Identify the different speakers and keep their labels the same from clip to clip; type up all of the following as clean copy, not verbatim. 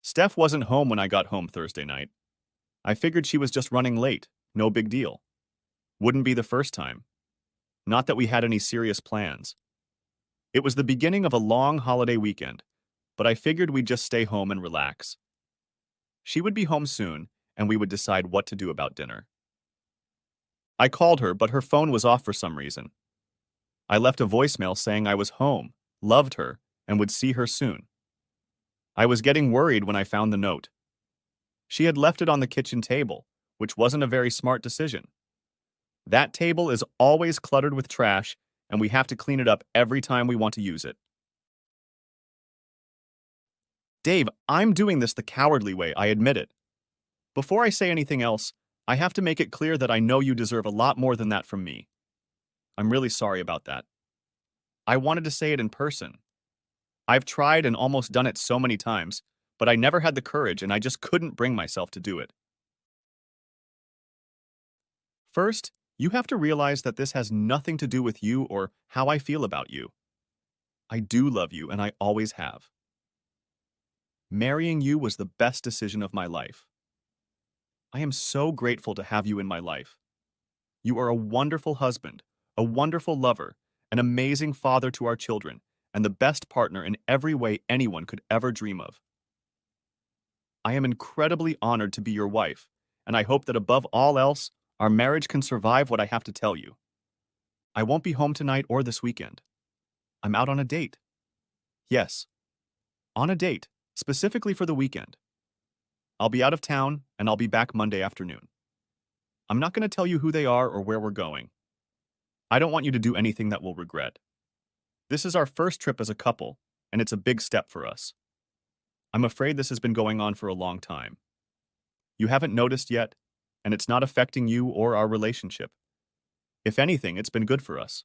Speaker 1: Steph wasn't home when I got home Thursday night. I figured she was just running late. No big deal. Wouldn't be the first time. Not that we had any serious plans. It was the beginning of a long holiday weekend, but I figured we'd just stay home and relax. She would be home soon, and we would decide what to do about dinner. I called her, but her phone was off for some reason. I left a voicemail saying I was home, loved her, and would see her soon. I was getting worried when I found the note. She had left it on the kitchen table, which wasn't a very smart decision. That table is always cluttered with trash, and we have to clean it up every time we want to use it. Dave, I'm doing this the cowardly way, I admit it. Before I say anything else, I have to make it clear that I know you deserve a lot more than that from me. I'm really sorry about that. I wanted to say it in person. I've tried and almost done it so many times, but I never had the courage and I just couldn't bring myself to do it. First, you have to realize that this has nothing to do with you or how I feel about you. I do love you and I always have. Marrying you was the best decision of my life. I am so grateful to have you in my life. You are a wonderful husband, a wonderful lover, an amazing father to our children, and the best partner in every way anyone could ever dream of. I am incredibly honored to be your wife, and I hope that above all else, our marriage can survive what I have to tell you. I won't be home tonight or this weekend. I'm out on a date. Yes, on a date, specifically for the weekend. I'll be out of town, and I'll be back Monday afternoon. I'm not going to tell you who they are or where we're going. I don't want you to do anything that we'll regret. This is our first trip as a couple, and it's a big step for us. I'm afraid this has been going on for a long time. You haven't noticed yet, and it's not affecting you or our relationship. If anything, it's been good for us.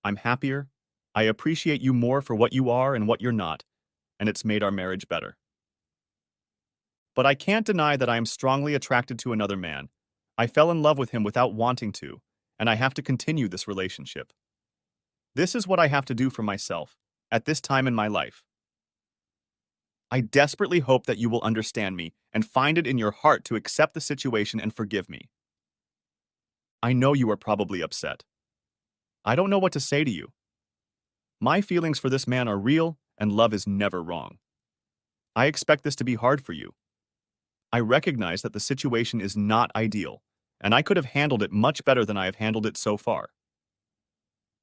Speaker 1: I'm happier, I appreciate you more for what you are and what you're not, and it's made our marriage better. But I can't deny that I am strongly attracted to another man. I fell in love with him without wanting to, and I have to continue this relationship. This is what I have to do for myself, at this time in my life. I desperately hope that you will understand me and find it in your heart to accept the situation and forgive me. I know you are probably upset. I don't know what to say to you. My feelings for this man are real, and love is never wrong. I expect this to be hard for you. I recognize that the situation is not ideal, and I could have handled it much better than I have handled it so far.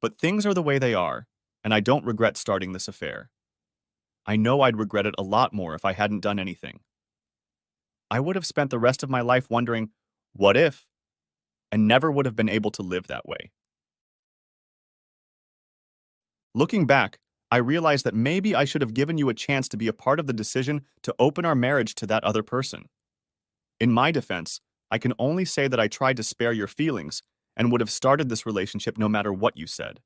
Speaker 1: But things are the way they are, and I don't regret starting this affair. I know I'd regret it a lot more if I hadn't done anything. I would have spent the rest of my life wondering, what if? And never would have been able to live that way. Looking back, I realized that maybe I should have given you a chance to be a part of the decision to open our marriage to that other person. In my defense, I can only say that I tried to spare your feelings and would have started this relationship no matter what you said.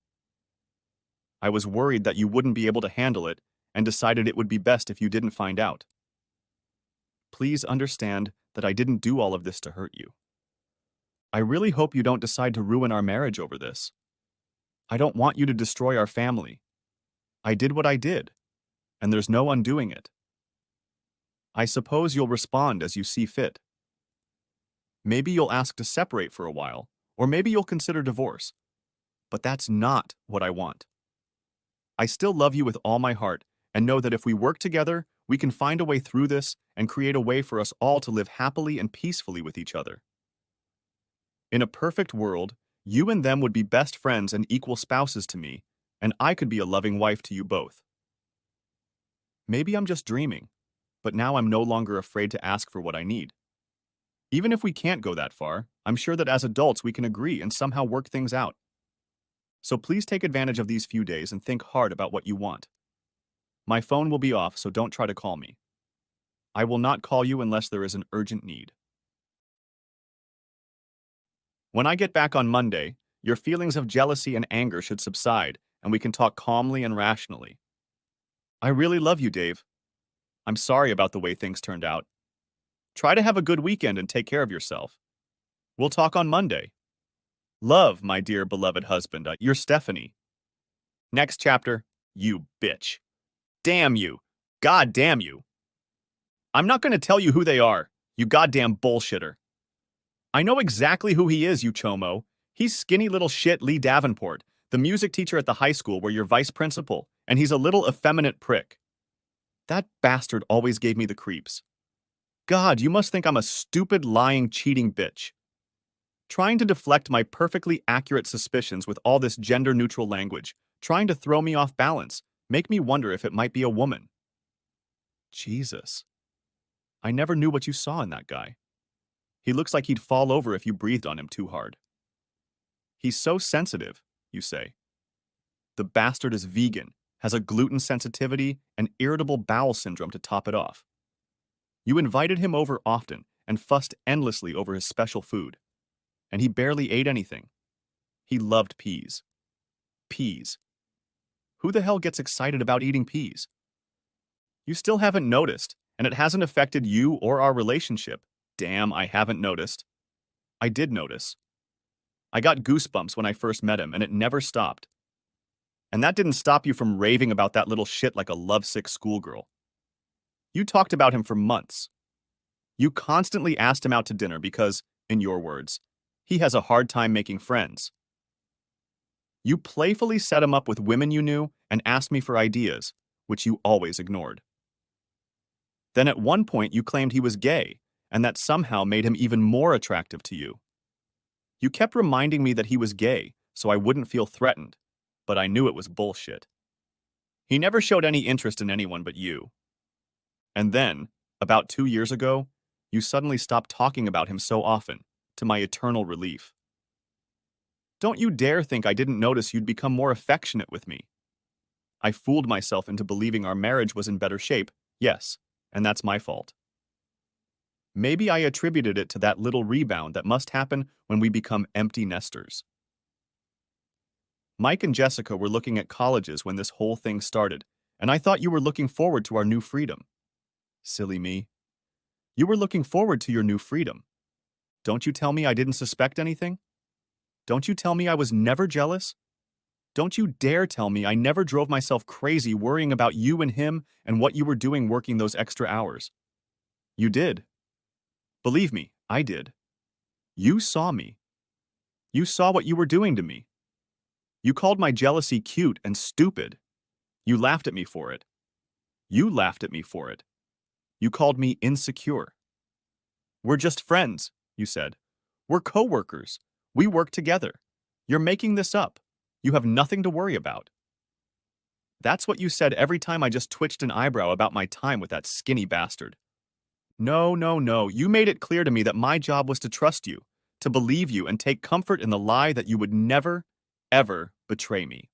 Speaker 1: I was worried that you wouldn't be able to handle it and decided it would be best if you didn't find out. Please understand that I didn't do all of this to hurt you. I really hope you don't decide to ruin our marriage over this. I don't want you to destroy our family. I did what I did, and there's no undoing it. I suppose you'll respond as you see fit. Maybe you'll ask to separate for a while, or maybe you'll consider divorce. But that's not what I want. I still love you with all my heart, and know that if we work together, we can find a way through this and create a way for us all to live happily and peacefully with each other. In a perfect world, you and them would be best friends and equal spouses to me, and I could be a loving wife to you both. Maybe I'm just dreaming, but now I'm no longer afraid to ask for what I need. Even if we can't go that far, I'm sure that as adults we can agree and somehow work things out. So please take advantage of these few days and think hard about what you want. My phone will be off, so don't try to call me. I will not call you unless there is an urgent need. When I get back on Monday, your feelings of jealousy and anger should subside, and we can talk calmly and rationally. I really love you, Dave. I'm sorry about the way things turned out. Try to have a good weekend and take care of yourself. We'll talk on Monday. Love, my dear beloved husband, your Stephanie. Next chapter, you bitch. Damn you. God damn you. I'm not going to tell you who they are, you goddamn bullshitter. I know exactly who he is, you chomo. He's skinny little shit Lee Davenport, the music teacher at the high school where you're vice principal, and he's a little effeminate prick. That bastard always gave me the creeps. God, you must think I'm a stupid, lying, cheating bitch. Trying to deflect my perfectly accurate suspicions with all this gender-neutral language, trying to throw me off balance, make me wonder if it might be a woman. Jesus. I never knew what you saw in that guy. He looks like he'd fall over if you breathed on him too hard. He's so sensitive, you say. The bastard is vegan, has a gluten sensitivity and irritable bowel syndrome to top it off. You invited him over often and fussed endlessly over his special food. And he barely ate anything. He loved peas. Peas. Who the hell gets excited about eating peas? You still haven't noticed, and it hasn't affected you or our relationship. Damn, I haven't noticed. I did notice. I got goosebumps when I first met him, and it never stopped. And that didn't stop you from raving about that little shit like a lovesick schoolgirl. You talked about him for months. You constantly asked him out to dinner because, in your words, he has a hard time making friends. You playfully set him up with women you knew and asked me for ideas, which you always ignored. Then at one point you claimed he was gay, and that somehow made him even more attractive to you. You kept reminding me that he was gay, so I wouldn't feel threatened, but I knew it was bullshit. He never showed any interest in anyone but you. And then, about 2 years ago, you suddenly stopped talking about him so often, to my eternal relief. Don't you dare think I didn't notice you'd become more affectionate with me. I fooled myself into believing our marriage was in better shape, yes, and that's my fault. Maybe I attributed it to that little rebound that must happen when we become empty nesters. Mike and Jessica were looking at colleges when this whole thing started, and I thought you were looking forward to our new freedom. Silly me. You were looking forward to your new freedom. Don't you tell me I didn't suspect anything? Don't you tell me I was never jealous? Don't you dare tell me I never drove myself crazy worrying about you and him and what you were doing working those extra hours. You did. Believe me, I did. You saw me. You saw what you were doing to me. You called my jealousy cute and stupid. You laughed at me for it. You laughed at me for it. You called me insecure. We're just friends, you said. We're co-workers. We work together. You're making this up. You have nothing to worry about. That's what you said every time I just twitched an eyebrow about my time with that skinny bastard. No, no, no. You made it clear to me that my job was to trust you, to believe you, and take comfort in the lie that you would never, ever betray me.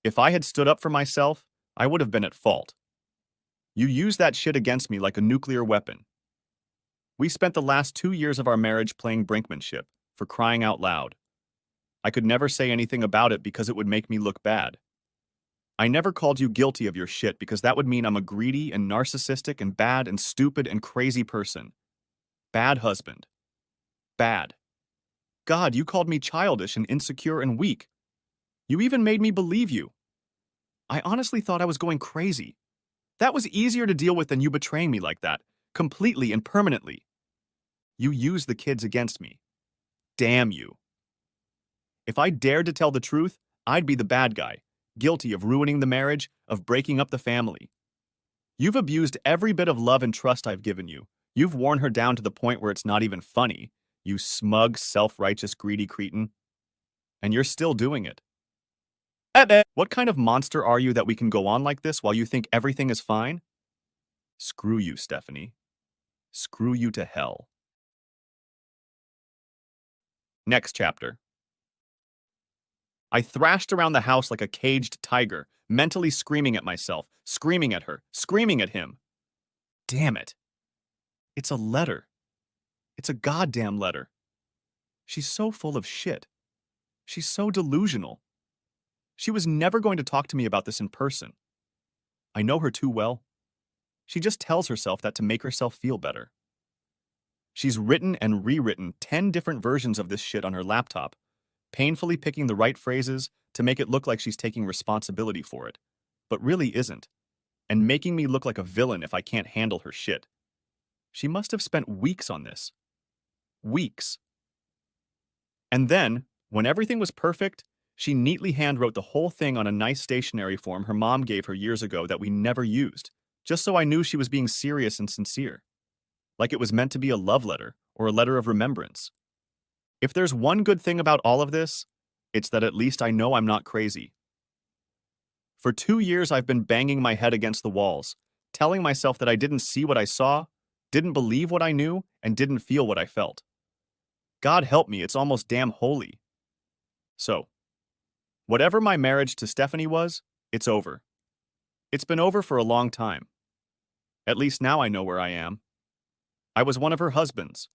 Speaker 1: If I had stood up for myself, I would have been at fault. You used that shit against me like a nuclear weapon. We spent the last 2 years of our marriage playing brinkmanship, for crying out loud. I could never say anything about it because it would make me look bad. I never called you guilty of your shit because that would mean I'm a greedy and narcissistic and bad and stupid and crazy person. Bad husband. Bad. God, you called me childish and insecure and weak. You even made me believe you. I honestly thought I was going crazy. That was easier to deal with than you betraying me like that, completely and permanently. You used the kids against me. Damn you. If I dared to tell the truth, I'd be the bad guy, guilty of ruining the marriage, of breaking up the family. You've abused every bit of love and trust I've given you. You've worn her down to the point where it's not even funny, you smug, self-righteous, greedy cretin. And you're still doing it. What kind of monster are you that we can go on like this while you think everything is fine? Screw you, Stephanie. Screw you to hell. Next chapter. I thrashed around the house like a caged tiger, mentally screaming at myself, screaming at her, screaming at him. Damn it. It's a letter. It's a goddamn letter. She's so full of shit. She's so delusional. She was never going to talk to me about this in person. I know her too well. She just tells herself that to make herself feel better. She's written and rewritten 10 different versions of this shit on her laptop, painfully picking the right phrases to make it look like she's taking responsibility for it, but really isn't. and making me look like a villain if I can't handle her shit. She must have spent weeks on this. Weeks. And then, when everything was perfect, she neatly handwrote the whole thing on a nice stationery form her mom gave her years ago that we never used, just so I knew she was being serious and sincere. Like it was meant to be a love letter or a letter of remembrance. If there's one good thing about all of this, it's that at least I know I'm not crazy. For 2 years, I've been banging my head against the walls, telling myself that I didn't see what I saw, didn't believe what I knew, and didn't feel what I felt. God help me, it's almost damn holy. So, whatever my marriage to Stephanie was, it's over. It's been over for a long time. At least now I know where I am. I was one of her husbands.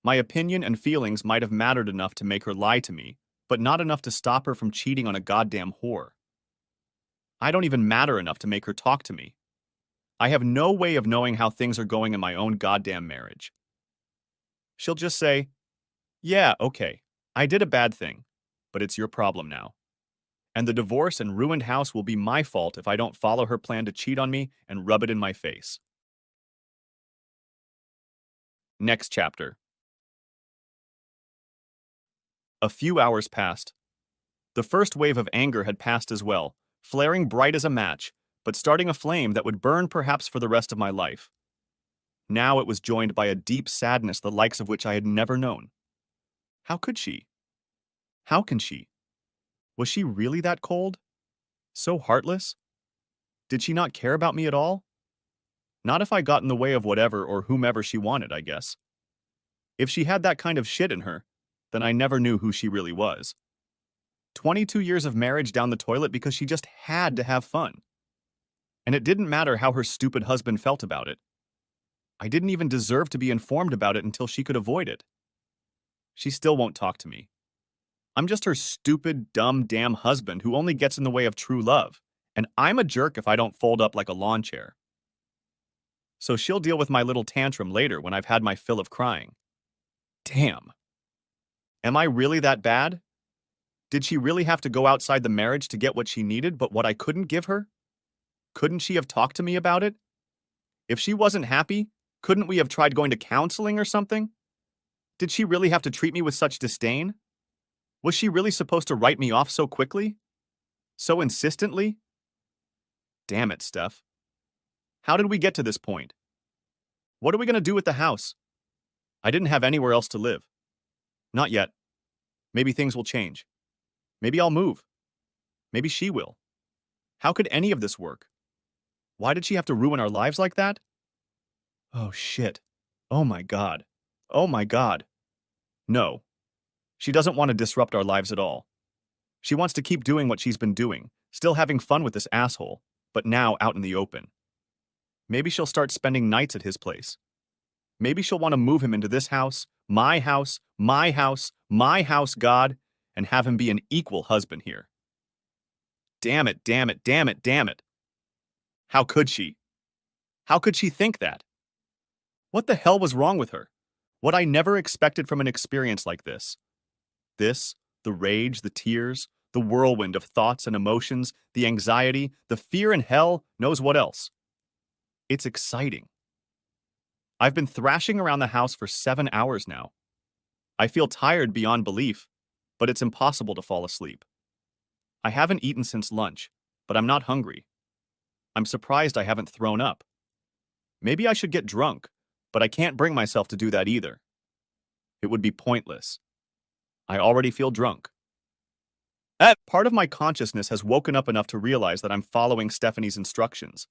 Speaker 1: My opinion and feelings might have mattered enough to make her lie to me, but not enough to stop her from cheating on a goddamn whore. I don't even matter enough to make her talk to me. I have no way of knowing how things are going in my own goddamn marriage. She'll just say, "Yeah, okay, I did a bad thing, but it's your problem now. And the divorce and ruined house will be my fault if I don't follow her plan to cheat on me and rub it in my face." Next chapter. A few hours passed. The first wave of anger had passed as well, flaring bright as a match, but starting a flame that would burn perhaps for the rest of my life. Now it was joined by a deep sadness the likes of which I had never known. How could she? How can she? Was she really that cold? So heartless? Did she not care about me at all? Not if I got in the way of whatever or whomever she wanted, I guess. If she had that kind of shit in her, then I never knew who she really was. 22 years of marriage down the toilet because she just had to have fun. And it didn't matter how her stupid husband felt about it. I didn't even deserve to be informed about it until she could avoid it. She still won't talk to me. I'm just her stupid, dumb, damn husband who only gets in the way of true love, and I'm a jerk if I don't fold up like a lawn chair. So she'll deal with my little tantrum later when I've had my fill of crying. Damn. Am I really that bad? Did she really have to go outside the marriage to get what she needed, but what I couldn't give her? Couldn't she have talked to me about it? If she wasn't happy, couldn't we have tried going to counseling or something? Did she really have to treat me with such disdain? Was she really supposed to write me off so quickly? So insistently? Damn it, Steph. How did we get to this point? What are we going to do with the house? I didn't have anywhere else to live. Not yet. Maybe things will change. Maybe I'll move. Maybe she will. How could any of this work? Why did she have to ruin our lives like that? Oh, shit. Oh my God. Oh my God. No. She doesn't want to disrupt our lives at all. She wants to keep doing what she's been doing, still having fun with this asshole, but now out in the open. Maybe she'll start spending nights at his place. Maybe she'll want to move him into this house, my house, my house, my house, God, and have him be an equal husband here. Damn it, damn it, damn it, damn it. How could she? How could she think that? What the hell was wrong with her? What I never expected from an experience like this. This, the rage, the tears, the whirlwind of thoughts and emotions, the anxiety, the fear and hell knows what else. It's exciting. I've been thrashing around the house for 7 hours now. I feel tired beyond belief, but it's impossible to fall asleep. I haven't eaten since lunch, but I'm not hungry. I'm surprised I haven't thrown up. Maybe I should get drunk, but I can't bring myself to do that either. It would be pointless. I already feel drunk. Part of my consciousness has woken up enough to realize that I'm following Stephanie's instructions.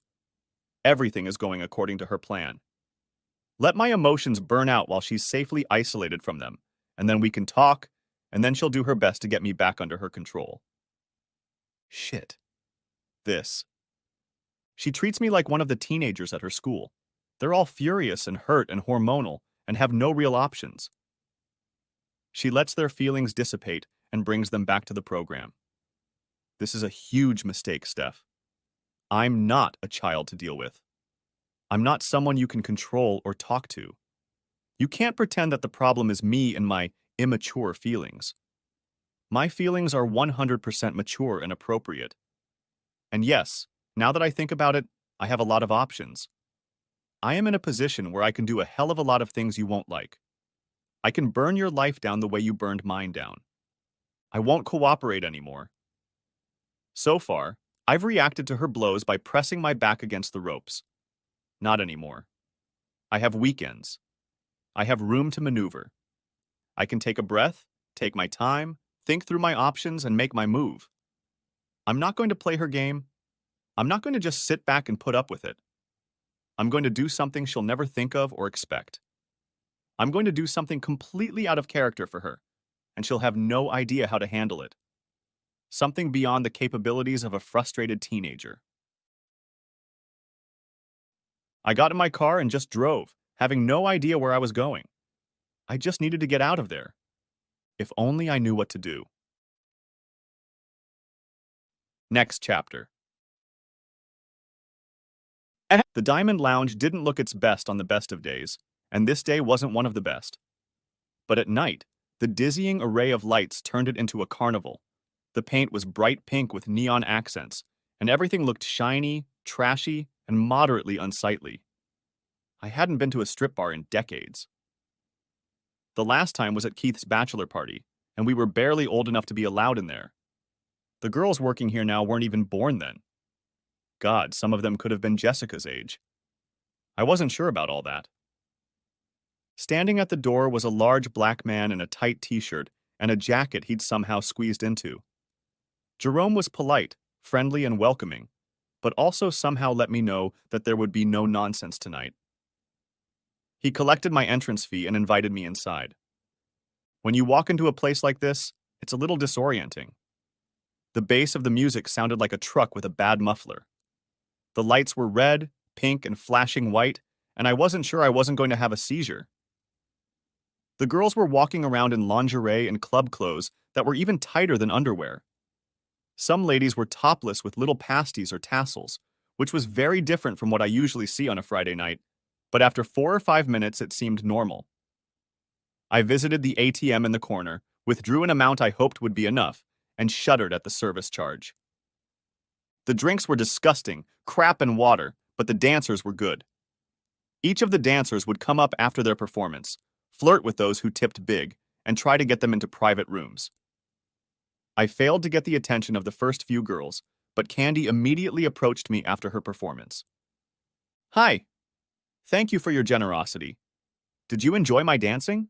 Speaker 1: Everything is going according to her plan. Let my emotions burn out while she's safely isolated from them, and then we can talk, and then she'll do her best to get me back under her control. Shit. This. She treats me like one of the teenagers at her school. They're all furious and hurt and hormonal and have no real options. She lets their feelings dissipate and brings them back to the program. This is a huge mistake, Steph. I'm not a child to deal with. I'm not someone you can control or talk to. You can't pretend that the problem is me and my immature feelings. My feelings are 100% mature and appropriate. And yes, now that I think about it, I have a lot of options. I am in a position where I can do a hell of a lot of things you won't like. I can burn your life down the way you burned mine down. I won't cooperate anymore. So far, I've reacted to her blows by pressing my back against the ropes. Not anymore. I have weekends. I have room to maneuver. I can take a breath, take my time, think through my options, and make my move. I'm not going to play her game. I'm not going to just sit back and put up with it. I'm going to do something she'll never think of or expect. I'm going to do something completely out of character for her, and she'll have no idea how to handle it. Something beyond the capabilities of a frustrated teenager. I got in my car and just drove, having no idea where I was going. I just needed to get out of there. If only I knew what to do. Next chapter. The Diamond Lounge didn't look its best on the best of days, and this day wasn't one of the best. But at night, the dizzying array of lights turned it into a carnival. The paint was bright pink with neon accents, and everything looked shiny, trashy, and moderately unsightly. I hadn't been to a strip bar in decades. The last time was at Keith's bachelor party, and we were barely old enough to be allowed in there. The girls working here now weren't even born then. God, some of them could have been Jessica's age. I wasn't sure about all that. Standing at the door was a large black man in a tight t-shirt and a jacket he'd somehow squeezed into. Jerome was polite, friendly, and welcoming, but also somehow let me know that there would be no nonsense tonight. He collected my entrance fee and invited me inside. When you walk into a place like this, it's a little disorienting. The bass of the music sounded like a truck with a bad muffler. The lights were red, pink, and flashing white, and I wasn't sure I wasn't going to have a seizure. The girls were walking around in lingerie and club clothes that were even tighter than underwear. Some ladies were topless with little pasties or tassels, which was very different from what I usually see on a Friday night, but after 4 or 5 minutes it seemed normal. I visited the ATM in the corner, withdrew an amount I hoped would be enough, and shuddered at the service charge. The drinks were disgusting, crap and water, but the dancers were good. Each of the dancers would come up after their performance, flirt with those who tipped big, and try to get them into private rooms. I failed to get the attention of the first few girls, but Candy immediately approached me after her performance. Hi. Thank you for your generosity. Did you enjoy my dancing?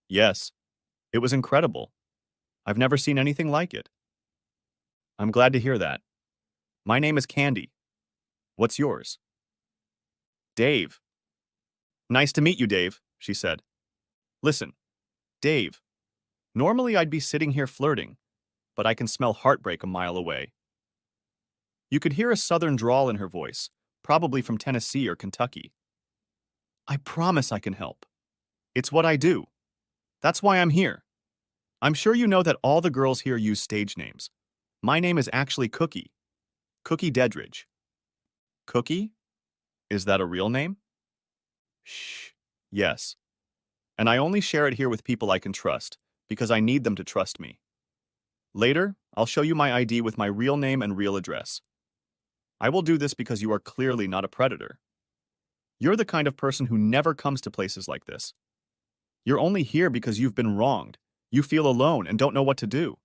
Speaker 1: Yes. It was incredible. I've never seen anything like it. I'm glad to hear that. My name is Candy. What's yours? Dave. Nice to meet you, Dave, she said. Listen, Dave, normally I'd be sitting here flirting, but I can smell heartbreak a mile away. You could hear a southern drawl in her voice, probably from Tennessee or Kentucky. I promise I can help. It's what I do. That's why I'm here. I'm sure you know that all the girls here use stage names. My name is actually Cookie. Cookie Dedridge. Cookie? Is that a real name? Shh. Yes. And I only share it here with people I can trust, because I need them to trust me. Later, I'll show you my ID with my real name and real address. I will do this because you are clearly not a predator. You're the kind of person who never comes to places like this. You're only here because you've been wronged. You feel alone and don't know what to do.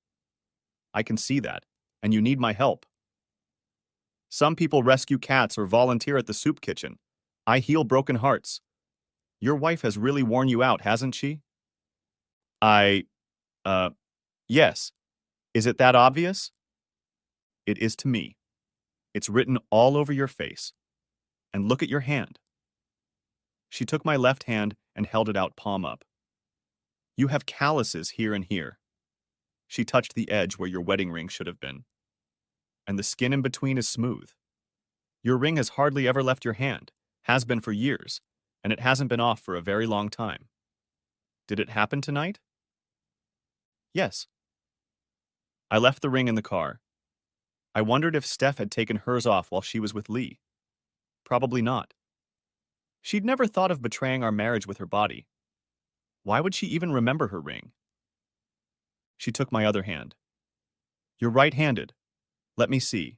Speaker 1: I can see that, and you need my help. Some people rescue cats or volunteer at the soup kitchen. I heal broken hearts. Your wife has really worn you out, hasn't she? Yes. Is it that obvious? It is to me. It's written all over your face. And look at your hand. She took my left hand and held it out palm up. You have calluses here and here. She touched the edge where your wedding ring should have been. And the skin in between is smooth. Your ring has hardly ever left your hand, has been for years, and it hasn't been off for a very long time. Did it happen tonight? Yes. I left the ring in the car. I wondered if Steph had taken hers off while she was with Lee. Probably not. She'd never thought of betraying our marriage with her body. Why would she even remember her ring? She took my other hand. You're right-handed. Let me see.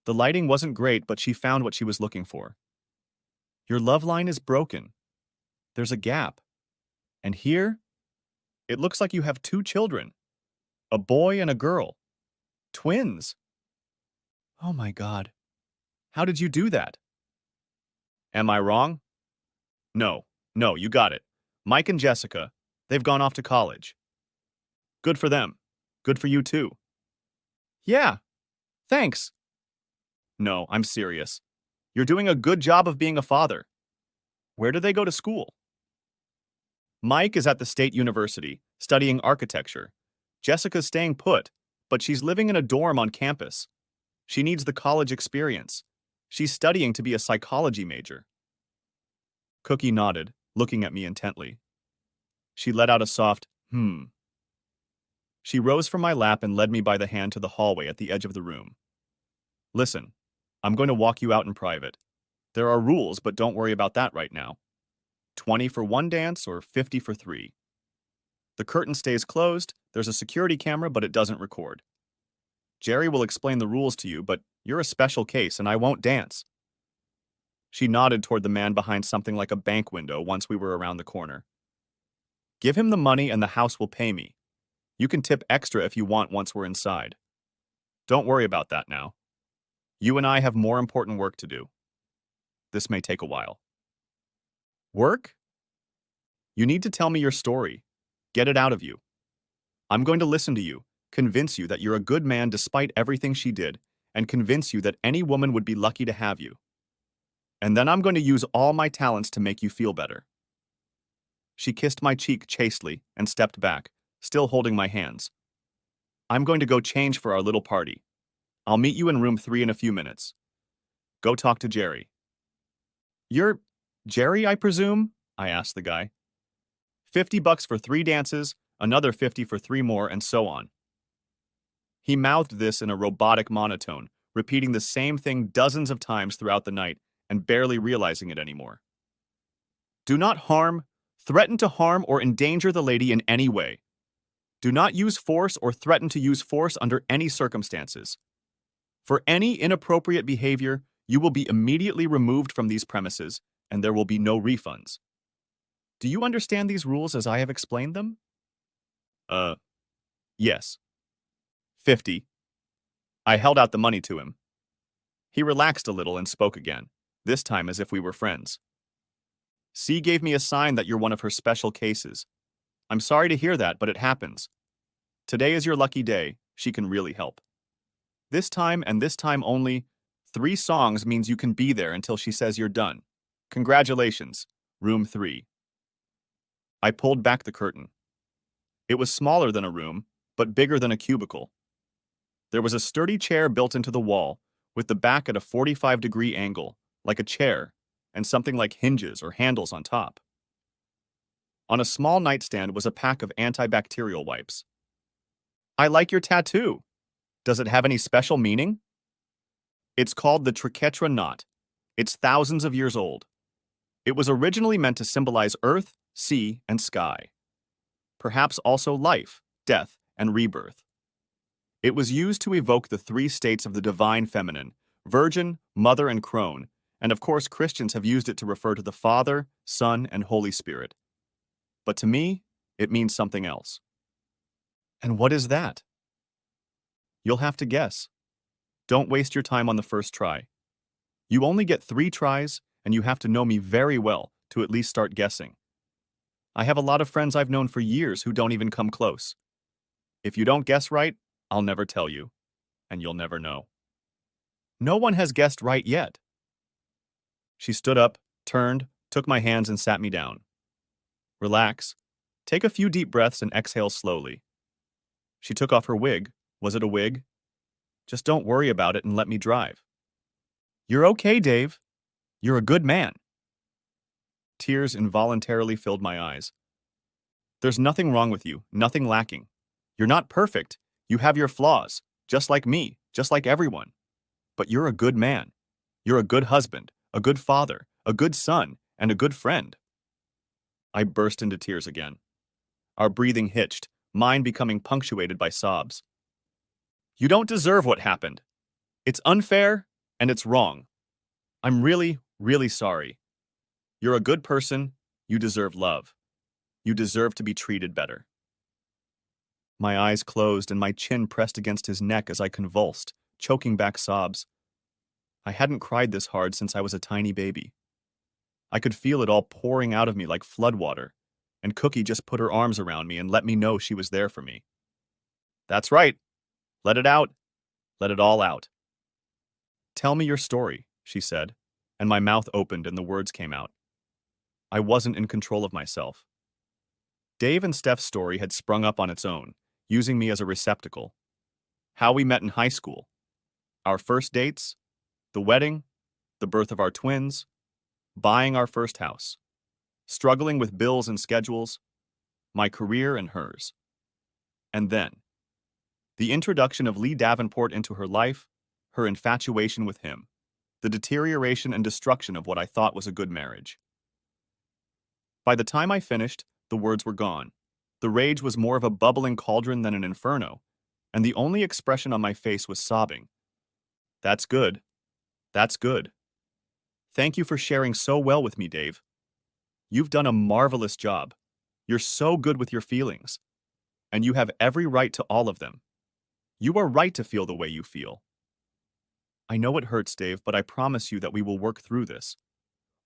Speaker 1: The lighting wasn't great, but she found what she was looking for. Your love line is broken. There's a gap. And here, it looks like you have two children, a boy and a girl. Twins. Oh my God. How did you do that? Am I wrong? No, no, you got it. Mike and Jessica, they've gone off to college. Good for them. Good for you too. Yeah, thanks. No, I'm serious. You're doing a good job of being a father. Where do they go to school? Mike is at the State University, studying architecture. Jessica's staying put, but she's living in a dorm on campus. She needs the college experience. She's studying to be a psychology major. Cookie nodded, looking at me intently. She let out a soft, hmm. She rose from my lap and led me by the hand to the hallway at the edge of the room. Listen, I'm going to walk you out in private. There are rules, but don't worry about that right now. 20 for one dance or 50 for three. The curtain stays closed, there's a security camera, but it doesn't record. Jerry will explain the rules to you, but you're a special case and I won't dance. She nodded toward the man behind something like a bank window once we were around the corner. Give him the money and the house will pay me. You can tip extra if you want once we're inside. Don't worry about that now. You and I have more important work to do. This may take a while. Work? You need to tell me your story. Get it out of you. I'm going to listen to you, convince you that you're a good man despite everything she did, and convince you that any woman would be lucky to have you. And then I'm going to use all my talents to make you feel better. She kissed my cheek chastely and stepped back, still holding my hands. I'm going to go change for our little party. I'll meet you in room 3 in a few minutes. Go talk to Jerry. You're Jerry, I presume? I asked the guy. $50 for 3 dances, another 50 for 3 more, and so on. He mouthed this in a robotic monotone, repeating the same thing dozens of times throughout the night and barely realizing it anymore. Do not harm, threaten to harm, or endanger the lady in any way. Do not use force or threaten to use force under any circumstances. For any inappropriate behavior, you will be immediately removed from these premises, and there will be no refunds. Do you understand these rules as I have explained them? Yes. 50. I held out the money to him. He relaxed a little and spoke again, this time as if we were friends. C gave me a sign that you're one of her special cases. I'm sorry to hear that, but it happens. Today is your lucky day. She can really help. This time and this time only, 3 songs means you can be there until she says you're done. Congratulations, room 3. I pulled back the curtain. It was smaller than a room, but bigger than a cubicle. There was a sturdy chair built into the wall, with the back at a 45-degree angle, like a chair, and something like hinges or handles on top. On a small nightstand was a pack of antibacterial wipes. I like your tattoo. Does it have any special meaning? It's called the Triquetra knot. It's thousands of years old. It was originally meant to symbolize earth, sea, and sky. Perhaps also life, death, and rebirth. It was used to evoke the 3 states of the divine feminine, virgin, mother, and crone, and of course Christians have used it to refer to the Father, Son, and Holy Spirit. But to me, it means something else. And what is that? You'll have to guess. Don't waste your time on the first try. You only get 3 tries, and you have to know me very well to at least start guessing. I have a lot of friends I've known for years who don't even come close. If you don't guess right, I'll never tell you, and you'll never know. No one has guessed right yet. She stood up, turned, took my hands, and sat me down. Relax. Take a few deep breaths and exhale slowly. She took off her wig. Was it a wig? Just don't worry about it and let me drive. You're okay, Dave. You're a good man. Tears involuntarily filled my eyes. There's nothing wrong with you, nothing lacking. You're not perfect. You have your flaws, just like me, just like everyone. But you're a good man. You're a good husband, a good father, a good son, and a good friend. I burst into tears again. Our breathing hitched, mine becoming punctuated by sobs. You don't deserve what happened. It's unfair, And it's wrong. I'm really, really sorry. You're a good person. You deserve love. You deserve to be treated better. My eyes closed and my chin pressed against his neck as I convulsed, choking back sobs. I hadn't cried this hard since I was a tiny baby. I could feel it all pouring out of me like floodwater, and Cookie just put her arms around me and let me know she was there for me. That's right. Let it out. Let it all out. Tell me your story, she said, and my mouth opened and the words came out. I wasn't in control of myself. Dave and Steph's story had sprung up on its own, using me as a receptacle. How we met in high school, our first dates, the wedding, the birth of our twins, buying our first house, struggling with bills and schedules, my career and hers. And then, the introduction of Lee Davenport into her life, her infatuation with him, the deterioration and destruction of what I thought was a good marriage. By the time I finished, the words were gone. The rage was more of a bubbling cauldron than an inferno, and the only expression on my face was sobbing. That's good. That's good. Thank you for sharing so well with me, Dave. You've done a marvelous job. You're so good with your feelings, and you have every right to all of them. You are right to feel the way you feel. I know it hurts, Dave, but I promise you that we will work through this.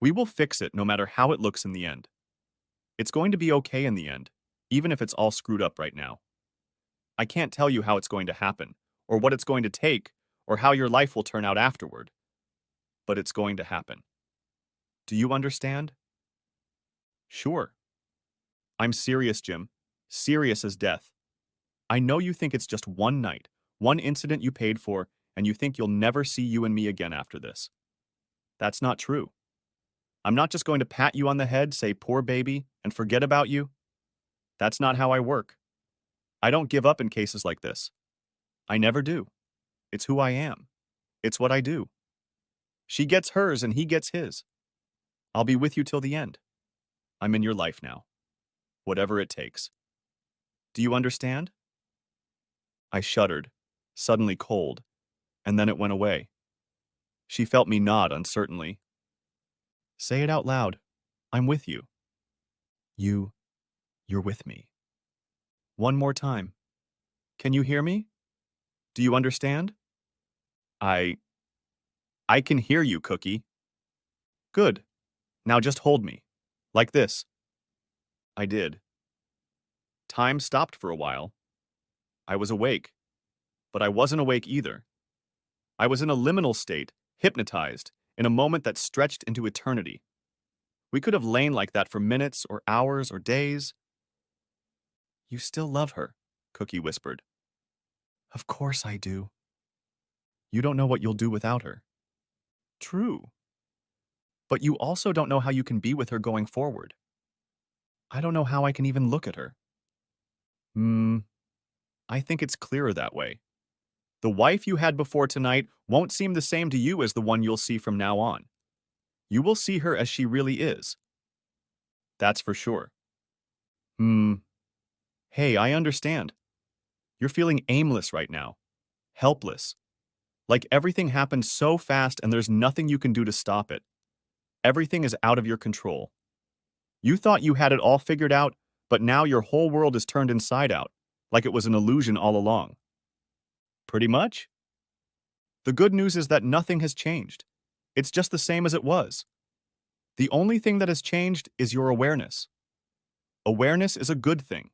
Speaker 1: We will fix it no matter how it looks in the end. It's going to be okay in the end, even if it's all screwed up right now. I can't tell you how it's going to happen, or what it's going to take, or how your life will turn out afterward. But it's going to happen. Do you understand? Sure. I'm serious, Jim. Serious as death. I know you think it's just one night, one incident you paid for, and you think you'll never see you and me again after this. That's not true. I'm not just going to pat you on the head, say poor baby, and forget about you. That's not how I work. I don't give up in cases like this. I never do. It's who I am. It's what I do. She gets hers and he gets his. I'll be with you till the end. I'm in your life now. Whatever it takes. Do you understand? I shuddered, suddenly cold, and then it went away. She felt me nod uncertainly. Say it out loud. I'm with you. You're with me. One more time. Can you hear me? Do you understand? I can hear you, Cookie. Good. Now just hold me. Like this. I did. Time stopped for a while. I was awake. But I wasn't awake either. I was in a liminal state, hypnotized, in a moment that stretched into eternity. We could have lain like that for minutes or hours or days. You still love her, Cookie whispered. Of course I do. You don't know what you'll do without her. True. But you also don't know how you can be with her going forward. I don't know how I can even look at her. I think it's clearer that way. The wife you had before tonight won't seem the same to you as the one you'll see from now on. You will see her as she really is. That's for sure. Hey, I understand. You're feeling aimless right now. Helpless. Like everything happened so fast and there's nothing you can do to stop it. Everything is out of your control. You thought you had it all figured out, but now your whole world is turned inside out, like it was an illusion all along. Pretty much. The good news is that nothing has changed. It's just the same as it was. The only thing that has changed is your awareness. Awareness is a good thing.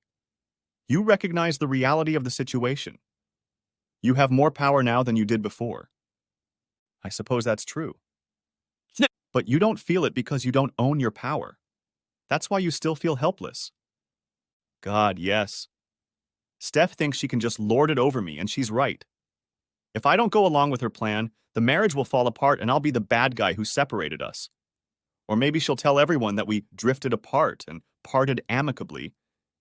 Speaker 1: You recognize the reality of the situation. You have more power now than you did before. I suppose that's true. But you don't feel it because you don't own your power. That's why you still feel helpless. God, yes. Steph thinks she can just lord it over me, and she's right. If I don't go along with her plan, the marriage will fall apart and I'll be the bad guy who separated us. Or maybe she'll tell everyone that we drifted apart and parted amicably,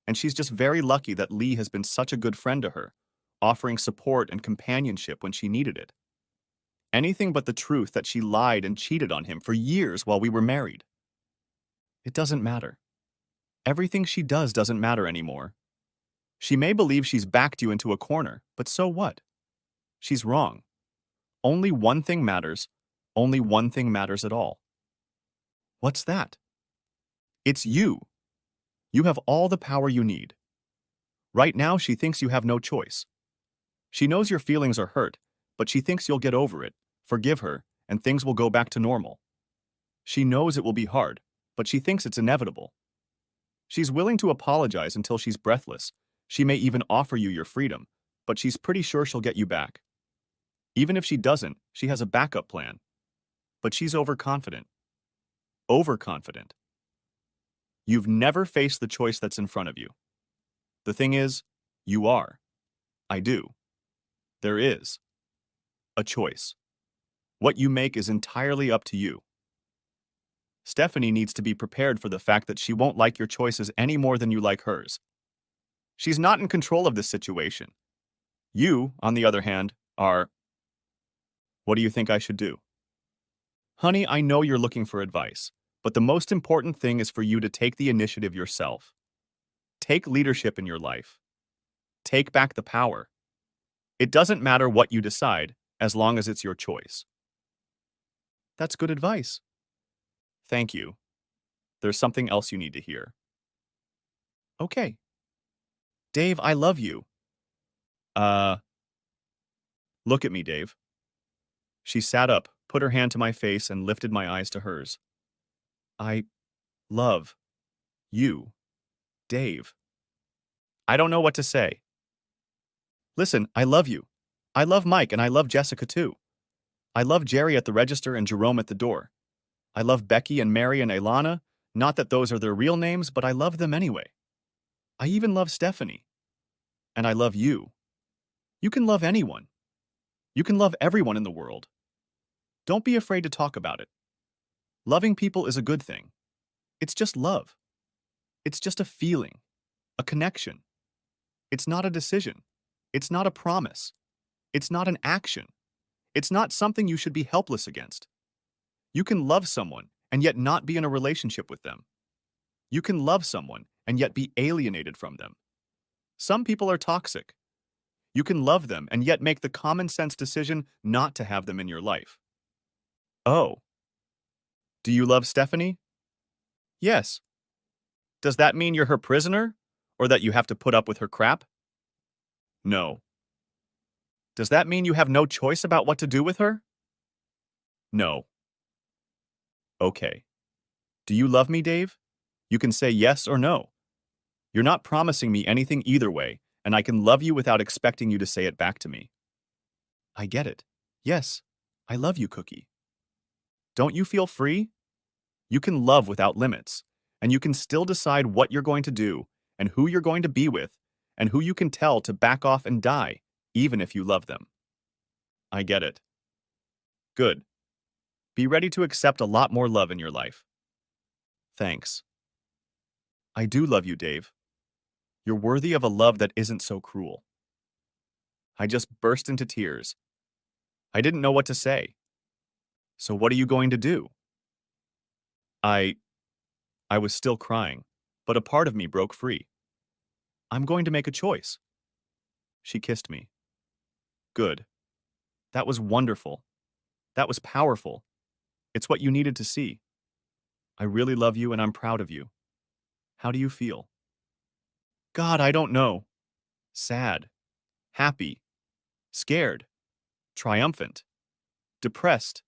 Speaker 1: and she's just very lucky that Lee has been such a good friend to her, offering support and companionship when she needed it. Anything but the truth that she lied and cheated on him for years while we were married. It doesn't matter. Everything she does doesn't matter anymore. She may believe she's backed you into a corner, but so what? She's wrong. Only one thing matters. Only one thing matters at all. What's that? It's you. You have all the power you need. Right now, she thinks you have no choice. She knows your feelings are hurt, but she thinks you'll get over it, forgive her, and things will go back to normal. She knows it will be hard, but she thinks it's inevitable. She's willing to apologize until she's breathless. She may even offer you your freedom, but she's pretty sure she'll get you back. Even if she doesn't, she has a backup plan. But she's overconfident. Overconfident. You've never faced the choice that's in front of you. The thing is, you are. I do. There is. A choice. What you make is entirely up to you. Stephanie needs to be prepared for the fact that she won't like your choices any more than you like hers. She's not in control of this situation. You, on the other hand, are. What do you think I should do? Honey, I know you're looking for advice, but the most important thing is for you to take the initiative yourself. Take leadership in your life. Take back the power. It doesn't matter what you decide, as long as it's your choice. That's good advice. Thank you. There's something else you need to hear. Okay. Dave, I love you. Look at me, Dave. She sat up, put her hand to my face, and lifted my eyes to hers. I love you, Dave. I don't know what to say. Listen, I love you. I love Mike, and I love Jessica too. I love Jerry at the register and Jerome at the door. I love Becky and Mary and Ilana. Not that those are their real names, but I love them anyway. I even love Stephanie. And I love you. You can love anyone. You can love everyone in the world. Don't be afraid to talk about it. Loving people is a good thing. It's just love. It's just a feeling, a connection. It's not a decision. It's not a promise. It's not an action. It's not something you should be helpless against. You can love someone and yet not be in a relationship with them. You can love someone and yet be alienated from them. Some people are toxic. You can love them and yet make the common sense decision not to have them in your life. Oh. Do you love Stephanie? Yes. Does that mean you're her prisoner? Or that you have to put up with her crap? No. Does that mean you have no choice about what to do with her? No. Okay. Do you love me, Dave? You can say yes or no. You're not promising me anything either way, and I can love you without expecting you to say it back to me. I get it. Yes, I love you, Cookie. Don't you feel free? You can love without limits, and you can still decide what you're going to do, and who you're going to be with, and who you can tell to back off and die, even if you love them. I get it. Good. Be ready to accept a lot more love in your life. Thanks. I do love you, Dave. You're worthy of a love that isn't so cruel. I just burst into tears. I didn't know what to say. So what are you going to do? I was still crying, but a part of me broke free. I'm going to make a choice. She kissed me. Good. That was wonderful. That was powerful. It's what you needed to see. I really love you and I'm proud of you. How do you feel? God, I don't know. Sad. Happy. Scared. Triumphant. Depressed.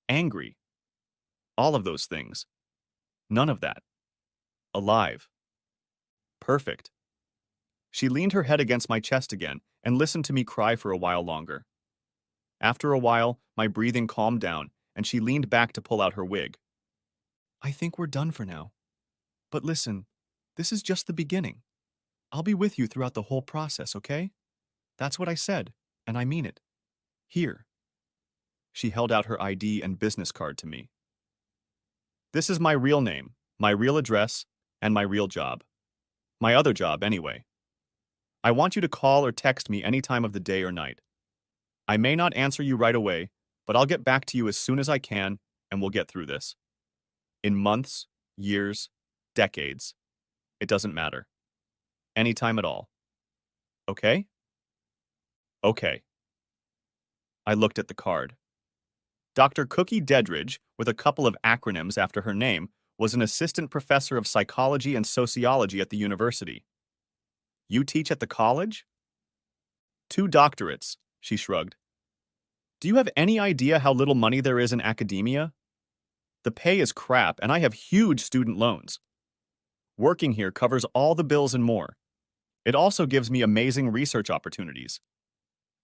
Speaker 1: Angry. All of those things. None of that. Alive. Perfect. She leaned her head against my chest again and listened to me cry for a while longer. After a while, my breathing calmed down and she leaned back to pull out her wig. I think we're done for now. But listen, this is just the beginning. I'll be with you throughout the whole process, okay? That's what I said, and I mean it. Here. She held out her ID and business card to me. This is my real name, my real address, and my real job. My other job, anyway. I want you to call or text me any time of the day or night. I may not answer you right away, but I'll get back to you as soon as I can, and we'll get through this. In months, years, decades. It doesn't matter. Anytime at all. Okay? Okay. I looked at the card. Dr. Cookie Dedridge, with a couple of acronyms after her name, was an assistant professor of psychology and sociology at the university. You teach at the college? 2 doctorates, she shrugged. Do you have any idea how little money there is in academia? The pay is crap, and I have huge student loans. Working here covers all the bills and more. It also gives me amazing research opportunities.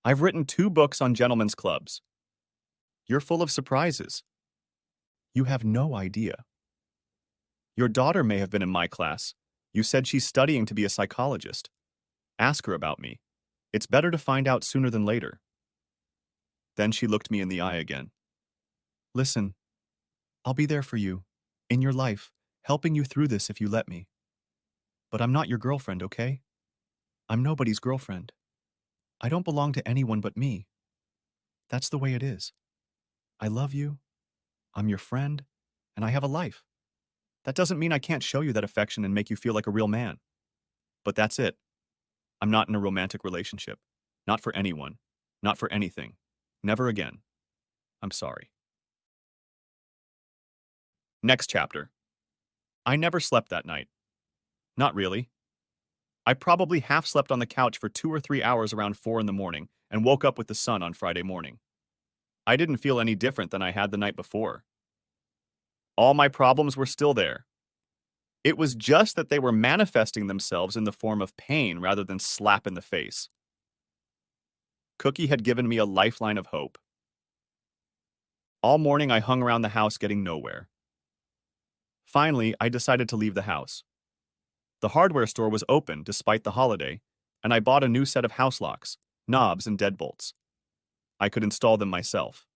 Speaker 1: I've written 2 books on gentlemen's clubs. You're full of surprises. You have no idea. Your daughter may have been in my class. You said she's studying to be a psychologist. Ask her about me. It's better to find out sooner than later. Then she looked me in the eye again. Listen, I'll be there for you, in your life, helping you through this if you let me. But I'm not your girlfriend, okay? I'm nobody's girlfriend. I don't belong to anyone but me. That's the way it is. I love you, I'm your friend, and I have a life. That doesn't mean I can't show you that affection and make you feel like a real man. But that's it. I'm not in a romantic relationship. Not for anyone. Not for anything. Never again. I'm sorry. Next chapter. I never slept that night. Not really. I probably half slept on the couch for 2 or 3 hours around 4 in the morning and woke up with the sun on Friday morning. I didn't feel any different than I had the night before. All my problems were still there. It was just that they were manifesting themselves in the form of pain rather than slap in the face. Cookie had given me a lifeline of hope. All morning I hung around the house getting nowhere. Finally, I decided to leave the house. The hardware store was open despite the holiday, and I bought a new set of house locks, knobs, and deadbolts. I could install them myself.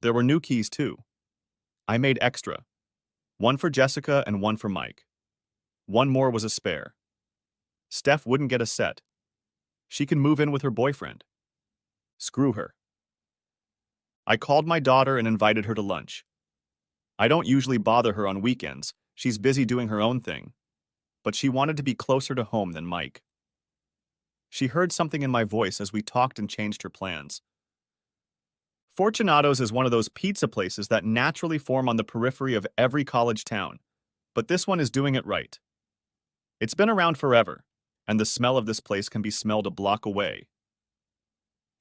Speaker 1: There were new keys too. I made extra. One for Jessica and one for Mike. One more was a spare. Steph wouldn't get a set. She can move in with her boyfriend. Screw her. I called my daughter and invited her to lunch. I don't usually bother her on weekends. She's busy doing her own thing. But she wanted to be closer to home than Mike. She heard something in my voice as we talked and changed her plans. Fortunato's is one of those pizza places that naturally form on the periphery of every college town, but this one is doing it right. It's been around forever, and the smell of this place can be smelled a block away.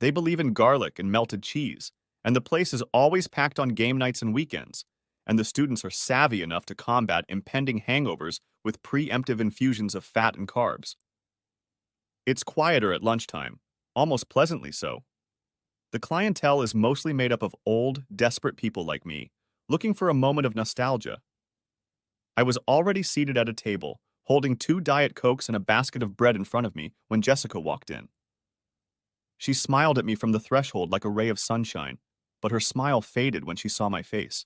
Speaker 1: They believe in garlic and melted cheese, and the place is always packed on game nights and weekends, and the students are savvy enough to combat impending hangovers with preemptive infusions of fat and carbs. It's quieter at lunchtime, almost pleasantly so. The clientele is mostly made up of old, desperate people like me, looking for a moment of nostalgia. I was already seated at a table, holding 2 Diet Cokes and a basket of bread in front of me when Jessica walked in. She smiled at me from the threshold like a ray of sunshine, but her smile faded when she saw my face.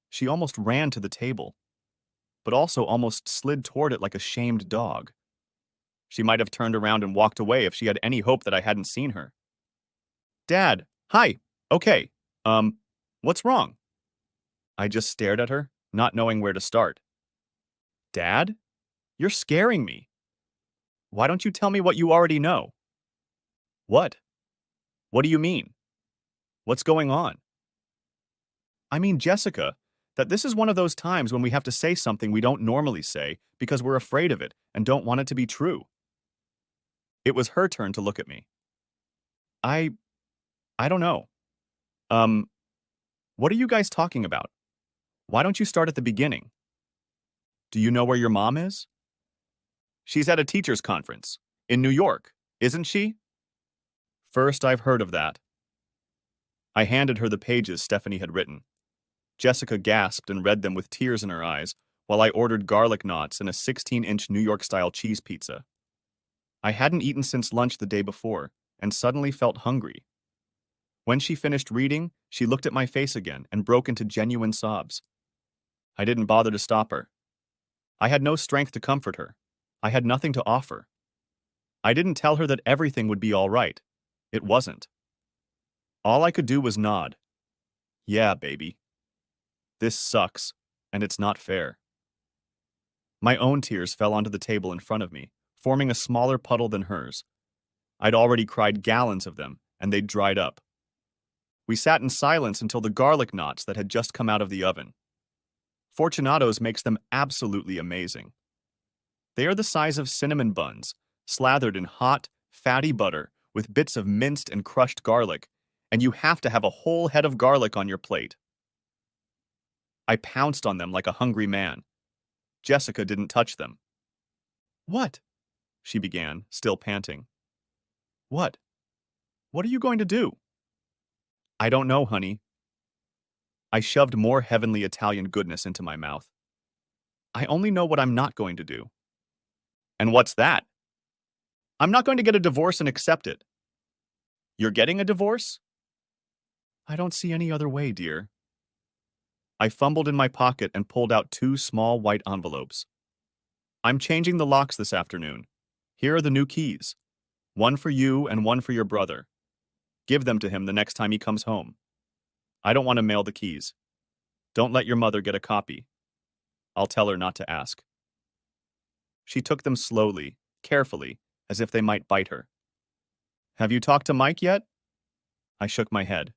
Speaker 1: She almost ran to the table, but also almost slid toward it like a shamed dog. She might have turned around and walked away if she had any hope that I hadn't seen her. Dad, hi, okay, what's wrong? I just stared at her, not knowing where to start. Dad? You're scaring me. Why don't you tell me what you already know? What? What do you mean? What's going on? I mean, Jessica, that this is one of those times when we have to say something we don't normally say because we're afraid of it and don't want it to be true. It was her turn to look at me. I don't know. What are you guys talking about? Why don't you start at the beginning? Do you know where your mom is? She's at a teachers' conference. In New York, isn't she? First I've heard of that. I handed her the pages Stephanie had written. Jessica gasped and read them with tears in her eyes, while I ordered garlic knots and a 16-inch New York-style cheese pizza. I hadn't eaten since lunch the day before, and suddenly felt hungry. When she finished reading, she looked at my face again and broke into genuine sobs. I didn't bother to stop her. I had no strength to comfort her. I had nothing to offer. I didn't tell her that everything would be all right. It wasn't. All I could do was nod. Yeah, baby. This sucks, and it's not fair. My own tears fell onto the table in front of me, forming a smaller puddle than hers. I'd already cried gallons of them, and they'd dried up. We sat in silence until the garlic knots that had just come out of the oven. Fortunato's makes them absolutely amazing. They are the size of cinnamon buns, slathered in hot, fatty butter with bits of minced and crushed garlic, and you have to have a whole head of garlic on your plate. I pounced on them like a hungry man. Jessica didn't touch them. "What?" she began, still panting. "What? What are you going to do?" "I don't know, honey." I shoved more heavenly Italian goodness into my mouth. "I only know what I'm not going to do." "And what's that?" "I'm not going to get a divorce and accept it." "You're getting a divorce?" "I don't see any other way, dear." I fumbled in my pocket and pulled out 2 small white envelopes. "I'm changing the locks this afternoon. Here are the new keys. One for you and one for your brother. Give them to him the next time he comes home. I don't want to mail the keys. Don't let your mother get a copy. I'll tell her not to ask." She took them slowly, carefully, as if they might bite her. "Have you talked to Mike yet?" I shook my head.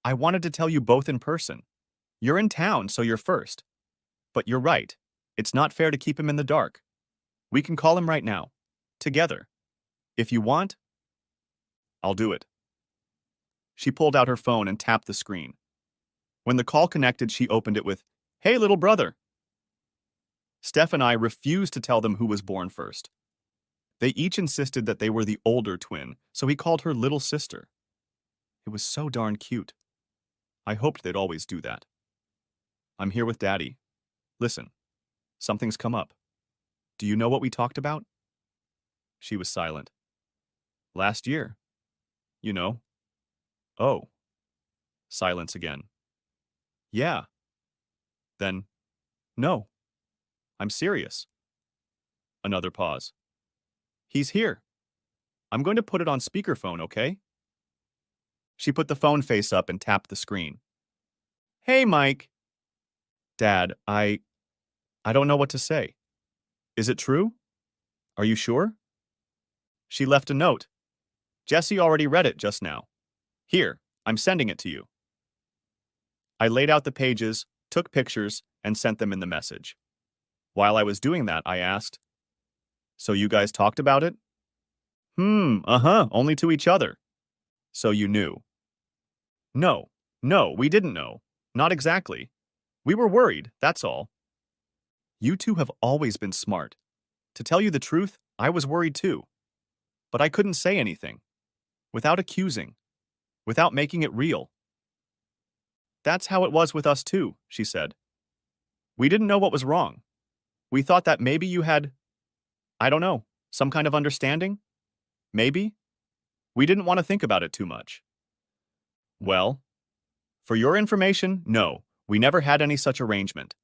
Speaker 1: "I wanted to tell you both in person. You're in town, so you're first. But you're right. It's not fair to keep him in the dark. We can call him right now. Together. If you want, I'll do it." She pulled out her phone and tapped the screen. When the call connected, she opened it with, "Hey, little brother." Steph and I refused to tell them who was born first. They each insisted that they were the older twin, so he called her little sister. It was so darn cute. I hoped they'd always do that. "I'm here with Daddy. Listen, something's come up. Do you know what we talked about?" She was silent. "Last year. You know." "Oh." Silence again. "Yeah." Then, "No. I'm serious." Another pause. "He's here. I'm going to put it on speakerphone, okay?" She put the phone face up and tapped the screen. "Hey, Mike." "Dad, I don't know what to say. Is it true? Are you sure?" She left a note. "Jesse already read it just now. Here, I'm sending it to you." I laid out the pages, took pictures, and sent them in the message. While I was doing that, I asked, "So you guys talked about it?" Only to each other." "So you knew." No, we didn't know. Not exactly. We were worried, that's all." "You two have always been smart. To tell you the truth, I was worried too. But I couldn't say anything. Without accusing. Without making it real." "That's how it was with us too," she said. "We didn't know what was wrong. We thought that maybe you had, I don't know, some kind of understanding? Maybe? We didn't want to think about it too much." "Well, for your information, no, we never had any such arrangement.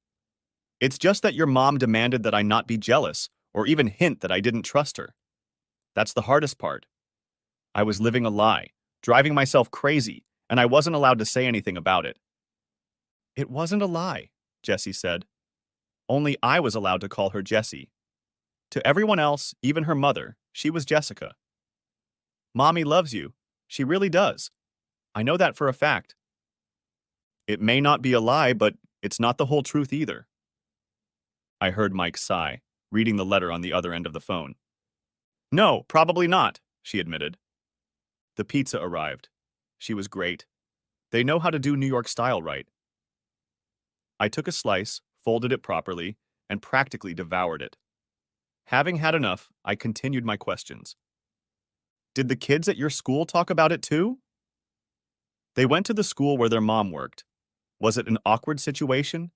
Speaker 1: It's just that your mom demanded that I not be jealous or even hint that I didn't trust her. That's the hardest part. I was living a lie, driving myself crazy, and I wasn't allowed to say anything about it." "It wasn't a lie," Jessie said. "Only I was allowed to call her Jessie. To everyone else, even her mother, she was Jessica. Mommy loves you. She really does. I know that for a fact." "It may not be a lie, but it's not the whole truth either." I heard Mike sigh, reading the letter on the other end of the phone. "No, probably not," she admitted. The pizza arrived. She was great. They know how to do New York style right. I took a slice, folded it properly, and practically devoured it. Having had enough, I continued my questions. "Did the kids at your school talk about it too?" "They went to the school where their mom worked. Was it an awkward situation?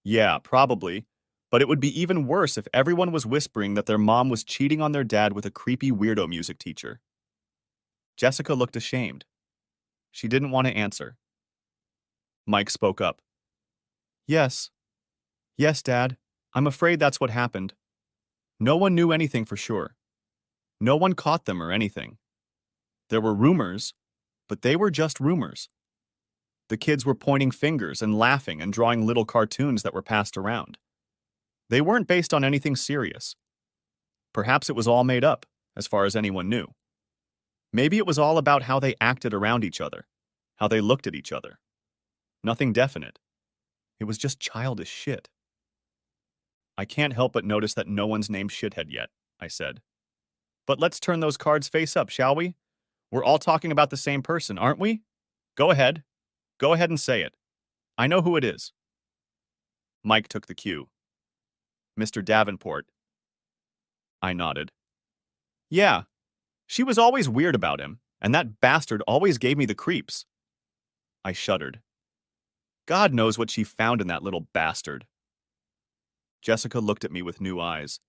Speaker 1: Yeah, probably. But it would be even worse if everyone was whispering that their mom was cheating on their dad with a creepy weirdo music teacher." Jessica looked ashamed. She didn't want to answer. Mike spoke up. "Yes. Yes, Dad. I'm afraid that's what happened. No one knew anything for sure. No one caught them or anything. There were rumors, but they were just rumors. The kids were pointing fingers and laughing and drawing little cartoons that were passed around. They weren't based on anything serious. Perhaps it was all made up, as far as anyone knew. Maybe it was all about how they acted around each other. how they looked at each other. Nothing definite. It was just childish shit. I can't help but notice that no one's named Shithead yet, I said. But let's turn those cards face up, shall we? We're all talking about the same person, aren't we? Go ahead. Go ahead and say it. I know who it is. Mike took the cue. Mr. Davenport. I nodded. Yeah, she was always weird about him, and that bastard always gave me the creeps. I shuddered. God knows what she found in that little bastard. Jessica looked at me with new eyes.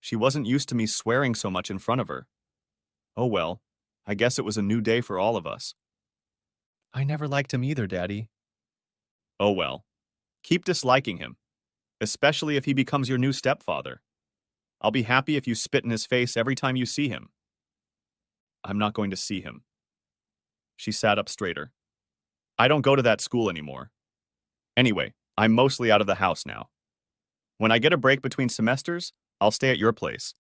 Speaker 1: She wasn't used to me swearing so much in front of her. Oh well, I guess it was a new day for all of us. I never liked him either, Daddy. Oh well, keep disliking him, especially if he becomes your new stepfather. I'll be happy if you spit in his face every time you see him. I'm not going to see him. She sat up straighter. I don't go to that school anymore. Anyway, I'm mostly out of the house now. When I get a break between semesters, I'll stay at your place.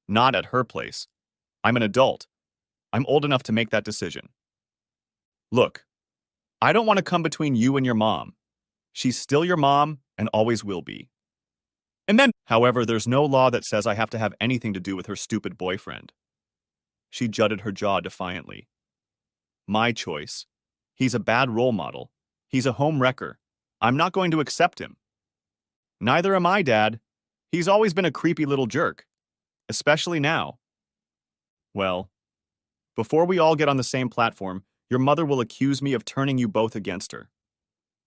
Speaker 1: Not at her place. I'm an adult. I'm old enough to make that decision. Look, I don't want to come between you and your mom. She's still your mom and always will be. And then, however, there's no law that says I have to have anything to do with her stupid boyfriend. She jutted her jaw defiantly. My choice. He's a bad role model. He's a home wrecker. I'm not going to accept him. Neither am I, Dad. He's always been a creepy little jerk. Especially now. Well, before we all get on the same platform, your mother will accuse me of turning you both against her.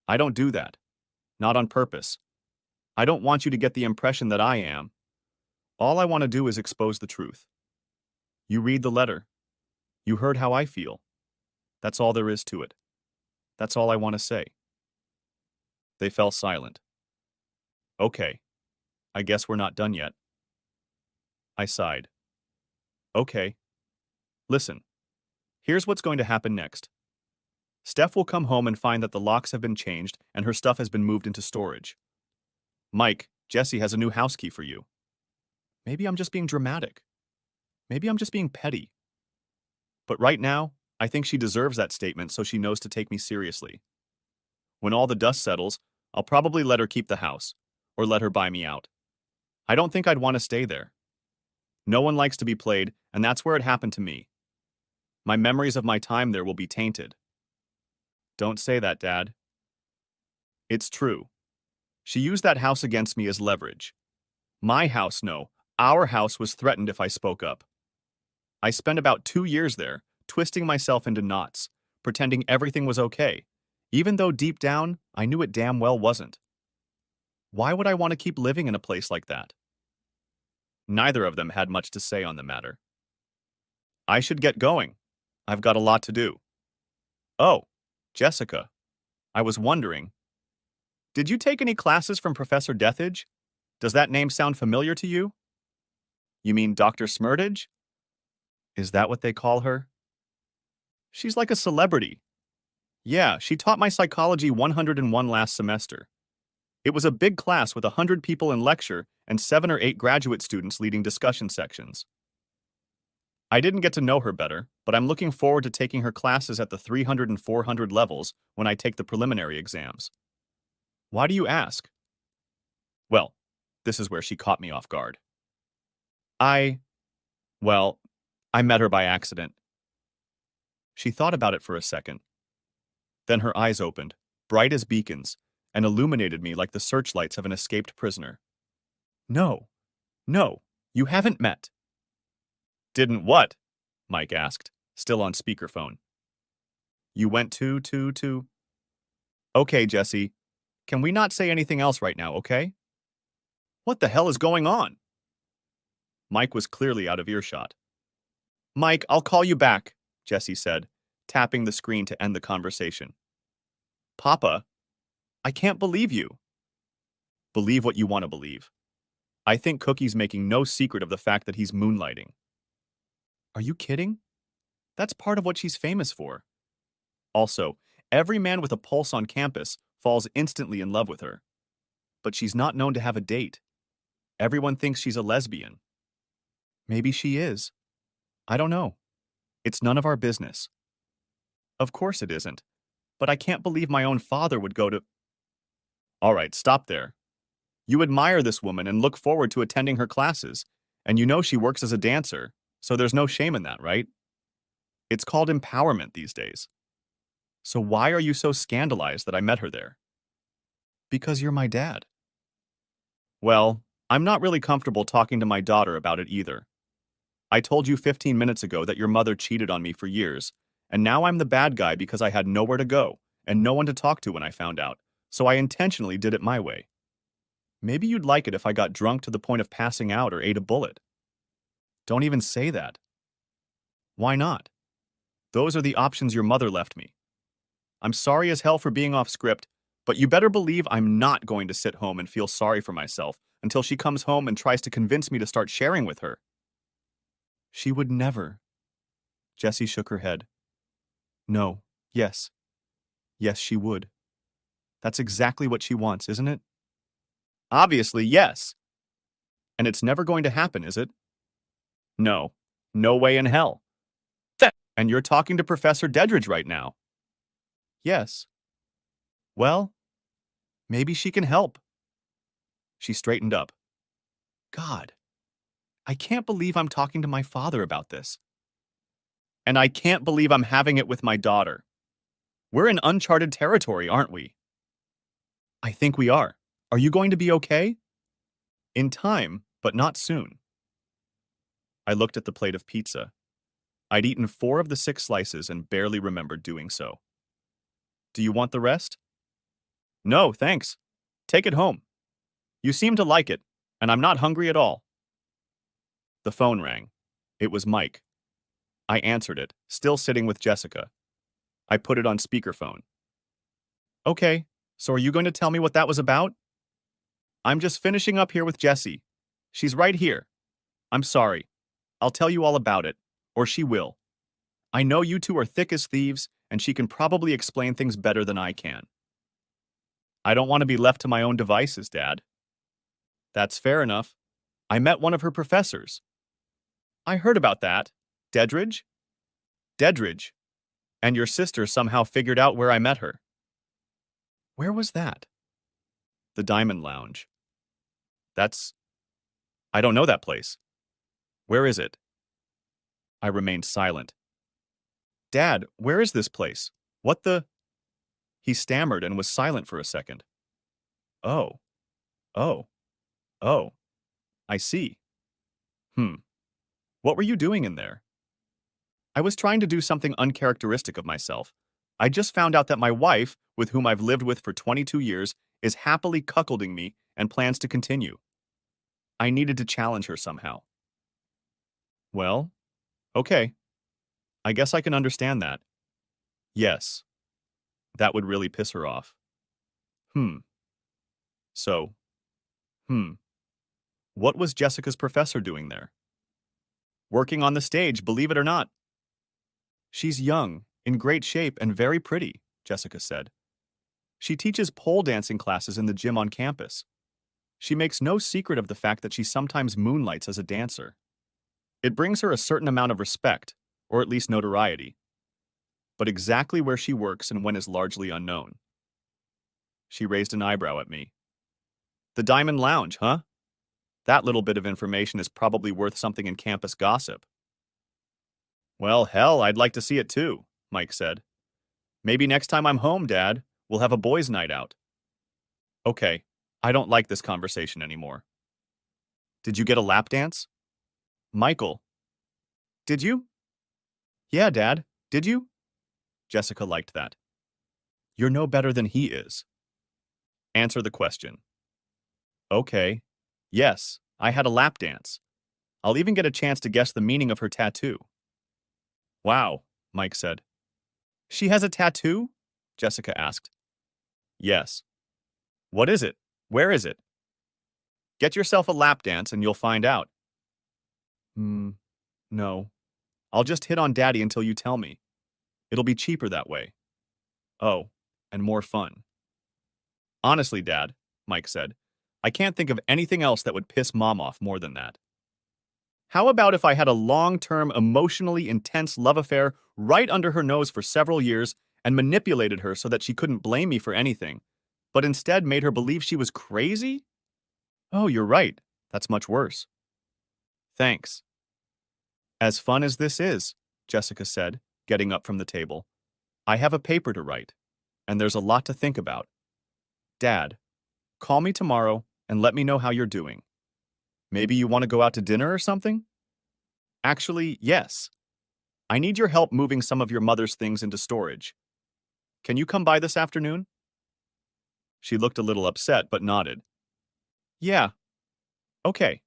Speaker 1: I don't do that. Not on purpose. I don't want you to get the impression that I am. All I want to do is expose the truth. You read the letter. You heard how I feel. That's all there is to it. That's all I want to say. They fell silent. Okay. I guess we're not done yet. I sighed. Okay. Listen. Here's what's going to happen next. Steph will come home and find that the locks have been changed and her stuff has been moved into storage. Mike, Jesse has a new house key for you. Maybe I'm just being dramatic. Maybe I'm just being petty. But right now, I think she deserves that statement so she knows to take me seriously. When all the dust settles, I'll probably let her keep the house, or let her buy me out. I don't think I'd want to stay there. No one likes to be played, and that's where it happened to me. My memories of my time there will be tainted. Don't say that, Dad. It's true. She used that house against me as leverage. My house, no. Our house was threatened if I spoke up. I spent about 2 years there, twisting myself into knots, pretending everything was okay, even though deep down, I knew it damn well wasn't. Why would I want to keep living in a place like that? Neither of them had much to say on the matter. I should get going. I've got a lot to do. Oh, Jessica, I was wondering, did you take any classes from Professor Deathage? Does that name sound familiar to you? You mean Dr. Smurtage? Is that what they call her? She's like a celebrity. Yeah, she taught my psychology 101 last semester. It was a big class with 100 people in lecture and 7 or 8 graduate students leading discussion sections. I didn't get to know her better, but I'm looking forward to taking her classes at the 300 and 400 levels when I take the preliminary exams. Why do you ask? Well, this is where she caught me off guard. Well, I met her by accident. She thought about it for a second. Then her eyes opened, bright as beacons, and illuminated me like the searchlights of an escaped prisoner. No, you haven't met. Didn't what? Mike asked, still on speakerphone. You went to... Okay, Jesse. Can we not say anything else right now, okay? What the hell is going on? Mike was clearly out of earshot. Mike, I'll call you back, Jesse said, tapping the screen to end the conversation. Papa, I can't believe you. Believe what you want to believe. I think Cookie's making no secret of the fact that he's moonlighting. Are you kidding? That's part of what she's famous for. Also, every man with a pulse on campus falls instantly in love with her. But she's not known to have a date. Everyone thinks she's a lesbian. Maybe she is. I don't know. It's none of our business. Of course it isn't. But I can't believe my own father would go to... All right, stop there. You admire this woman and look forward to attending her classes, and you know she works as a dancer, so there's no shame in that, right? It's called empowerment these days. So why are you so scandalized that I met her there? Because you're my dad. Well, I'm not really comfortable talking to my daughter about it either. I told you 15 minutes ago that your mother cheated on me for years, and now I'm the bad guy because I had nowhere to go and no one to talk to when I found out, so I intentionally did it my way. Maybe you'd like it if I got drunk to the point of passing out or ate a bullet. Don't even say that. Why not? Those are the options your mother left me. I'm sorry as hell for being off script, but you better believe I'm not going to sit home and feel sorry for myself until she comes home and tries to convince me to start sharing with her. She would never. Jessie shook her head. No, yes. Yes, she would. That's exactly what she wants, isn't it? Obviously, yes. And it's never going to happen, is it? No. No way in hell. And you're talking to Professor Dedridge right now. Yes. Well, maybe she can help. She straightened up. God, I can't believe I'm talking to my father about this. And I can't believe I'm having it with my daughter. We're in uncharted territory, aren't we? I think we are. Are you going to be okay? In time, but not soon. I looked at the plate of pizza. I'd eaten 4 of the 6 slices and barely remembered doing so. Do you want the rest? No, thanks. Take it home. You seem to like it, and I'm not hungry at all. The phone rang. It was Mike. I answered it, still sitting with Jessica. I put it on speakerphone. Okay, so are you going to tell me what that was about? I'm just finishing up here with Jessie. She's right here. I'm sorry. I'll tell you all about it, or she will. I know you two are thick as thieves, and she can probably explain things better than I can. I don't want to be left to my own devices, Dad. That's fair enough. I met one of her professors. I heard about that. Dedridge? Dedridge. And your sister somehow figured out where I met her. Where was that? The Diamond Lounge. I don't know that place. Where is it? I remained silent. Dad, where is this place? What the... He stammered and was silent for a second. Oh. Oh. Oh. I see. What were you doing in there? I was trying to do something uncharacteristic of myself. I just found out that my wife, with whom I've lived with for 22 years, is happily cuckolding me and plans to continue. I needed to challenge her somehow. Well, okay. I guess I can understand that. Yes. That would really piss her off. So, what was Jessica's professor doing there? Working on the stage, believe it or not. She's young, in great shape, and very pretty, Jessica said. She teaches pole dancing classes in the gym on campus. She makes no secret of the fact that she sometimes moonlights as a dancer. It brings her a certain amount of respect, or at least notoriety. But exactly where she works and when is largely unknown. She raised an eyebrow at me. The Diamond Lounge, huh? That little bit of information is probably worth something in campus gossip. Well, hell, I'd like to see it too, Mike said. Maybe next time I'm home, Dad, we'll have a boys' night out. Okay, I don't like this conversation anymore. Did you get a lap dance? Michael. Did you? Yeah, Dad, did you? Jessica liked that. You're no better than he is. Answer the question. Okay. Yes, I had a lap dance. I'll even get a chance to guess the meaning of her tattoo. Wow, Mike said. She has a tattoo? Jessica asked. Yes. What is it? Where is it? Get yourself a lap dance and you'll find out. No. I'll just hit on Daddy until you tell me. It'll be cheaper that way. Oh, and more fun. Honestly, Dad, Mike said, I can't think of anything else that would piss Mom off more than that. How about if I had a long-term, emotionally intense love affair right under her nose for several years, and manipulated her so that she couldn't blame me for anything, but instead made her believe she was crazy? Oh, you're right. That's much worse. Thanks. As fun as this is, Jessica said, getting up from the table, I have a paper to write, and there's a lot to think about. Dad, call me tomorrow and let me know how you're doing. Maybe you want to go out to dinner or something? Actually, yes. I need your help moving some of your mother's things into storage. Can you come by this afternoon? She looked a little upset but nodded. Yeah, okay.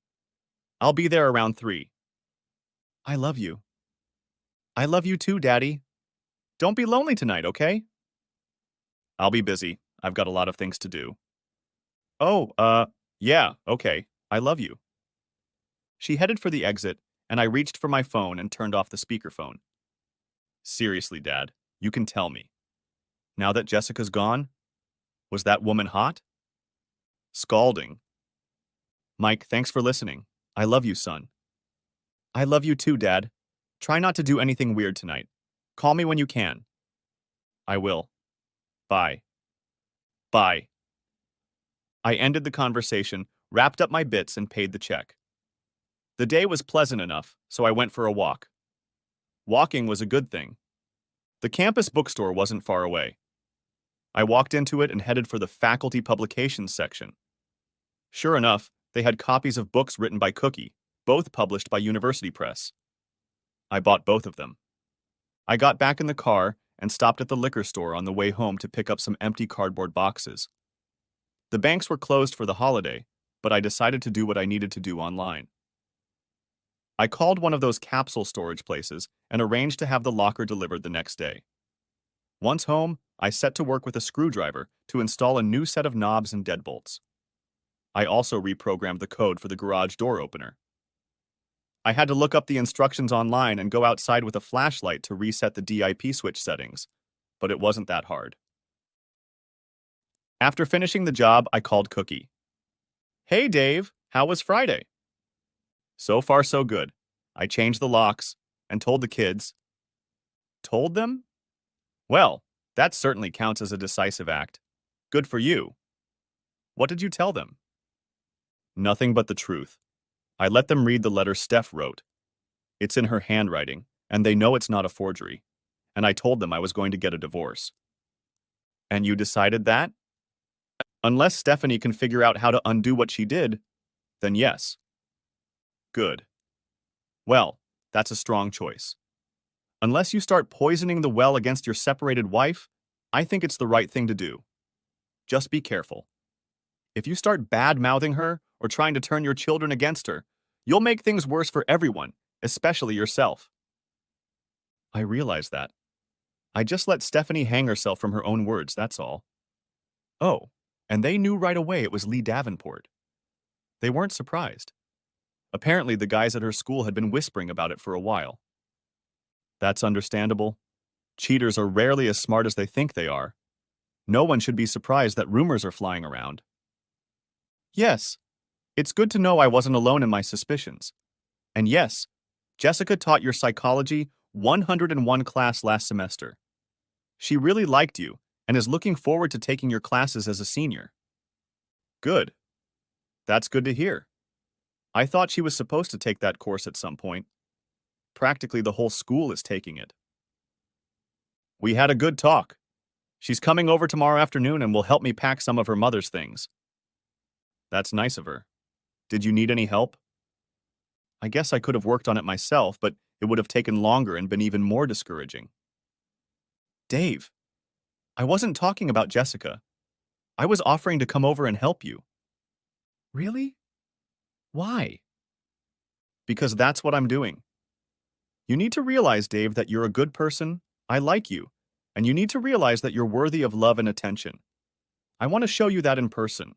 Speaker 1: I'll be there around 3. I love you. I love you too, Daddy. Don't be lonely tonight, okay? I'll be busy. I've got a lot of things to do. Oh, yeah, okay. I love you. She headed for the exit, and I reached for my phone and turned off the speakerphone. Seriously, Dad, you can tell me. Now that Jessica's gone, was that woman hot? Scalding. Mike, thanks for listening. I love you, son. I love you too, Dad. Try not to do anything weird tonight. Call me when you can. I will. Bye. Bye. I ended the conversation, wrapped up my bits, and paid the check. The day was pleasant enough, so I went for a walk. Walking was a good thing. The campus bookstore wasn't far away. I walked into it and headed for the faculty publications section. Sure enough, they had copies of books written by Cookie, both published by University Press. I bought both of them. I got back in the car and stopped at the liquor store on the way home to pick up some empty cardboard boxes. The banks were closed for the holiday, but I decided to do what I needed to do online. I called one of those capsule storage places and arranged to have the locker delivered the next day. Once home, I set to work with a screwdriver to install a new set of knobs and deadbolts. I also reprogrammed the code for the garage door opener. I had to look up the instructions online and go outside with a flashlight to reset the DIP switch settings, but it wasn't that hard. After finishing the job, I called Cookie. Hey Dave, how was Friday? So far so good. I changed the locks and told the kids. Told them? Well, that certainly counts as a decisive act. Good for you. What did you tell them? Nothing but the truth. I let them read the letter Steph wrote. It's in her handwriting, and they know it's not a forgery. And I told them I was going to get a divorce. And you decided that? Unless Stephanie can figure out how to undo what she did, then yes. Good. Well, that's a strong choice. Unless you start poisoning the well against your separated wife, I think it's the right thing to do. Just be careful. If you start bad-mouthing her or trying to turn your children against her, you'll make things worse for everyone, especially yourself. I realize that. I just let Stephanie hang herself from her own words, that's all. Oh, and they knew right away it was Lee Davenport. They weren't surprised. Apparently, the guys at her school had been whispering about it for a while. That's understandable. Cheaters are rarely as smart as they think they are. No one should be surprised that rumors are flying around. Yes, it's good to know I wasn't alone in my suspicions. And yes, Jessica taught your psychology 101 class last semester. She really liked you and is looking forward to taking your classes as a senior. Good. That's good to hear. I thought she was supposed to take that course at some point. Practically the whole school is taking it. We had a good talk. She's coming over tomorrow afternoon and will help me pack some of her mother's things. That's nice of her. Did you need any help? I guess I could have worked on it myself, but it would have taken longer and been even more discouraging. Dave, I wasn't talking about Jessica. I was offering to come over and help you. Really? Why? Because that's what I'm doing. You need to realize, Dave, that you're a good person. I like you. And you need to realize that you're worthy of love and attention. I want to show you that in person.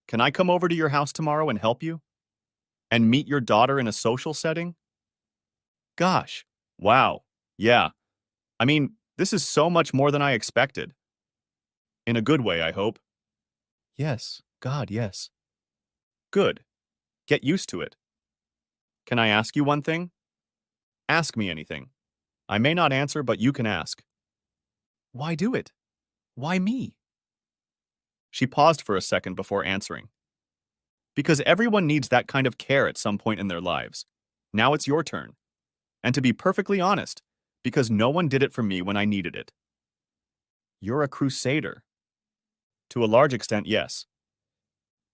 Speaker 1: Can I come over to your house tomorrow and help you? And meet your daughter in a social setting? Gosh, wow, yeah. I mean, this is so much more than I expected. In a good way, I hope. Yes, God, yes. Good. Get used to it. Can I ask you one thing? Ask me anything. I may not answer, but you can ask. Why do it? Why me? She paused for a second before answering. Because everyone needs that kind of care at some point in their lives. Now it's your turn. And to be perfectly honest, because no one did it for me when I needed it. You're a crusader. To a large extent, yes.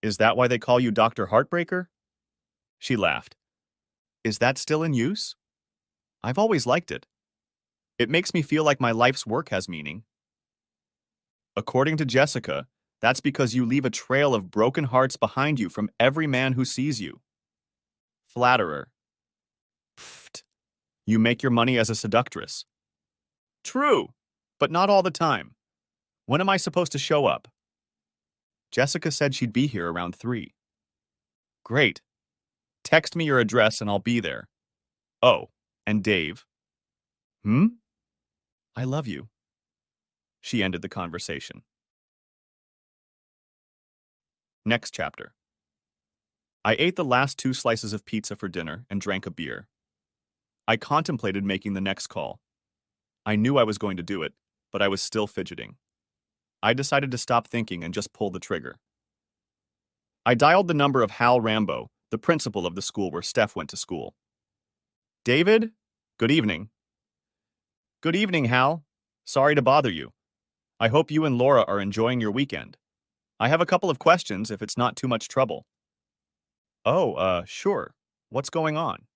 Speaker 1: Is that why they call you Dr. Heartbreaker? She laughed. Is that still in use? I've always liked it. It makes me feel like my life's work has meaning. According to Jessica, that's because you leave a trail of broken hearts behind you from every man who sees you. Flatterer. Pfft. You make your money as a seductress. True, but not all the time. When am I supposed to show up? Jessica said she'd be here around 3. Great. Text me your address and I'll be there. Oh, and Dave. I love you. She ended the conversation. Next chapter. I ate the last 2 slices of pizza for dinner and drank a beer. I contemplated making the next call. I knew I was going to do it, but I was still fidgeting. I decided to stop thinking and just pull the trigger. I dialed the number of Hal Rambo, the principal of the school where Steph went to school. David? Good evening. Good evening, Hal. Sorry to bother you. I hope you and Laura are enjoying your weekend. I have a couple of questions if it's not too much trouble. Oh, sure. What's going on?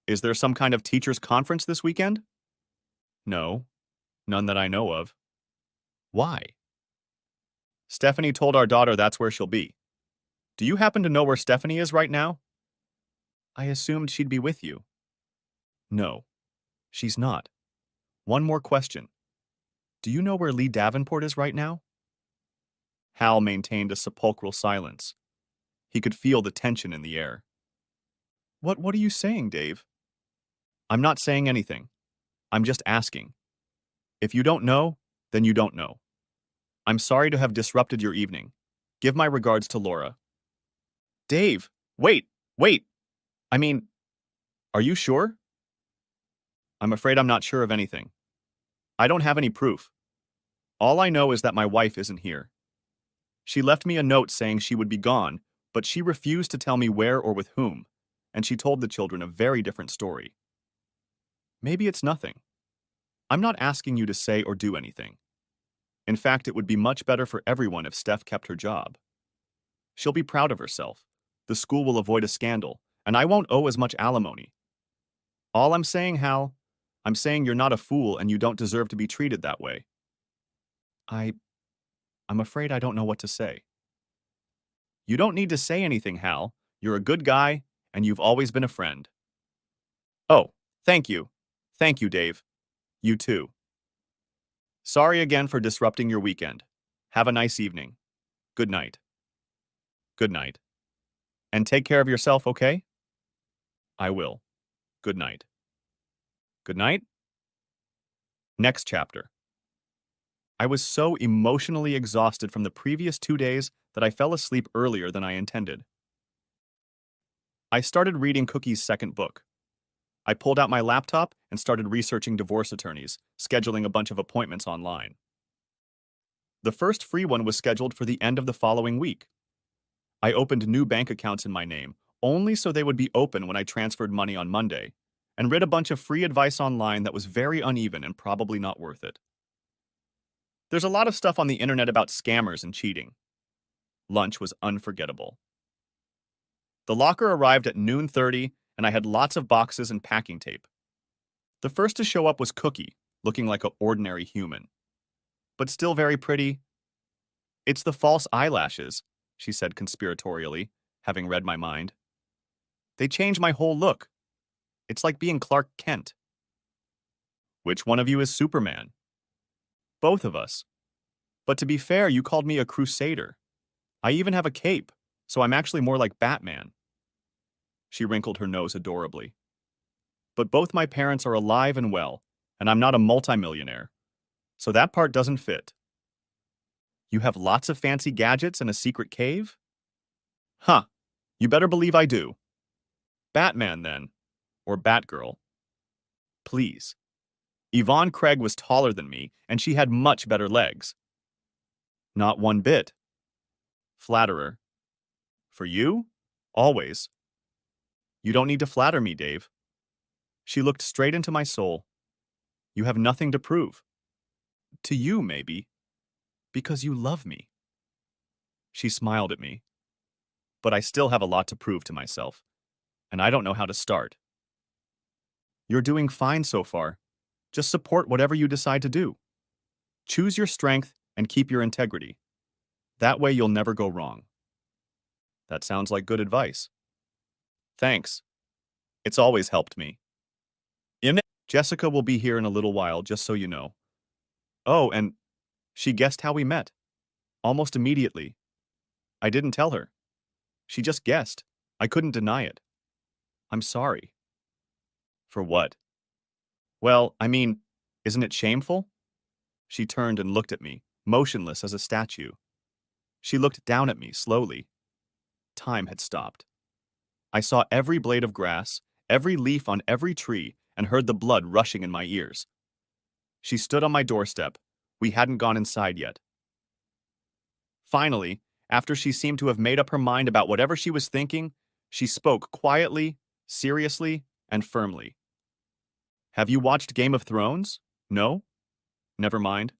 Speaker 1: Is there some kind of teachers' conference this weekend? No, none that I know of. Why? Stephanie told our daughter that's where she'll be. Do you happen to know where Stephanie is right now? I assumed she'd be with you. No, she's not. One more question. Do you know where Lee Davenport is right now? Hal maintained a sepulchral silence. He could feel the tension in the air. What are you saying, Dave? I'm not saying anything. I'm just asking. If you don't know, then you don't know. I'm sorry to have disrupted your evening. Give my regards to Laura. Dave, wait. I mean, are you sure? I'm afraid I'm not sure of anything. I don't have any proof. All I know is that my wife isn't here. She left me a note saying she would be gone, but she refused to tell me where or with whom, and she told the children a very different story. Maybe it's nothing. I'm not asking you to say or do anything. In fact, it would be much better for everyone if Steph kept her job. She'll be proud of herself. The school will avoid a scandal, and I won't owe as much alimony. All I'm saying, Hal, I'm saying you're not a fool and you don't deserve to be treated that way. I'm afraid I don't know what to say. You don't need to say anything, Hal. You're a good guy, and you've always been a friend. Oh, thank you. Thank you, Dave. You too. Sorry again for disrupting your weekend. Have a nice evening. Good night. Good night. And take care of yourself, okay? I will. Good night. Good night? Next chapter. I was so emotionally exhausted from the previous 2 days that I fell asleep earlier than I intended. I started reading Cookie's second book. I pulled out my laptop and started researching divorce attorneys, scheduling a bunch of appointments online. The first free one was scheduled for the end of the following week. I opened new bank accounts in my name, only so they would be open when I transferred money on Monday, and read a bunch of free advice online that was very uneven and probably not worth it. There's a lot of stuff on the internet about scammers and cheating. Lunch was unforgettable. The locker arrived at noon 30, and I had lots of boxes and packing tape. The first to show up was Cookie, looking like an ordinary human. But still very pretty. It's the false eyelashes, she said conspiratorially, having read my mind. They change my whole look. It's like being Clark Kent. Which one of you is Superman? Both of us. But to be fair, you called me a crusader. I even have a cape, so I'm actually more like Batman. She wrinkled her nose adorably. But both my parents are alive and well, and I'm not a multimillionaire. So that part doesn't fit. You have lots of fancy gadgets and a secret cave? Huh. You better believe I do. Batman, then. Or Batgirl. Please. Yvonne Craig was taller than me, and she had much better legs. Not one bit. Flatterer. For you? Always. You don't need to flatter me, Dave. She looked straight into my soul. You have nothing to prove. To you, maybe. Because you love me. She smiled at me. But I still have a lot to prove to myself, and I don't know how to start. You're doing fine so far. Just support whatever you decide to do. Choose your strength and keep your integrity. That way you'll never go wrong. That sounds like good advice. Thanks. It's always helped me. Jessica will be here in a little while, just so you know. Oh, and she guessed how we met. Almost immediately. I didn't tell her. She just guessed. I couldn't deny it. I'm sorry. For what? Well, I mean, isn't it shameful? She turned and looked at me, motionless as a statue. She looked down at me slowly. Time had stopped. I saw every blade of grass, every leaf on every tree, and heard the blood rushing in my ears. She stood on my doorstep. We hadn't gone inside yet. Finally, after she seemed to have made up her mind about whatever she was thinking, she spoke quietly, seriously, and firmly. Have you watched Game of Thrones? No? Never mind.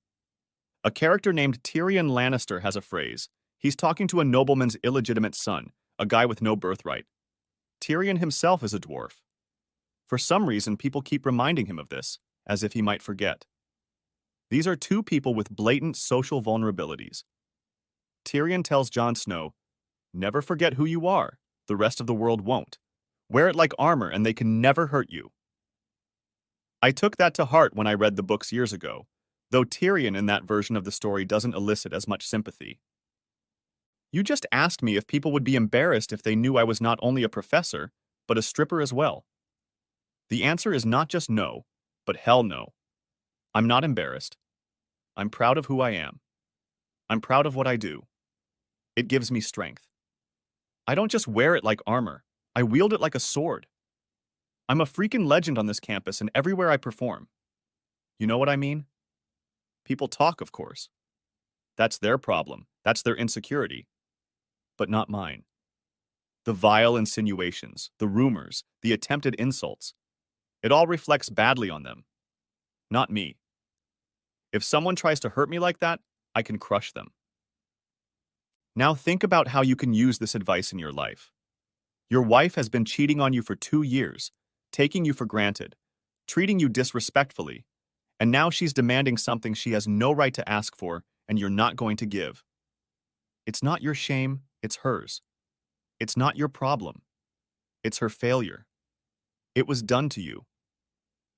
Speaker 1: A character named Tyrion Lannister has a phrase. He's talking to a nobleman's illegitimate son, a guy with no birthright. Tyrion himself is a dwarf. For some reason, people keep reminding him of this, as if he might forget. These are two people with blatant social vulnerabilities. Tyrion tells Jon Snow, "Never forget who you are. The rest of the world won't. Wear it like armor and they can never hurt you." I took that to heart when I read the books years ago, though Tyrion in that version of the story doesn't elicit as much sympathy. You just asked me if people would be embarrassed if they knew I was not only a professor, but a stripper as well. The answer is not just no, but hell no. I'm not embarrassed. I'm proud of who I am. I'm proud of what I do. It gives me strength. I don't just wear it like armor. I wield it like a sword. I'm a freaking legend on this campus and everywhere I perform. You know what I mean? People talk, of course. That's their problem. That's their insecurity. But not mine. The vile insinuations, the rumors, the attempted insults. It all reflects badly on them. Not me. If someone tries to hurt me like that, I can crush them. Now think about how you can use this advice in your life. Your wife has been cheating on you for 2 years, taking you for granted, treating you disrespectfully, and now she's demanding something she has no right to ask for and you're not going to give. It's not your shame, it's hers. It's not your problem. It's her failure. It was done to you.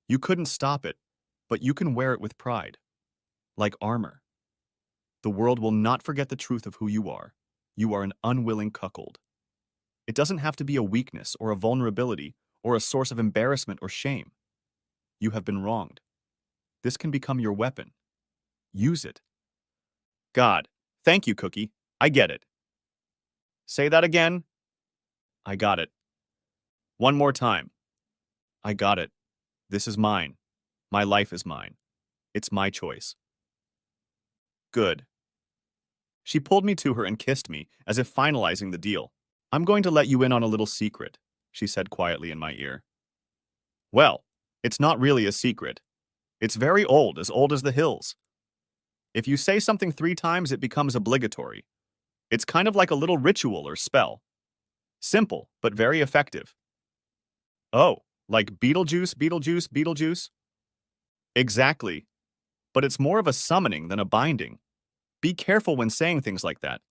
Speaker 1: You couldn't stop it, but you can wear it with pride. Like armor. The world will not forget the truth of who you are. You are an unwilling cuckold. It doesn't have to be a weakness or a vulnerability or a source of embarrassment or shame. You have been wronged. This can become your weapon. Use it. God, thank you, Cookie. I get it. Say that again. I got it. One more time. I got it. This is mine. My life is mine. It's my choice. Good. She pulled me to her and kissed me, as if finalizing the deal. I'm going to let you in on a little secret, she said quietly in my ear. Well, it's not really a secret. It's very old as the hills. If you say something 3 times, it becomes obligatory. It's kind of like a little ritual or spell. Simple, but very effective. Oh, like Beetlejuice, Beetlejuice, Beetlejuice? Exactly. But it's more of a summoning than a binding. Be careful when saying things like that.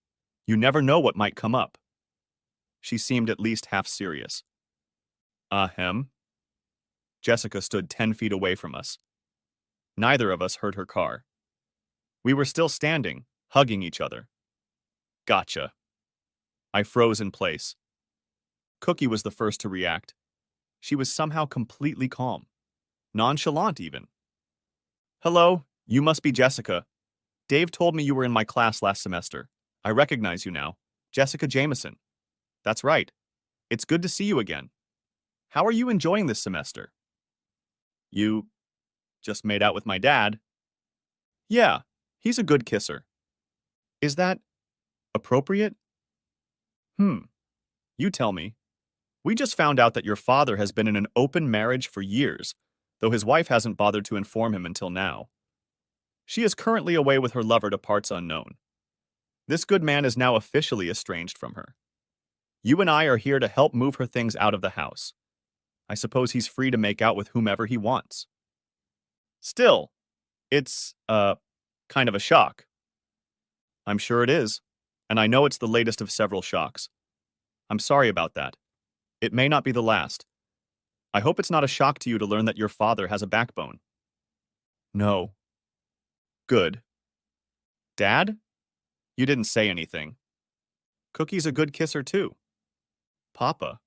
Speaker 1: You never know what might come up. She seemed at least half serious. Ahem. Jessica stood 10 feet away from us. Neither of us heard her car. We were still standing, hugging each other. Gotcha. I froze in place. Cookie was the first to react. She was somehow completely calm. Nonchalant, even. Hello, you must be Jessica. Dave told me you were in my class last semester. I recognize you now. Jessica Jameson. That's right. It's good to see you again. How are you enjoying this semester? You Just made out with my dad. Yeah, he's a good kisser. Is that appropriate? Hmm, you tell me. We just found out that your father has been in an open marriage for years, though his wife hasn't bothered to inform him until now. She is currently away with her lover to parts unknown. This good man is now officially estranged from her. You and I are here to help move her things out of the house. I suppose he's free to make out with whomever he wants. Still, it's, kind of a shock. I'm sure it is, and I know it's the latest of several shocks. I'm sorry about that. It may not be the last. I hope it's not a shock to you to learn that your father has a backbone. No. Good. Dad? You didn't say anything. Cookie's a good kisser, too. Papa?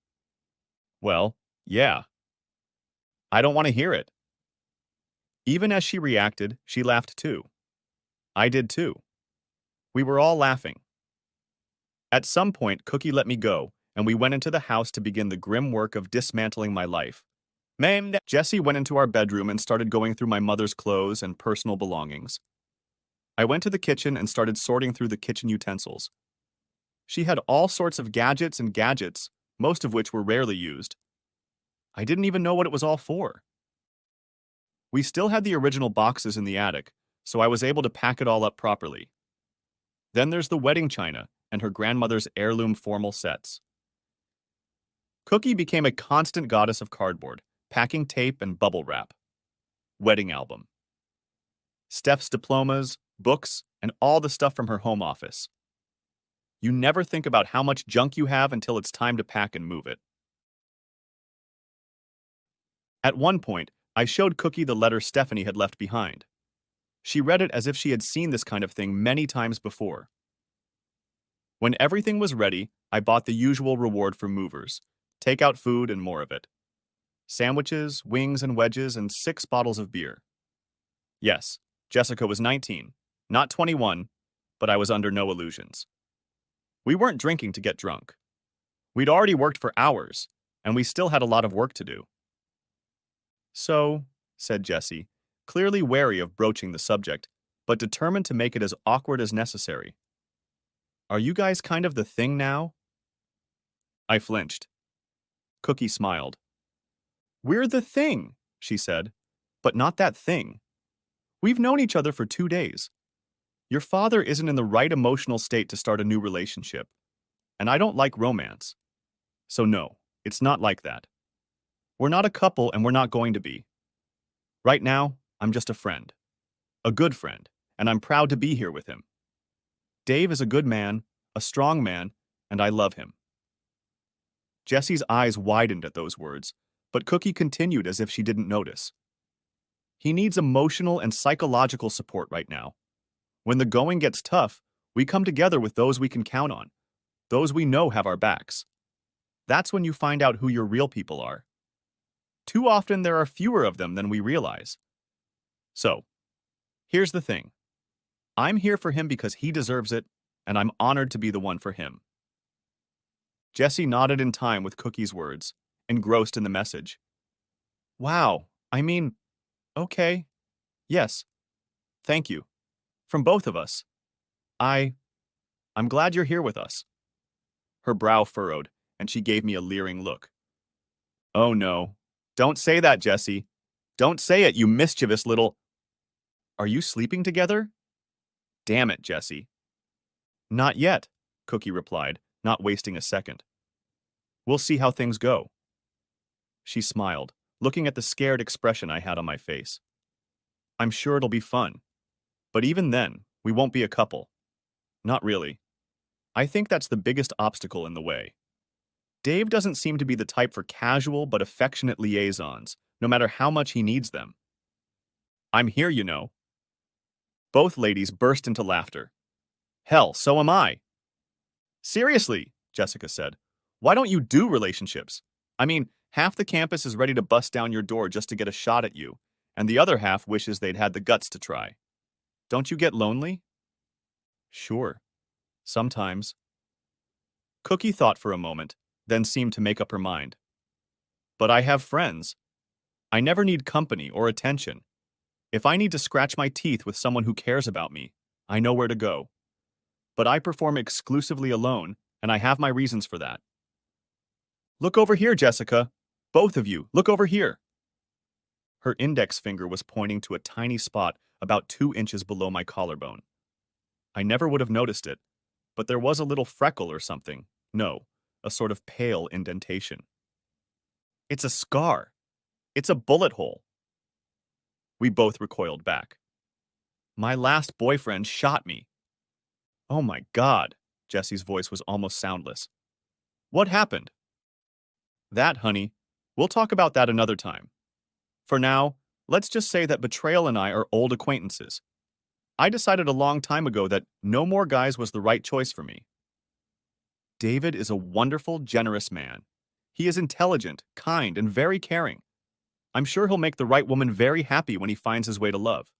Speaker 1: Well, yeah. I don't want to hear it. Even as she reacted, she laughed too. I did too. We were all laughing. At some point, Cookie let me go, and we went into the house to begin the grim work of dismantling my life. Jessie went into our bedroom and started going through my mother's clothes and personal belongings. I went to the kitchen and started sorting through the kitchen utensils. She had all sorts of gadgets and gadgets, most of which were rarely used. I didn't even know what it was all for. We still had the original boxes in the attic, so I was able to pack it all up properly. Then there's the wedding china and her grandmother's heirloom formal sets. Cookie became a constant goddess of cardboard, packing tape and bubble wrap. Wedding album. Steph's diplomas, books, and all the stuff from her home office. You never think about how much junk you have until it's time to pack and move it. At one point, I showed Cookie the letter Stephanie had left behind. She read it as if she had seen this kind of thing many times before. When everything was ready, I bought the usual reward for movers, takeout food and more of it. Sandwiches, wings and wedges, and 6 bottles of beer. Yes, Jessica was 19, not 21, but I was under no illusions. We weren't drinking to get drunk. We'd already worked for hours, and we still had a lot of work to do. So, said Jessie, clearly wary of broaching the subject, but determined to make it as awkward as necessary. Are you guys kind of the thing now? I flinched. Cookie smiled. We're the thing, she said, but not that thing. We've known each other for 2 days. Your father isn't in the right emotional state to start a new relationship, and I don't like romance. So no, it's not like that. We're not a couple and we're not going to be. Right now, I'm just a friend. A good friend, and I'm proud to be here with him. Dave is a good man, a strong man, and I love him. Jessie's eyes widened at those words, but Cookie continued as if she didn't notice. He needs emotional and psychological support right now. When the going gets tough, we come together with those we can count on, those we know have our backs. That's when you find out who your real people are. Too often there are fewer of them than we realize. So, here's the thing. I'm here for him because he deserves it, and I'm honored to be the one for him. Jessie nodded in time with Cookie's words, engrossed in the message. Wow, okay. Yes. Thank you. From both of us. I'm glad you're here with us. Her brow furrowed, and she gave me a leering look. Oh no. Don't say that, Jessie. Don't say it, you mischievous little... Are you sleeping together? Damn it, Jessie. Not yet, Cookie replied, not wasting a second. We'll see how things go. She smiled, looking at the scared expression I had on my face. I'm sure it'll be fun. But even then, we won't be a couple. Not really. I think that's the biggest obstacle in the way. Dave doesn't seem to be the type for casual but affectionate liaisons, no matter how much he needs them. I'm here, you know. Both ladies burst into laughter. Hell, so am I. Seriously, Jessica said. Why don't you do relationships? Half the campus is ready to bust down your door just to get a shot at you, and the other half wishes they'd had the guts to try. Don't you get lonely? Sure. Sometimes. Cookie thought for a moment, then seemed to make up her mind. But I have friends. I never need company or attention. If I need to scratch my teeth with someone who cares about me, I know where to go. But I perform exclusively alone, and I have my reasons for that. Look over here, Jessica. Both of you, look over here. Her index finger was pointing to a tiny spot about 2 inches below my collarbone. I never would have noticed it, but there was a little freckle or something. No, a sort of pale indentation. It's a scar. It's a bullet hole. We both recoiled back. My last boyfriend shot me. Oh my God, Jesse's voice was almost soundless. What happened? That, honey, we'll talk about that another time. For now, let's just say that Betrayal and I are old acquaintances. I decided a long time ago that no more guys was the right choice for me. David is a wonderful, generous man. He is intelligent, kind, and very caring. I'm sure he'll make the right woman very happy when he finds his way to love.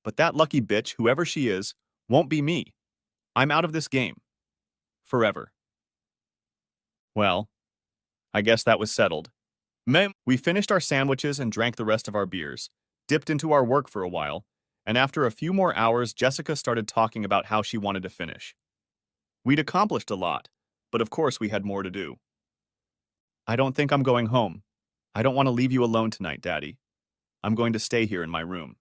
Speaker 1: But that lucky bitch, whoever she is, won't be me. I'm out of this game. Forever. Well, I guess that was settled. We finished our sandwiches and drank the rest of our beers, dipped into our work for a while, and after a few more hours, Jessica started talking about how she wanted to finish. We'd accomplished a lot, but of course we had more to do. I don't think I'm going home. I don't want to leave you alone tonight, Daddy. I'm going to stay here in my room.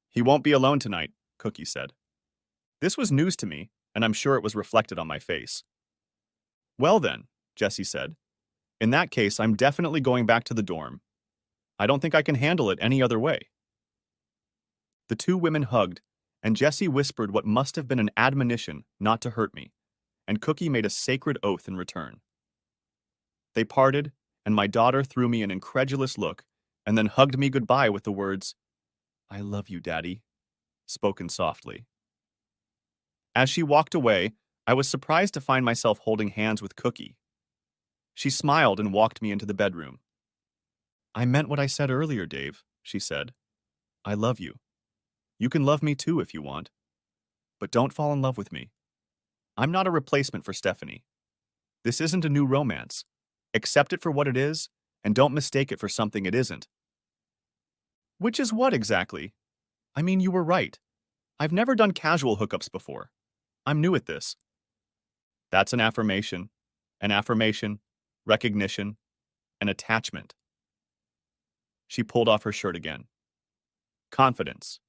Speaker 1: He won't be alone tonight, Cookie said. This was news to me, and I'm sure it was reflected on my face. Well then, Jessie said. In that case, I'm definitely going back to the dorm. I don't think I can handle it any other way. The two women hugged, and Jessie whispered what must have been an admonition not to hurt me, and Cookie made a sacred oath in return. They parted, and my daughter threw me an incredulous look, and then hugged me goodbye with the words, "I love you, Daddy," spoken softly. As she walked away, I was surprised to find myself holding hands with Cookie. She smiled and walked me into the bedroom. I meant what I said earlier, Dave, she said. I love you. You can love me too if you want. But don't fall in love with me. I'm not a replacement for Stephanie. This isn't a new romance. Accept it for what it is, and don't mistake it for something it isn't. Which is what exactly? I mean, you were right. I've never done casual hookups before. I'm new at this. That's an affirmation, recognition, and attachment. She pulled off her shirt again. Confidence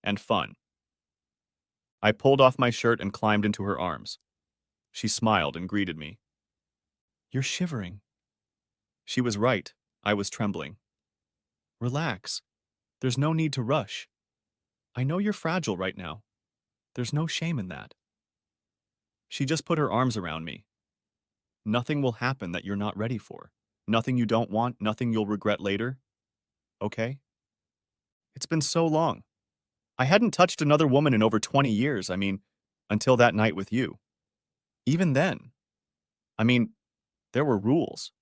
Speaker 1: and fun. I pulled off my shirt and climbed into her arms. She smiled and greeted me. You're shivering. She was right. I was trembling. Relax. There's no need to rush. I know you're fragile right now. There's no shame in that. She just put her arms around me. Nothing will happen that you're not ready for. Nothing you don't want, nothing you'll regret later. Okay? It's been so long. I hadn't touched another woman in over 20 years, until that night with you. Even then. There were rules.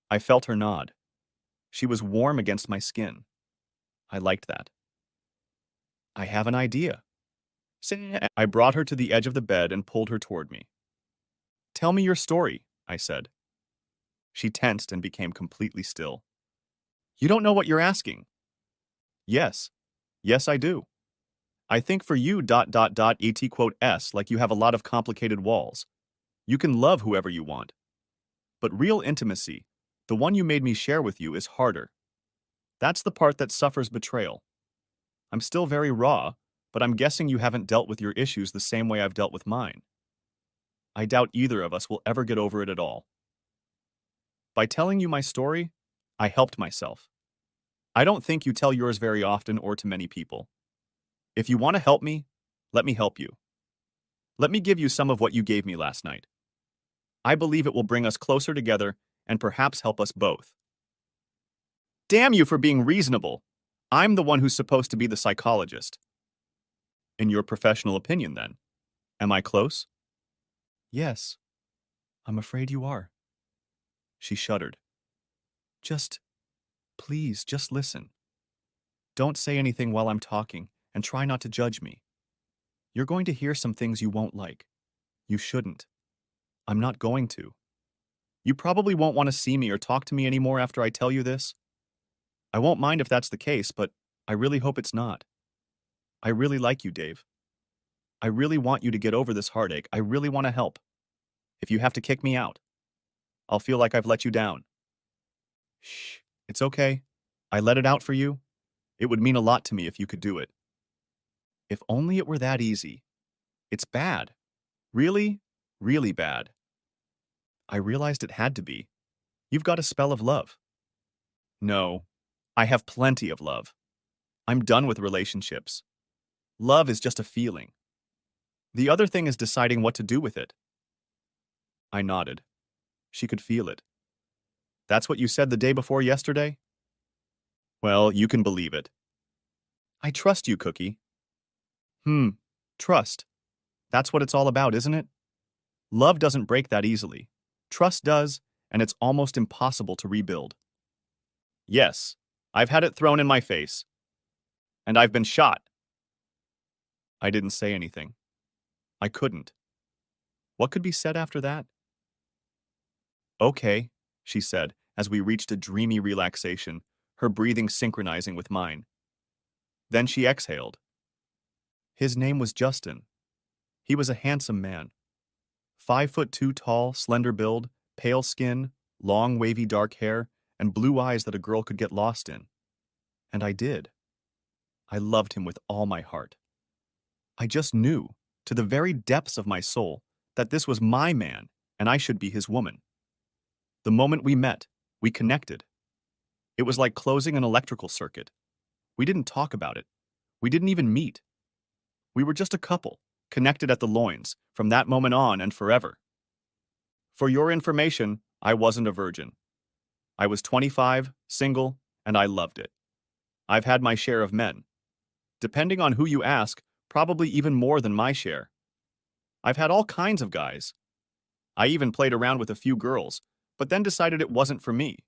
Speaker 1: I felt her nod. She was warm against my skin. I liked that. I have an idea. I brought her to the edge of the bed and pulled her toward me. Tell me your story, I said. She tensed and became completely still. You don't know what you're asking. Yes. Yes, I do. I think for you ... et like you have a lot of complicated walls. You can love whoever you want. But real intimacy, the one you made me share with you, is harder. That's the part that suffers betrayal. I'm still very raw, but I'm guessing you haven't dealt with your issues the same way I've dealt with mine. I doubt either of us will ever get over it at all. By telling you my story, I helped myself. I don't think you tell yours very often or to many people. If you want to help me, let me help you. Let me give you some of what you gave me last night. I believe it will bring us closer together and perhaps help us both. Damn you for being reasonable. I'm the one who's supposed to be the psychologist. In your professional opinion, then, am I close? Yes. I'm afraid you are. She shuddered. Please, just listen. Don't say anything while I'm talking, and try not to judge me. You're going to hear some things you won't like. You shouldn't. I'm not going to. You probably won't want to see me or talk to me anymore after I tell you this. I won't mind if that's the case, but I really hope it's not. I really like you, Dave. I really want you to get over this heartache. I really want to help. If you have to kick me out, I'll feel like I've let you down. Shh, it's okay. I let it out for you. It would mean a lot to me if you could do it. If only it were that easy. It's bad. Really, really bad. I realized it had to be. You've got a spell of love. No, I have plenty of love. I'm done with relationships. Love is just a feeling. The other thing is deciding what to do with it. I nodded. She could feel it. That's what you said the day before yesterday? Well, you can believe it. I trust you, Cookie. Trust. That's what it's all about, isn't it? Love doesn't break that easily. Trust does, and it's almost impossible to rebuild. Yes, I've had it thrown in my face. And I've been shot. I didn't say anything. I couldn't. What could be said after that? Okay, she said, as we reached a dreamy relaxation, her breathing synchronizing with mine. Then she exhaled. His name was Justin. He was a handsome man. 5'2" tall, slender build, pale skin, long wavy dark hair, and blue eyes that a girl could get lost in. And I did. I loved him with all my heart. I just knew, to the very depths of my soul, that this was my man and I should be his woman. The moment we met, we connected. It was like closing an electrical circuit. We didn't talk about it. We didn't even meet. We were just a couple, connected at the loins, from that moment on and forever. For your information, I wasn't a virgin. I was 25, single, and I loved it. I've had my share of men. Depending on who you ask, probably even more than my share. I've had all kinds of guys. I even played around with a few girls, but then decided it wasn't for me.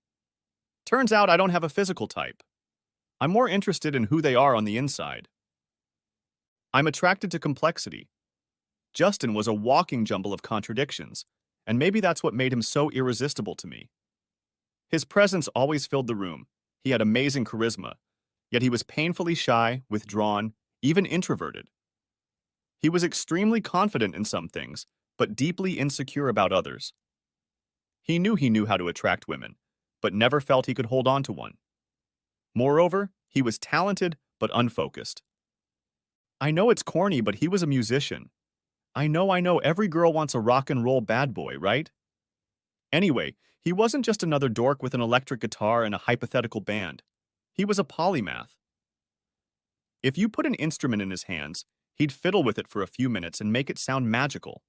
Speaker 1: Turns out I don't have a physical type. I'm more interested in who they are on the inside. I'm attracted to complexity. Justin was a walking jumble of contradictions, and maybe that's what made him so irresistible to me. His presence always filled the room. He had amazing charisma, yet he was painfully shy, withdrawn, even introverted. He was extremely confident in some things, but deeply insecure about others. He knew how to attract women, but never felt he could hold on to one. Moreover, he was talented but unfocused. I know it's corny, but he was a musician. I know, every girl wants a rock and roll bad boy, right? Anyway, he wasn't just another dork with an electric guitar and a hypothetical band. He was a polymath. If you put an instrument in his hands, he'd fiddle with it for a few minutes and make it sound magical.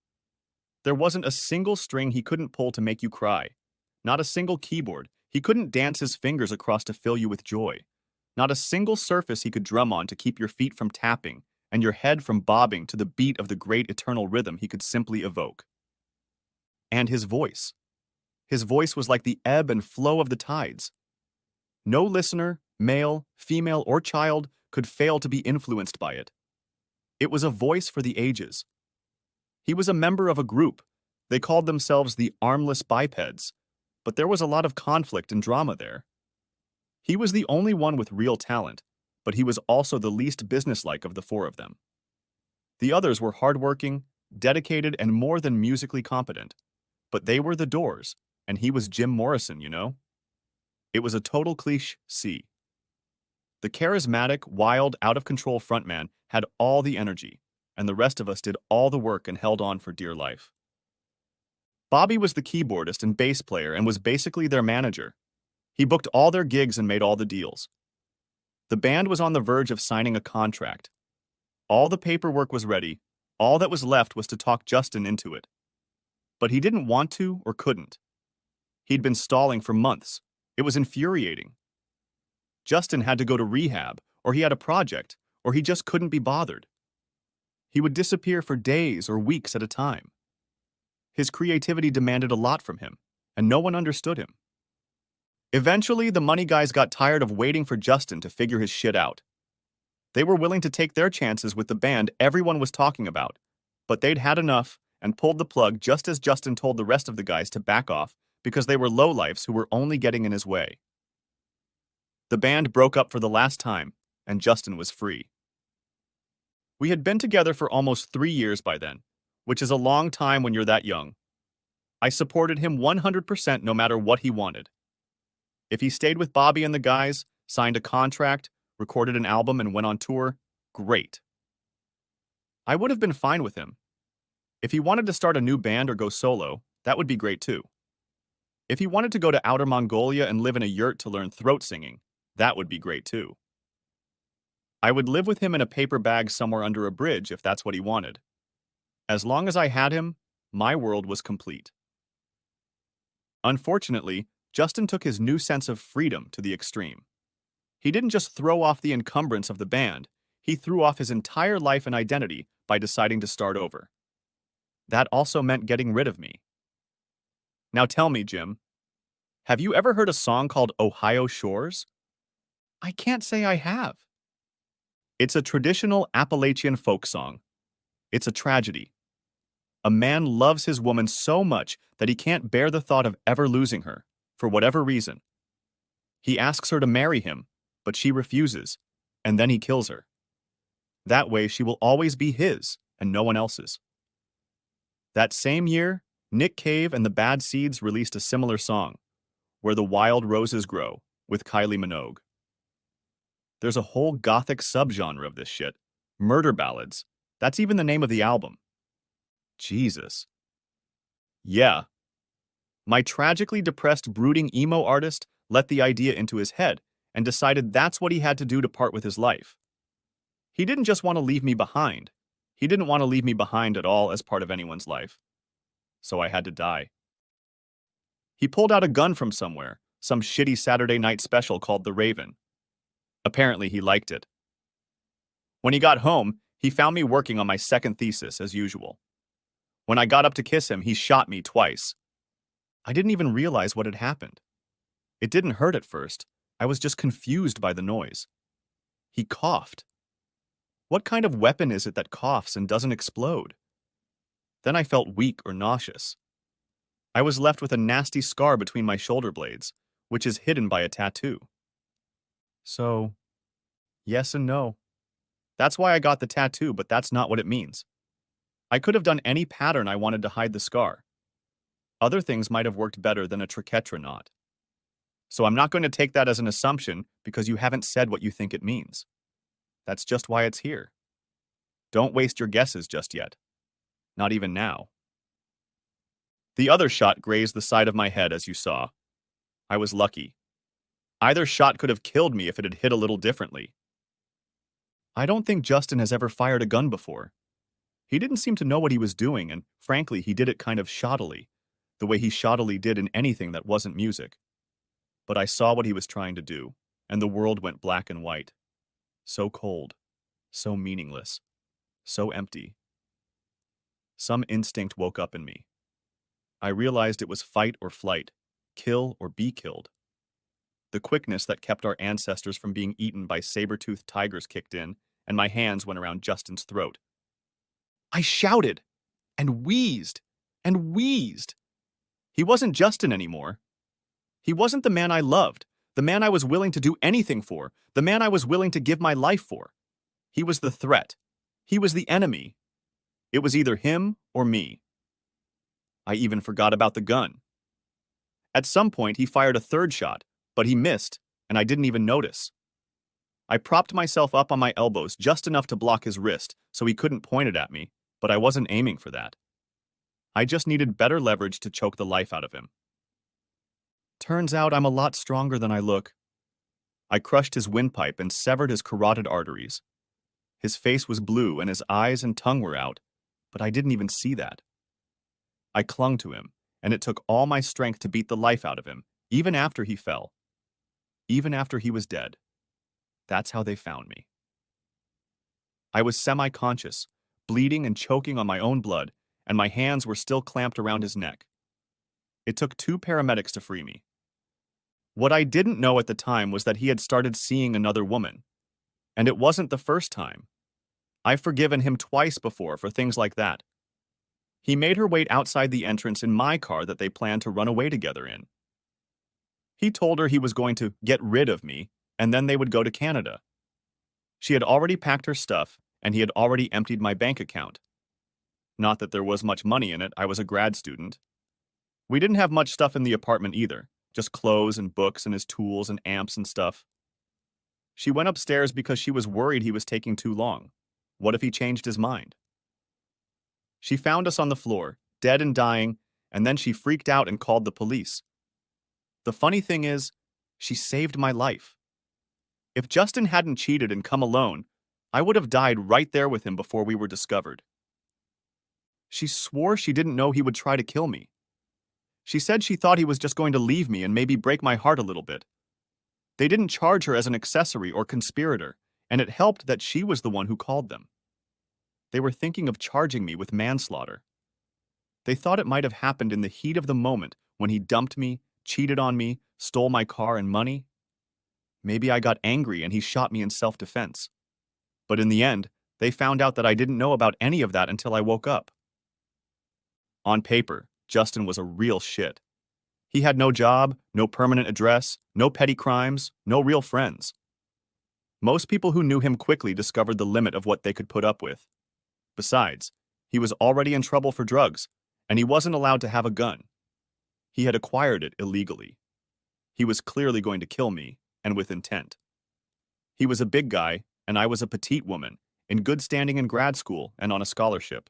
Speaker 1: There wasn't a single string he couldn't pull to make you cry. Not a single keyboard. He couldn't dance his fingers across to fill you with joy. Not a single surface he could drum on to keep your feet from tapping and your head from bobbing to the beat of the great eternal rhythm he could simply evoke. And his voice. His voice was like the ebb and flow of the tides. No listener, male, female, or child, could fail to be influenced by it. It was a voice for the ages. He was a member of a group. They called themselves the Armless Bipeds, but there was a lot of conflict and drama there. He was the only one with real talent, but he was also the least businesslike of the four of them. The others were hardworking, dedicated, and more than musically competent. But they were the Doors, and he was Jim Morrison, you know? It was a total cliché. The charismatic, wild, out-of-control frontman had all the energy, and the rest of us did all the work and held on for dear life. Bobby was the keyboardist and bass player and was basically their manager. He booked all their gigs and made all the deals. The band was on the verge of signing a contract. All the paperwork was ready. All that was left was to talk Justin into it. But he didn't want to or couldn't. He'd been stalling for months. It was infuriating. Justin had to go to rehab, or he had a project, or he just couldn't be bothered. He would disappear for days or weeks at a time. His creativity demanded a lot from him, and no one understood him. Eventually, the money guys got tired of waiting for Justin to figure his shit out. They were willing to take their chances with the band everyone was talking about, but they'd had enough and pulled the plug just as Justin told the rest of the guys to back off because they were lowlifes who were only getting in his way. The band broke up for the last time, and Justin was free. We had been together for almost 3 years by then, which is a long time when you're that young. I supported him 100% no matter what he wanted. If he stayed with Bobby and the guys, signed a contract, recorded an album, and went on tour, great. I would have been fine with him. If he wanted to start a new band or go solo, that would be great too. If he wanted to go to outer Mongolia and live in a yurt to learn throat singing, that would be great too. I would live with him in a paper bag somewhere under a bridge if that's what he wanted. As long as I had him, my world was complete. Unfortunately, Justin took his new sense of freedom to the extreme. He didn't just throw off the encumbrance of the band, he threw off his entire life and identity by deciding to start over. That also meant getting rid of me. Now tell me, Jim, have you ever heard a song called Ohio Shores? I can't say I have. It's a traditional Appalachian folk song. It's a tragedy. A man loves his woman so much that he can't bear the thought of ever losing her, for whatever reason. He asks her to marry him, but she refuses, and then he kills her. That way she will always be his and no one else's. That same year, Nick Cave and the Bad Seeds released a similar song, Where the Wild Roses Grow, with Kylie Minogue. There's a whole gothic subgenre of this shit. Murder ballads. That's even the name of the album. Jesus. Yeah. My tragically depressed, brooding emo artist let the idea into his head and decided that's what he had to do to part with his life. He didn't just want to leave me behind. He didn't want to leave me behind at all as part of anyone's life. So I had to die. He pulled out a gun from somewhere, some shitty Saturday night special called The Raven. Apparently he liked it. When he got home, he found me working on my second thesis as usual. When I got up to kiss him, he shot me twice. I didn't even realize what had happened. It didn't hurt at first. I was just confused by the noise. He coughed. What kind of weapon is it that coughs and doesn't explode? Then I felt weak or nauseous. I was left with a nasty scar between my shoulder blades, which is hidden by a tattoo. So, yes and no. That's why I got the tattoo, but that's not what it means. I could have done any pattern I wanted to hide the scar. Other things might have worked better than a triquetra knot. So I'm not going to take that as an assumption because you haven't said what you think it means. That's just why it's here. Don't waste your guesses just yet. Not even now. The other shot grazed the side of my head, as you saw. I was lucky. Either shot could have killed me if it had hit a little differently. I don't think Justin has ever fired a gun before. He didn't seem to know what he was doing, and frankly, he did it kind of shoddily, the way he shoddily did in anything that wasn't music. But I saw what he was trying to do, and the world went black and white. So cold, so meaningless, so empty. Some instinct woke up in me. I realized it was fight or flight, kill or be killed. The quickness that kept our ancestors from being eaten by saber-toothed tigers kicked in, and my hands went around Justin's throat. I shouted, and wheezed, and wheezed. He wasn't Justin anymore. He wasn't the man I loved, the man I was willing to do anything for, the man I was willing to give my life for. He was the threat. He was the enemy. It was either him or me. I even forgot about the gun. At some point, he fired a third shot, but he missed, and I didn't even notice. I propped myself up on my elbows just enough to block his wrist so he couldn't point it at me, but I wasn't aiming for that. I just needed better leverage to choke the life out of him. Turns out I'm a lot stronger than I look. I crushed his windpipe and severed his carotid arteries. His face was blue and his eyes and tongue were out, but I didn't even see that. I clung to him, and it took all my strength to beat the life out of him, even after he fell. Even after he was dead. That's how they found me. I was semi-conscious, bleeding and choking on my own blood, and my hands were still clamped around his neck. It took 2 paramedics to free me. What I didn't know at the time was that he had started seeing another woman. And it wasn't the first time. I've forgiven him twice before for things like that. He made her wait outside the entrance in my car that they planned to run away together in. He told her he was going to get rid of me, and then they would go to Canada. She had already packed her stuff, and he had already emptied my bank account. Not that there was much money in it, I was a grad student. We didn't have much stuff in the apartment either, just clothes and books and his tools and amps and stuff. She went upstairs because she was worried he was taking too long. What if he changed his mind? She found us on the floor, dead and dying, and then she freaked out and called the police. The funny thing is, she saved my life. If Justin hadn't cheated and come alone, I would have died right there with him before we were discovered. She swore she didn't know he would try to kill me. She said she thought he was just going to leave me and maybe break my heart a little bit. They didn't charge her as an accessory or conspirator, and it helped that she was the one who called them. They were thinking of charging me with manslaughter. They thought it might have happened in the heat of the moment when he dumped me, cheated on me, stole my car and money. Maybe I got angry and he shot me in self-defense. But in the end, they found out that I didn't know about any of that until I woke up. On paper, Justin was a real shit. He had no job, no permanent address, no petty crimes, no real friends. Most people who knew him quickly discovered the limit of what they could put up with. Besides, he was already in trouble for drugs, and he wasn't allowed to have a gun. He had acquired it illegally. He was clearly going to kill me, and with intent. He was a big guy, and I was a petite woman, in good standing in grad school and on a scholarship.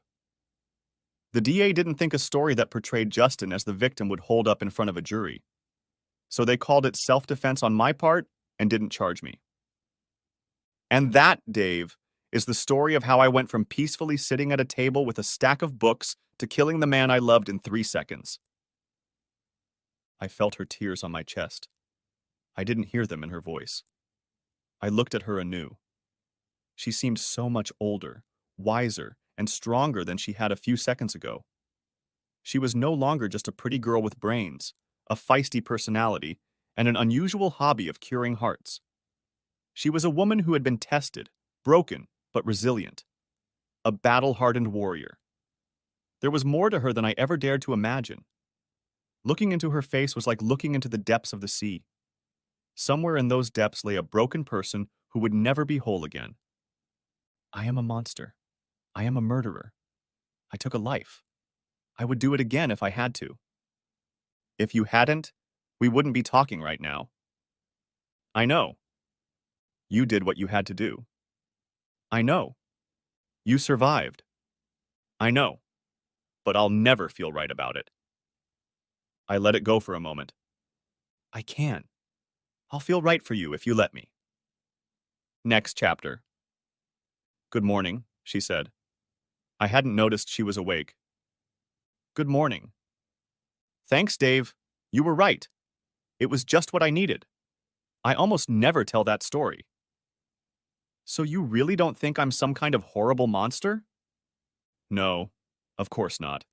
Speaker 1: The DA didn't think a story that portrayed Justin as the victim would hold up in front of a jury. So they called it self-defense on my part and didn't charge me. And that, Dave, is the story of how I went from peacefully sitting at a table with a stack of books to killing the man I loved in 3 seconds. I felt her tears on my chest. I didn't hear them in her voice. I looked at her anew. She seemed so much older, wiser, and stronger than she had a few seconds ago. She was no longer just a pretty girl with brains, a feisty personality, and an unusual hobby of curing hearts. She was a woman who had been tested, broken, but resilient. A battle-hardened warrior. There was more to her than I ever dared to imagine. Looking into her face was like looking into the depths of the sea. Somewhere in those depths lay a broken person who would never be whole again. I am a monster. I am a murderer. I took a life. I would do it again if I had to. If you hadn't, we wouldn't be talking right now. I know. You did what you had to do. I know. You survived. I know. But I'll never feel right about it. I let it go for a moment. I can. I'll feel right for you if you let me. Next chapter. Good morning, she said. I hadn't noticed she was awake. Good morning. Thanks, Dave. You were right. It was just what I needed. I almost never tell that story. So you really don't think I'm some kind of horrible monster? No, of course not.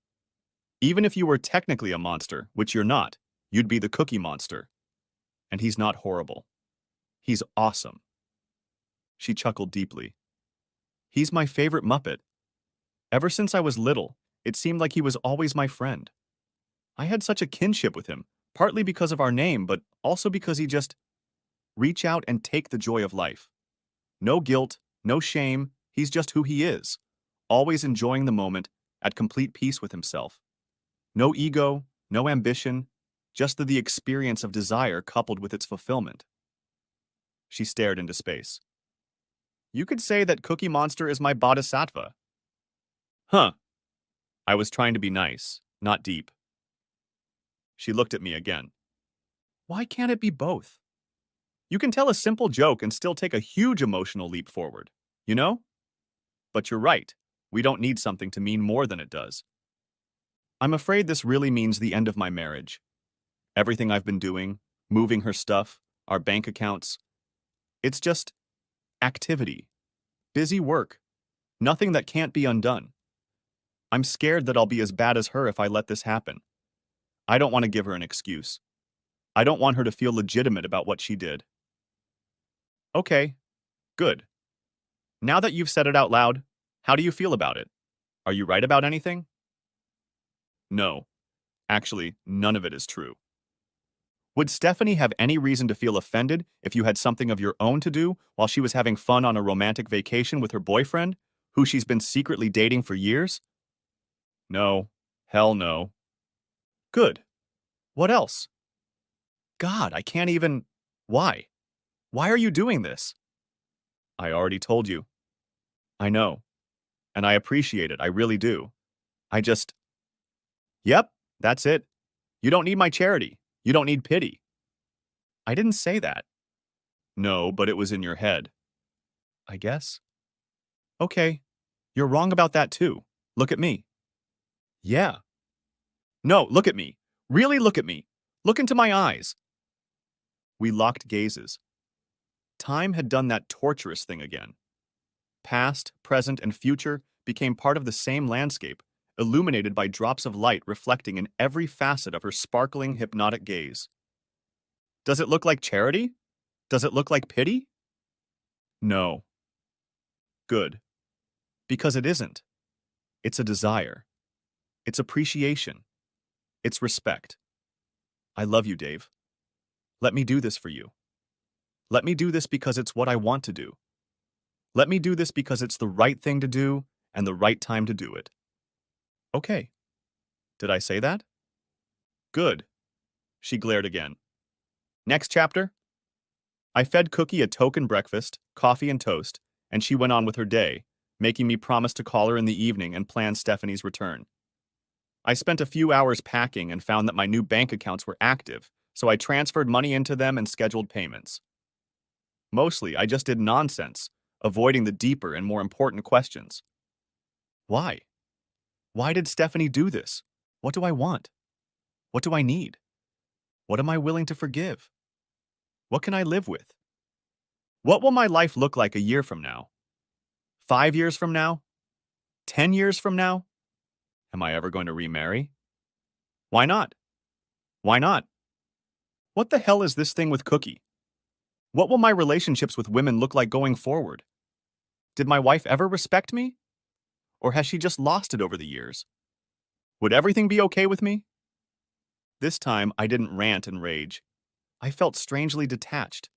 Speaker 1: Even if you were technically a monster, which you're not, you'd be the Cookie Monster. And he's not horrible. He's awesome. She chuckled deeply. He's my favorite Muppet. Ever since I was little, it seemed like he was always my friend. I had such a kinship with him, partly because of our name, but also because he just reach out and take the joy of life. No guilt, no shame, he's just who he is, always enjoying the moment, at complete peace with himself. No ego, no ambition, just the experience of desire coupled with its fulfillment. She stared into space. You could say that Cookie Monster is my bodhisattva. Huh. I was trying to be nice, not deep. She looked at me again. Why can't it be both? You can tell a simple joke and still take a huge emotional leap forward, you know? But you're right. We don't need something to mean more than it does. I'm afraid this really means the end of my marriage. Everything I've been doing, moving her stuff, our bank accounts. It's just activity, busy work, nothing that can't be undone. I'm scared that I'll be as bad as her if I let this happen. I don't want to give her an excuse. I don't want her to feel legitimate about what she did. Okay, good. Now that you've said it out loud, how do you feel about it? Are you right about anything? No. Actually, none of it is true. Would Stephanie have any reason to feel offended if you had something of your own to do while she was having fun on a romantic vacation with her boyfriend, who she's been secretly dating for years? No. Hell no. Good. What else? God, I can't even... Why? Why are you doing this? I already told you. I know. And I appreciate it, I really do. I just... Yep, that's it. You don't need my charity. You don't need pity. I didn't say that. No, but it was in your head. I guess. Okay. You're wrong about that too. Look at me. Yeah. No, look at me. Really look at me. Look into my eyes. We locked gazes. Time had done that torturous thing again. Past, present, and future became part of the same landscape, illuminated by drops of light reflecting in every facet of her sparkling, hypnotic gaze. Does it look like charity? Does it look like pity? No. Good. Because it isn't. It's a desire. It's appreciation. It's respect. I love you, Dave. Let me do this for you. Let me do this because it's what I want to do. Let me do this because it's the right thing to do and the right time to do it. Okay. Did I say that? Good. She glared again. Next chapter? I fed Cookie a token breakfast, coffee and toast, and she went on with her day, making me promise to call her in the evening and plan Stephanie's return. I spent a few hours packing and found that my new bank accounts were active, so I transferred money into them and scheduled payments. Mostly, I just did nonsense, avoiding the deeper and more important questions. Why? Why did Stephanie do this? What do I want? What do I need? What am I willing to forgive? What can I live with? What will my life look like a year from now? 5 years from now? 10 years from now? Am I ever going to remarry? Why not? Why not? What the hell is this thing with Cookie? What will my relationships with women look like going forward? Did my wife ever respect me? Or has she just lost it over the years? Would everything be okay with me? This time, I didn't rant and rage. I felt strangely detached.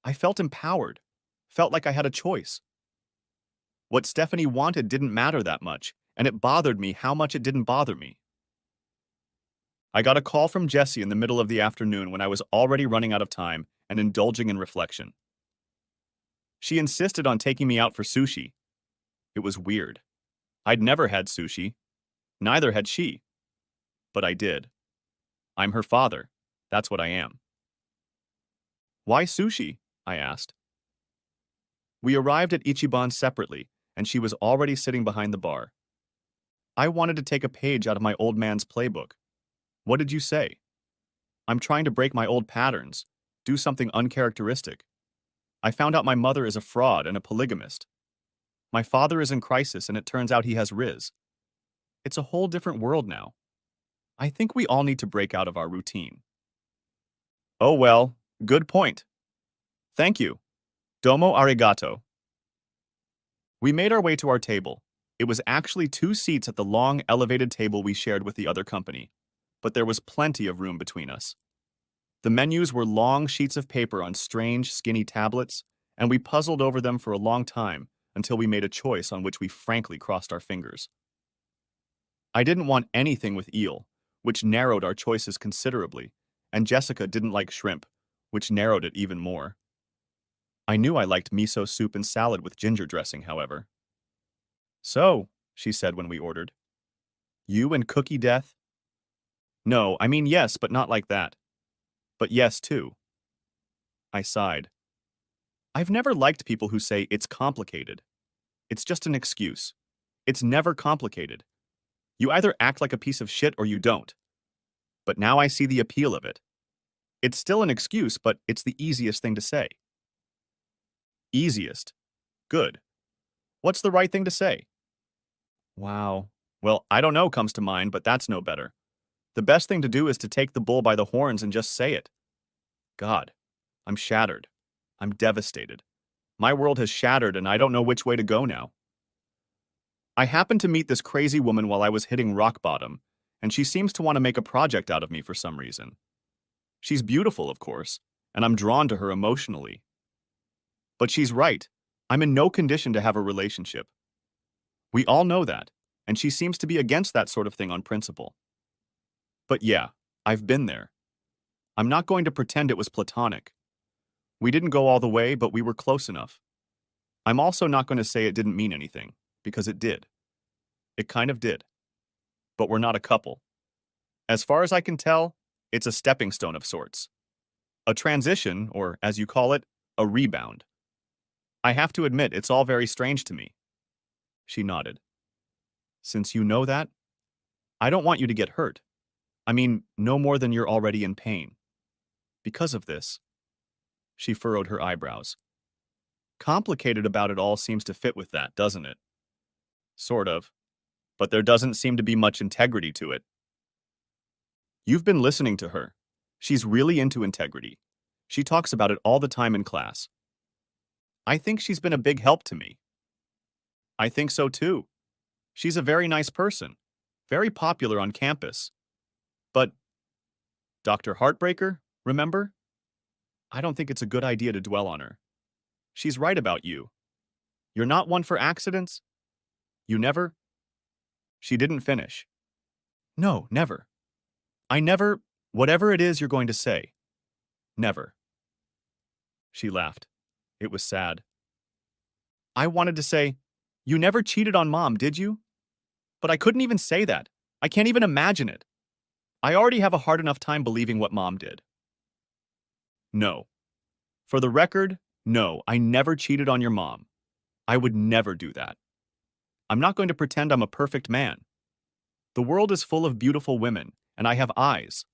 Speaker 1: I felt empowered. Felt like I had a choice. What Stephanie wanted didn't matter that much, and it bothered me how much it didn't bother me. I got a call from Jessie in the middle of the afternoon when I was already running out of time and indulging in reflection. She insisted on taking me out for sushi. It was weird. I'd never had sushi. Neither had she. But I did. I'm her father. That's what I am. Why sushi? I asked. We arrived at Ichiban separately, and she was already sitting behind the bar. I wanted to take a page out of my old man's playbook. What did you say? I'm trying to break my old patterns, do something uncharacteristic. I found out my mother is a fraud and a polygamist. My father is in crisis, and it turns out he has Riz. It's a whole different world now. I think we all need to break out of our routine. Oh well, good point. Thank you. Domo arigato. We made our way to our table. It was actually 2 seats at the long, elevated table we shared with the other company, but there was plenty of room between us. The menus were long sheets of paper on strange, skinny tablets, and we puzzled over them for a long time until we made a choice on which we frankly crossed our fingers. I didn't want anything with eel, which narrowed our choices considerably, and Jessica didn't like shrimp, which narrowed it even more. I knew I liked miso soup and salad with ginger dressing, however. So, she said when we ordered. You and Cookie Death? No, I mean yes, but not like that. But yes, too. I sighed. I've never liked people who say it's complicated. It's just an excuse. It's never complicated. You either act like a piece of shit or you don't. But now I see the appeal of it. It's still an excuse, but it's the easiest thing to say. Easiest. Good. What's the right thing to say? Wow. Well, I don't know comes to mind, but that's no better. The best thing to do is to take the bull by the horns and just say it. God, I'm shattered. I'm devastated. My world has shattered and I don't know which way to go now. I happened to meet this crazy woman while I was hitting rock bottom, and she seems to want to make a project out of me for some reason. She's beautiful, of course, and I'm drawn to her emotionally. But she's right. I'm in no condition to have a relationship. We all know that, and she seems to be against that sort of thing on principle. But yeah, I've been there. I'm not going to pretend it was platonic. We didn't go all the way, but we were close enough. I'm also not going to say it didn't mean anything, because it did. It kind of did. But we're not a couple. As far as I can tell, it's a stepping stone of sorts. A transition, or as you call it, a rebound. I have to admit, it's all very strange to me. She nodded. Since you know that, I don't want you to get hurt. I mean, no more than you're already in pain. Because of this, she furrowed her eyebrows. Complicated about it all seems to fit with that, doesn't it? Sort of. But there doesn't seem to be much integrity to it. You've been listening to her. She's really into integrity. She talks about it all the time in class. I think she's been a big help to me. I think so too. She's a very nice person, very popular on campus. But Dr. Heartbreaker, remember? I don't think it's a good idea to dwell on her. She's right about you. You're not one for accidents. You never. She didn't finish. No, never. I never, whatever it is you're going to say. Never. She laughed. It was sad. I wanted to say, you never cheated on Mom, did you? But I couldn't even say that. I can't even imagine it. I already have a hard enough time believing what Mom did. No. For the record, no, I never cheated on your mom. I would never do that. I'm not going to pretend I'm a perfect man. The world is full of beautiful women, and I have eyes.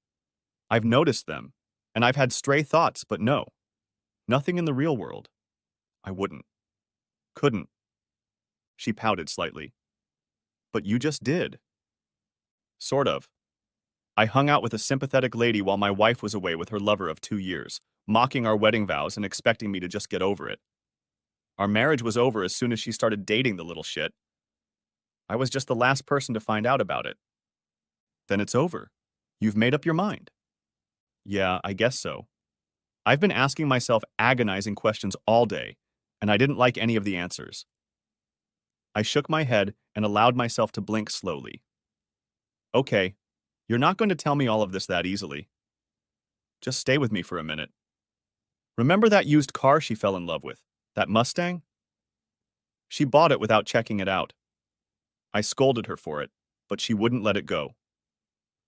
Speaker 1: I've noticed them, and I've had stray thoughts, but no. Nothing in the real world. I wouldn't. Couldn't. She pouted slightly. But you just did. Sort of. I hung out with a sympathetic lady while my wife was away with her lover of 2 years, mocking our wedding vows and expecting me to just get over it. Our marriage was over as soon as she started dating the little shit. I was just the last person to find out about it. Then it's over. You've made up your mind. Yeah, I guess so. I've been asking myself agonizing questions all day, and I didn't like any of the answers. I shook my head and allowed myself to blink slowly. Okay, you're not going to tell me all of this that easily. Just stay with me for a minute. Remember that used car she fell in love with? That Mustang? She bought it without checking it out. I scolded her for it, but she wouldn't let it go.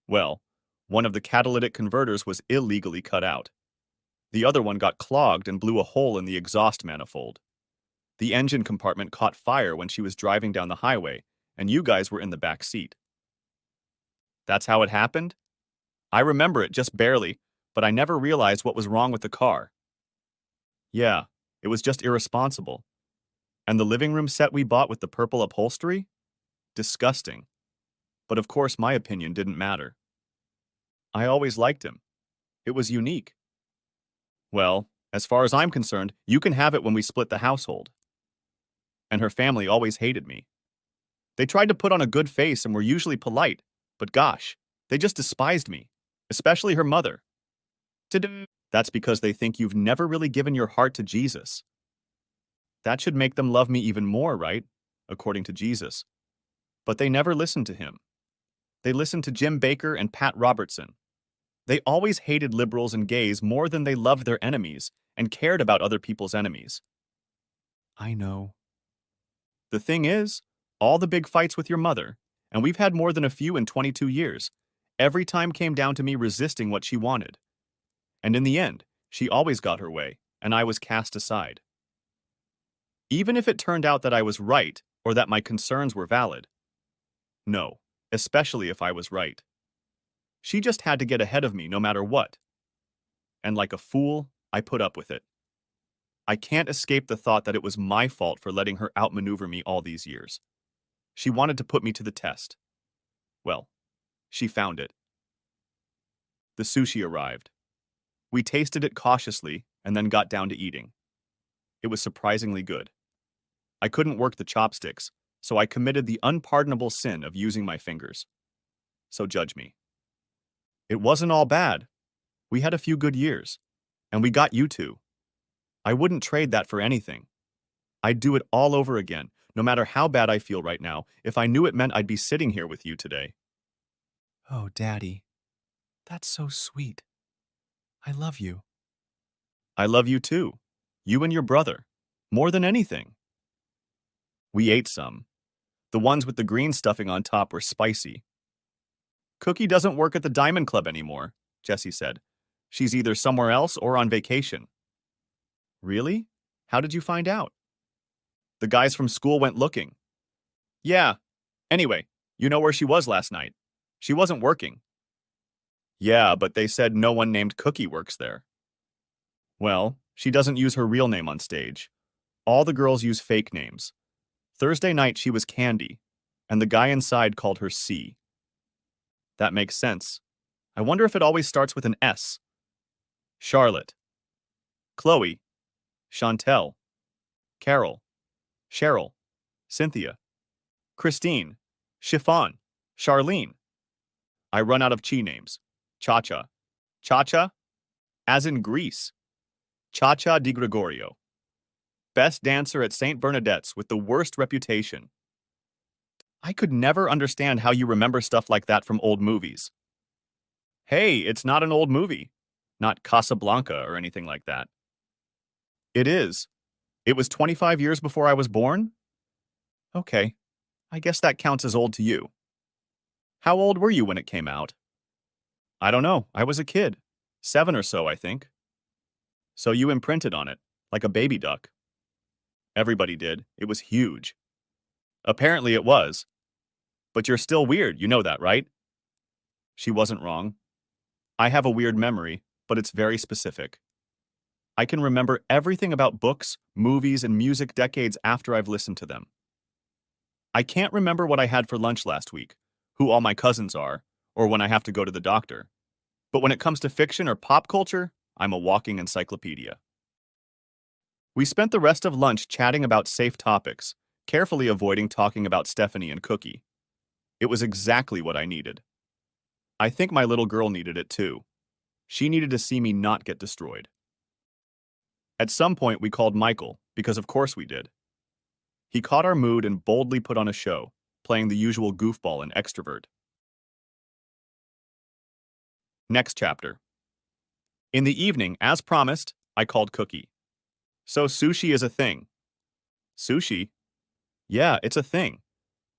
Speaker 1: Well, one of the catalytic converters was illegally cut out. The other one got clogged and blew a hole in the exhaust manifold. The engine compartment caught fire when she was driving down the highway, and you guys were in the back seat. That's how it happened? I remember it just barely, but I never realized what was wrong with the car. Yeah, it was just irresponsible. And the living room set we bought with the purple upholstery? Disgusting. But of course my opinion didn't matter. I always liked him. It was unique. Well, as far as I'm concerned, you can have it when we split the household. And her family always hated me. They tried to put on a good face and were usually polite, but gosh, they just despised me, especially her mother. That's because they think you've never really given your heart to Jesus. That should make them love me even more, right? According to Jesus. But they never listened to him. They listened to Jim Bakker and Pat Robertson. They always hated liberals and gays more than they loved their enemies and cared about other people's enemies. I know. The thing is, all the big fights with your mother, and we've had more than a few in 22 years, every time came down to me resisting what she wanted. And in the end, she always got her way, and I was cast aside. Even if it turned out that I was right or that my concerns were valid. No, especially if I was right. She just had to get ahead of me no matter what. And like a fool, I put up with it. I can't escape the thought that it was my fault for letting her outmaneuver me all these years. She wanted to put me to the test. Well, she found it. The sushi arrived. We tasted it cautiously and then got down to eating. It was surprisingly good. I couldn't work the chopsticks, so I committed the unpardonable sin of using my fingers. So judge me. It wasn't all bad. We had a few good years. And we got you two. I wouldn't trade that for anything. I'd do it all over again, no matter how bad I feel right now, if I knew it meant I'd be sitting here with you today. Oh, Daddy, that's so sweet. I love you. I love you too. You and your brother. More than anything. We ate some. The ones with the green stuffing on top were spicy. Cookie doesn't work at the Diamond Club anymore, Jessie said. She's either somewhere else or on vacation. Really? How did you find out? The guys from school went looking. Yeah. Anyway, you know where she was last night. She wasn't working. Yeah, but they said no one named Cookie works there. Well, she doesn't use her real name on stage. All the girls use fake names. Thursday night she was Candy, and the guy inside called her C. That makes sense. I wonder if it always starts with an S. Charlotte. Chloe. Chantel. Carol. Cheryl. Cynthia. Christine. Chiffon. Charlene. I run out of chi names. Cha-Cha. Cha-Cha? As in Greece. Cha-Cha di Gregorio. Best dancer at St. Bernadette's with the worst reputation. I could never understand how you remember stuff like that from old movies. Hey, it's not an old movie. Not Casablanca or anything like that. It is. It was 25 years before I was born? Okay, I guess that counts as old to you. How old were you when it came out? I don't know, I was a kid. 7 or so, I think. So you imprinted on it, like a baby duck. Everybody did. It was huge. Apparently it was. But you're still weird, you know that, right? She wasn't wrong. I have a weird memory, but it's very specific. I can remember everything about books, movies, and music decades after I've listened to them. I can't remember what I had for lunch last week, who all my cousins are, or when I have to go to the doctor. But when it comes to fiction or pop culture, I'm a walking encyclopedia. We spent the rest of lunch chatting about safe topics, carefully avoiding talking about Stephanie and Cookie. It was exactly what I needed. I think my little girl needed it too. She needed to see me not get destroyed. At some point, we called Michael, because of course we did. He caught our mood and boldly put on a show, playing the usual goofball and extrovert. Next chapter. In the evening, as promised, I called Cookie. So sushi is a thing. Sushi? Yeah, it's a thing.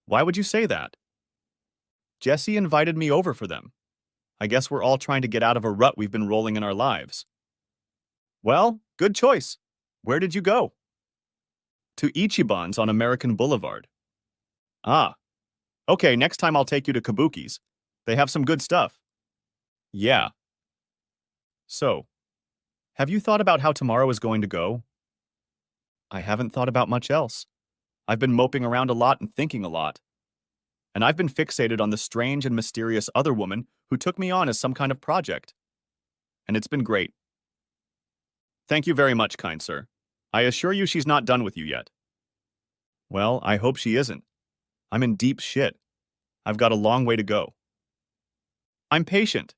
Speaker 1: Why would you say that? Jessie invited me over for them. I guess we're all trying to get out of a rut we've been rolling in our lives. Well, good choice. Where did you go? To Ichiban's on American Boulevard. Ah. Okay, next time I'll take you to Kabuki's. They have some good stuff. Yeah. So, have you thought about how tomorrow is going to go? I haven't thought about much else. I've been moping around a lot and thinking a lot. And I've been fixated on the strange and mysterious other woman who took me on as some kind of project. And it's been great. Thank you very much, kind sir. I assure you she's not done with you yet. Well, I hope she isn't. I'm in deep shit. I've got a long way to go. I'm patient.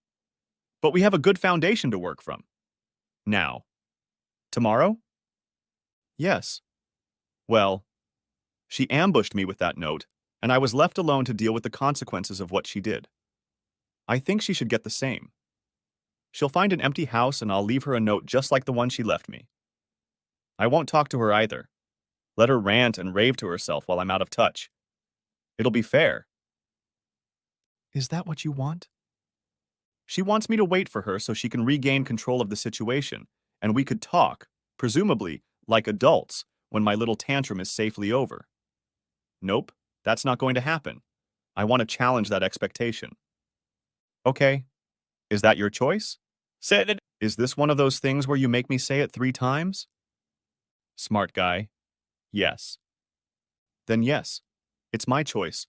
Speaker 1: But we have a good foundation to work from. Now. Tomorrow? Yes. Well, she ambushed me with that note, and I was left alone to deal with the consequences of what she did. I think she should get the same. She'll find an empty house and I'll leave her a note just like the one she left me. I won't talk to her either. Let her rant and rave to herself while I'm out of touch. It'll be fair. Is that what you want? She wants me to wait for her so she can regain control of the situation, and we could talk, presumably, like adults, when my little tantrum is safely over. Nope, that's not going to happen. I want to challenge that expectation. Okay. Is that your choice? Said it. Is this one of those things where you make me say it 3 times? Smart guy. Yes. Then yes, it's my choice.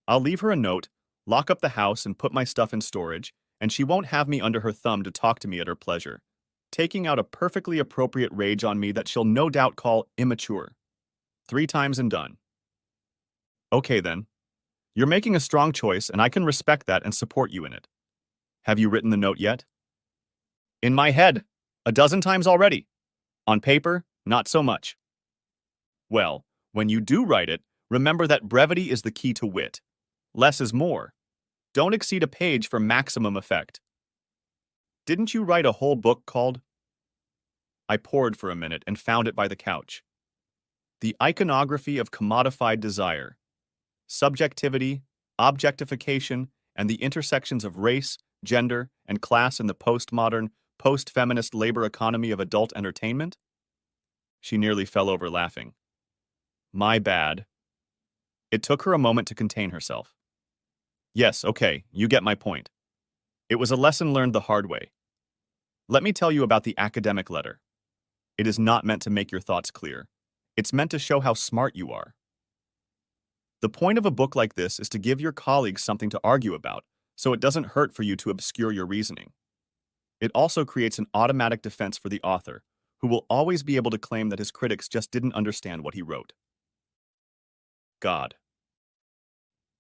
Speaker 1: I'll leave her a note, lock up the house and put my stuff in storage, and she won't have me under her thumb to talk to me at her pleasure, taking out a perfectly appropriate rage on me that she'll no doubt call immature. 3 times and done. Okay then. You're making a strong choice and I can respect that and support you in it. Have you written the note yet? In my head, a dozen times already. On paper, not so much. Well, when you do write it, remember that brevity is the key to wit. Less is more. Don't exceed a page for maximum effect. Didn't you write a whole book called? I pored for a minute and found it by the couch. The iconography of commodified desire, subjectivity, objectification, and the intersections of race, gender, and class in the postmodern, post-feminist labor economy of adult entertainment? She nearly fell over laughing. My bad. It took her a moment to contain herself. Yes, okay, you get my point. It was a lesson learned the hard way. Let me tell you about the academic letter. It is not meant to make your thoughts clear. It's meant to show how smart you are. The point of a book like this is to give your colleagues something to argue about, so it doesn't hurt for you to obscure your reasoning. It also creates an automatic defense for the author, who will always be able to claim that his critics just didn't understand what he wrote. God.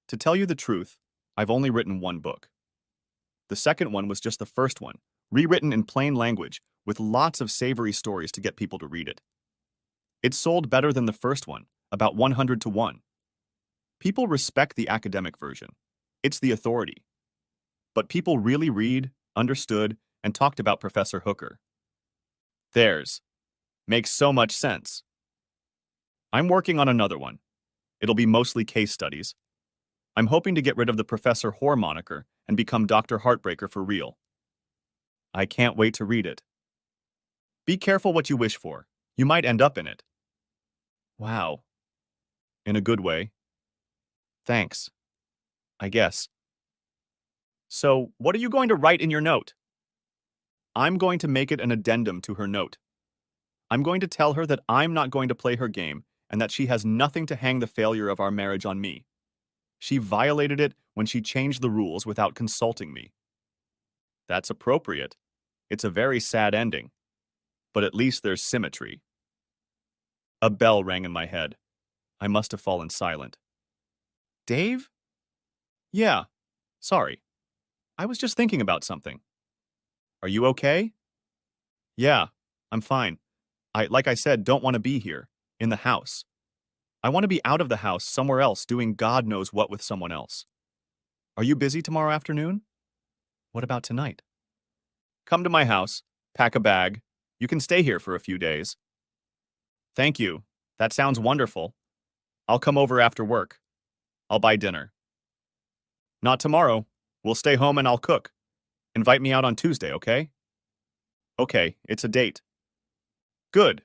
Speaker 1: To tell you the truth, I've only written one book. The second one was just the first one, rewritten in plain language, with lots of savory stories to get people to read it. It sold better than the first one, about 100 to 1. People respect the academic version. It's the authority. But people really read, understood, and talked about Professor Hooker. Theirs. Makes so much sense. I'm working on another one. It'll be mostly case studies. I'm hoping to get rid of the Professor Whore moniker and become Dr. Heartbreaker for real. I can't wait to read it. Be careful what you wish for. You might end up in it. Wow. In a good way. Thanks. I guess. So, what are you going to write in your note? I'm going to make it an addendum to her note. I'm going to tell her that I'm not going to play her game and that she has nothing to hang the failure of our marriage on me. She violated it when she changed the rules without consulting me. That's appropriate. It's a very sad ending. But at least there's symmetry. A bell rang in my head. I must have fallen silent. Dave? Yeah. Sorry. I was just thinking about something. Are you okay? Yeah, I'm fine. Like I said, don't want to be here, in the house. I want to be out of the house, somewhere else, doing God knows what with someone else. Are you busy tomorrow afternoon? What about tonight? Come to my house, pack a bag. You can stay here for a few days. Thank you. That sounds wonderful. I'll come over after work. I'll buy dinner. Not tomorrow. We'll stay home and I'll cook. Invite me out on Tuesday, okay? Okay, it's a date. Good.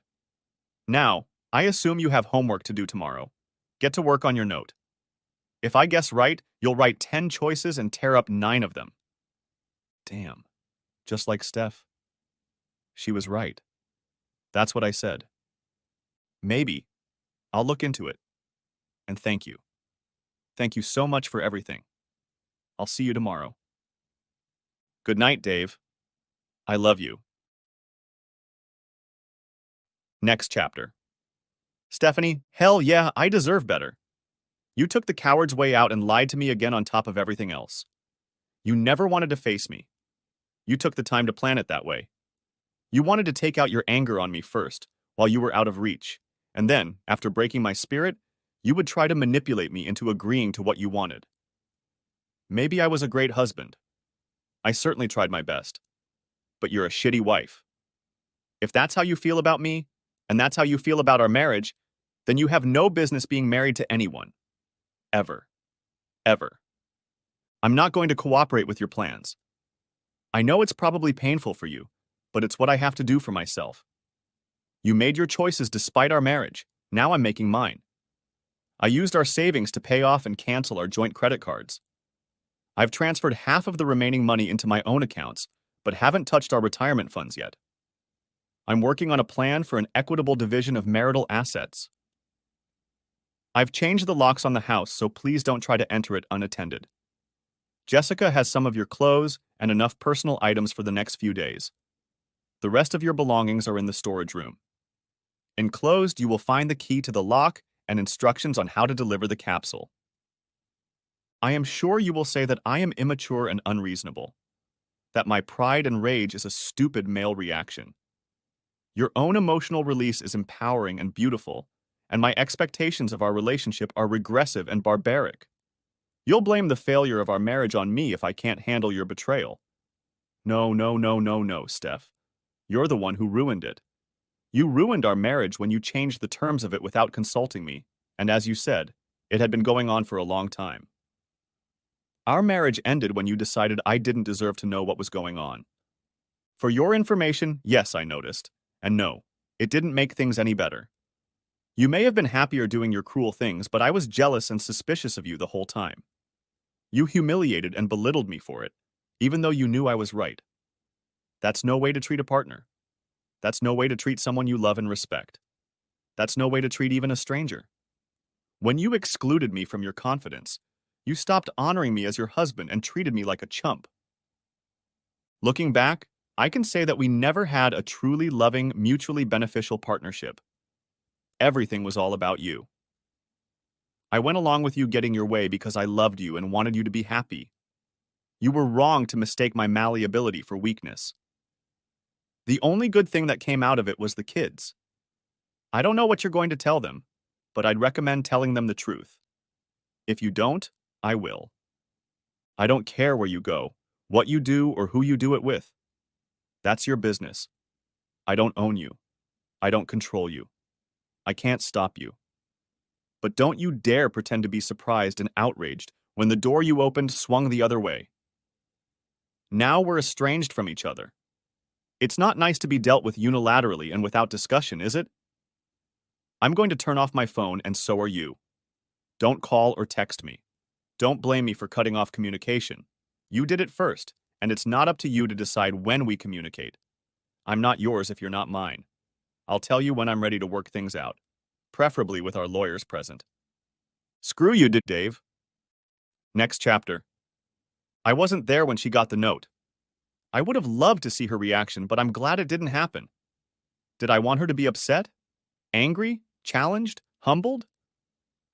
Speaker 1: Now, I assume you have homework to do tomorrow. Get to work on your note. If I guess right, you'll write 10 choices and tear up 9 of them. Damn. Just like Steph. She was right. That's what I said. Maybe. I'll look into it. And thank you. Thank you so much for everything. I'll see you tomorrow. Good night, Dave. I love you. Next chapter. Stephanie, hell yeah, I deserve better. You took the coward's way out and lied to me again on top of everything else. You never wanted to face me. You took the time to plan it that way. You wanted to take out your anger on me first, while you were out of reach, and then, after breaking my spirit, you would try to manipulate me into agreeing to what you wanted. Maybe I was a great husband. I certainly tried my best. But you're a shitty wife. If that's how you feel about me, and that's how you feel about our marriage, then you have no business being married to anyone. Ever. Ever. I'm not going to cooperate with your plans. I know it's probably painful for you, but it's what I have to do for myself. You made your choices despite our marriage. Now I'm making mine. I used our savings to pay off and cancel our joint credit cards. I've transferred half of the remaining money into my own accounts, but haven't touched our retirement funds yet. I'm working on a plan for an equitable division of marital assets. I've changed the locks on the house, so please don't try to enter it unattended. Jessica has some of your clothes and enough personal items for the next few days. The rest of your belongings are in the storage room. Enclosed, you will find the key to the lock and instructions on how to deliver the capsule. I am sure you will say that I am immature and unreasonable. that my pride and rage is a stupid male reaction. Your own emotional release is empowering and beautiful, and my expectations of our relationship are regressive and barbaric. You'll blame the failure of our marriage on me if I can't handle your betrayal. No, no, no, no, no, Steph. You're the one who ruined it. You ruined our marriage when you changed the terms of it without consulting me, and as you said, it had been going on for a long time. Our marriage ended when you decided I didn't deserve to know what was going on. For your information, yes, I noticed. And no, it didn't make things any better. You may have been happier doing your cruel things, but I was jealous and suspicious of you the whole time. You humiliated and belittled me for it, even though you knew I was right. That's no way to treat a partner. That's no way to treat someone you love and respect. That's no way to treat even a stranger. When you excluded me from your confidence, you stopped honoring me as your husband and treated me like a chump. Looking back, I can say that we never had a truly loving, mutually beneficial partnership. Everything was all about you. I went along with you getting your way because I loved you and wanted you to be happy. You were wrong to mistake my malleability for weakness. The only good thing that came out of it was the kids. I don't know what you're going to tell them, but I'd recommend telling them the truth. If you don't, I will. I don't care where you go, what you do, or who you do it with. That's your business. I don't own you. I don't control you. I can't stop you. But don't you dare pretend to be surprised and outraged when the door you opened swung the other way. Now we're estranged from each other. It's not nice to be dealt with unilaterally and without discussion, is it? I'm going to turn off my phone, and so are you. Don't call or text me. Don't blame me for cutting off communication. You did it first, and it's not up to you to decide when we communicate. I'm not yours if you're not mine. I'll tell you when I'm ready to work things out, preferably with our lawyers present. Screw you, Dave. Next chapter. I wasn't there when she got the note. I would have loved to see her reaction, but I'm glad it didn't happen. Did I want her to be upset? Angry? Challenged? Humbled?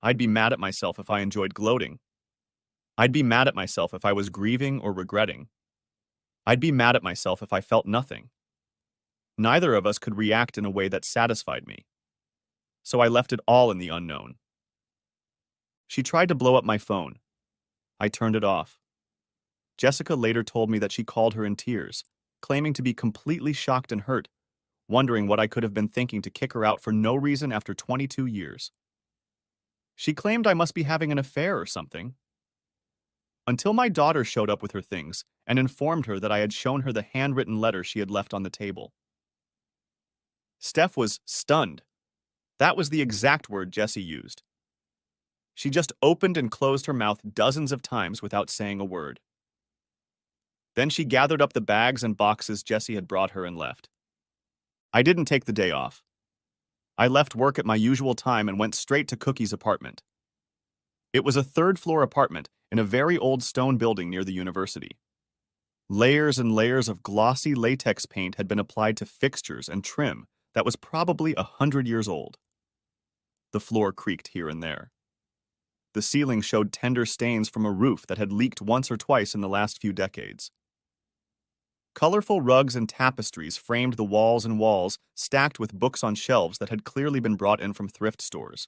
Speaker 1: I'd be mad at myself if I enjoyed gloating. I'd be mad at myself if I was grieving or regretting. I'd be mad at myself if I felt nothing. Neither of us could react in a way that satisfied me. So I left it all in the unknown. She tried to blow up my phone. I turned it off. Jessica later told me that she called her in tears, claiming to be completely shocked and hurt, wondering what I could have been thinking to kick her out for no reason after 22 years. She claimed I must be having an affair or something. Until my daughter showed up with her things and informed her that I had shown her the handwritten letter she had left on the table. Steph was stunned. That was the exact word Jessie used. She just opened and closed her mouth dozens of times without saying a word. Then she gathered up the bags and boxes Jessie had brought her and left. I didn't take the day off. I left work at my usual time and went straight to Cookie's apartment. It was a third-floor apartment in a very old stone building near the university. Layers and layers of glossy latex paint had been applied to fixtures and trim that was probably 100 years old. The floor creaked here and there. The ceiling showed tender stains from a roof that had leaked once or twice in the last few decades. Colorful rugs and tapestries framed the walls and walls, stacked with books on shelves that had clearly been brought in from thrift stores.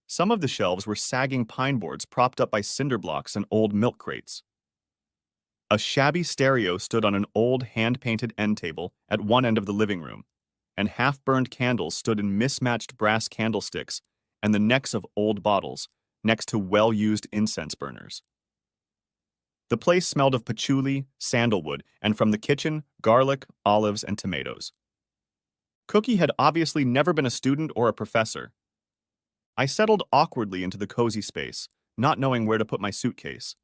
Speaker 1: Some of the shelves were sagging pine boards propped up by cinder blocks and old milk crates. A shabby stereo stood on an old hand-painted end table at one end of the living room, and half-burned candles stood in mismatched brass candlesticks and the necks of old bottles next to well-used incense burners. The place smelled of patchouli, sandalwood, and from the kitchen, garlic, olives, and tomatoes. Cookie had obviously never been a student or a professor. I settled awkwardly into the cozy space, not knowing where to put my suitcase.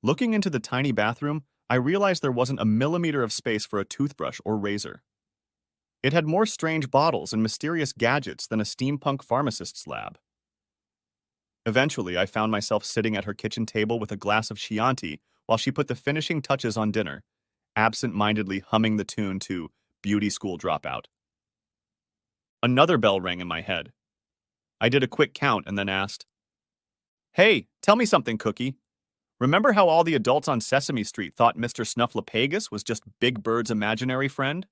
Speaker 1: Looking into the tiny bathroom, I realized there wasn't a millimeter of space for a toothbrush or razor. It had more strange bottles and mysterious gadgets than a steampunk pharmacist's lab. Eventually, I found myself sitting at her kitchen table with a glass of Chianti while she put the finishing touches on dinner, absent-mindedly humming the tune to Beauty School Dropout. Another bell rang in my head. I did a quick count and then asked, "Hey, tell me something, Cookie. Remember how all the adults on Sesame Street thought Mr. Snuffleupagus was just Big Bird's imaginary friend?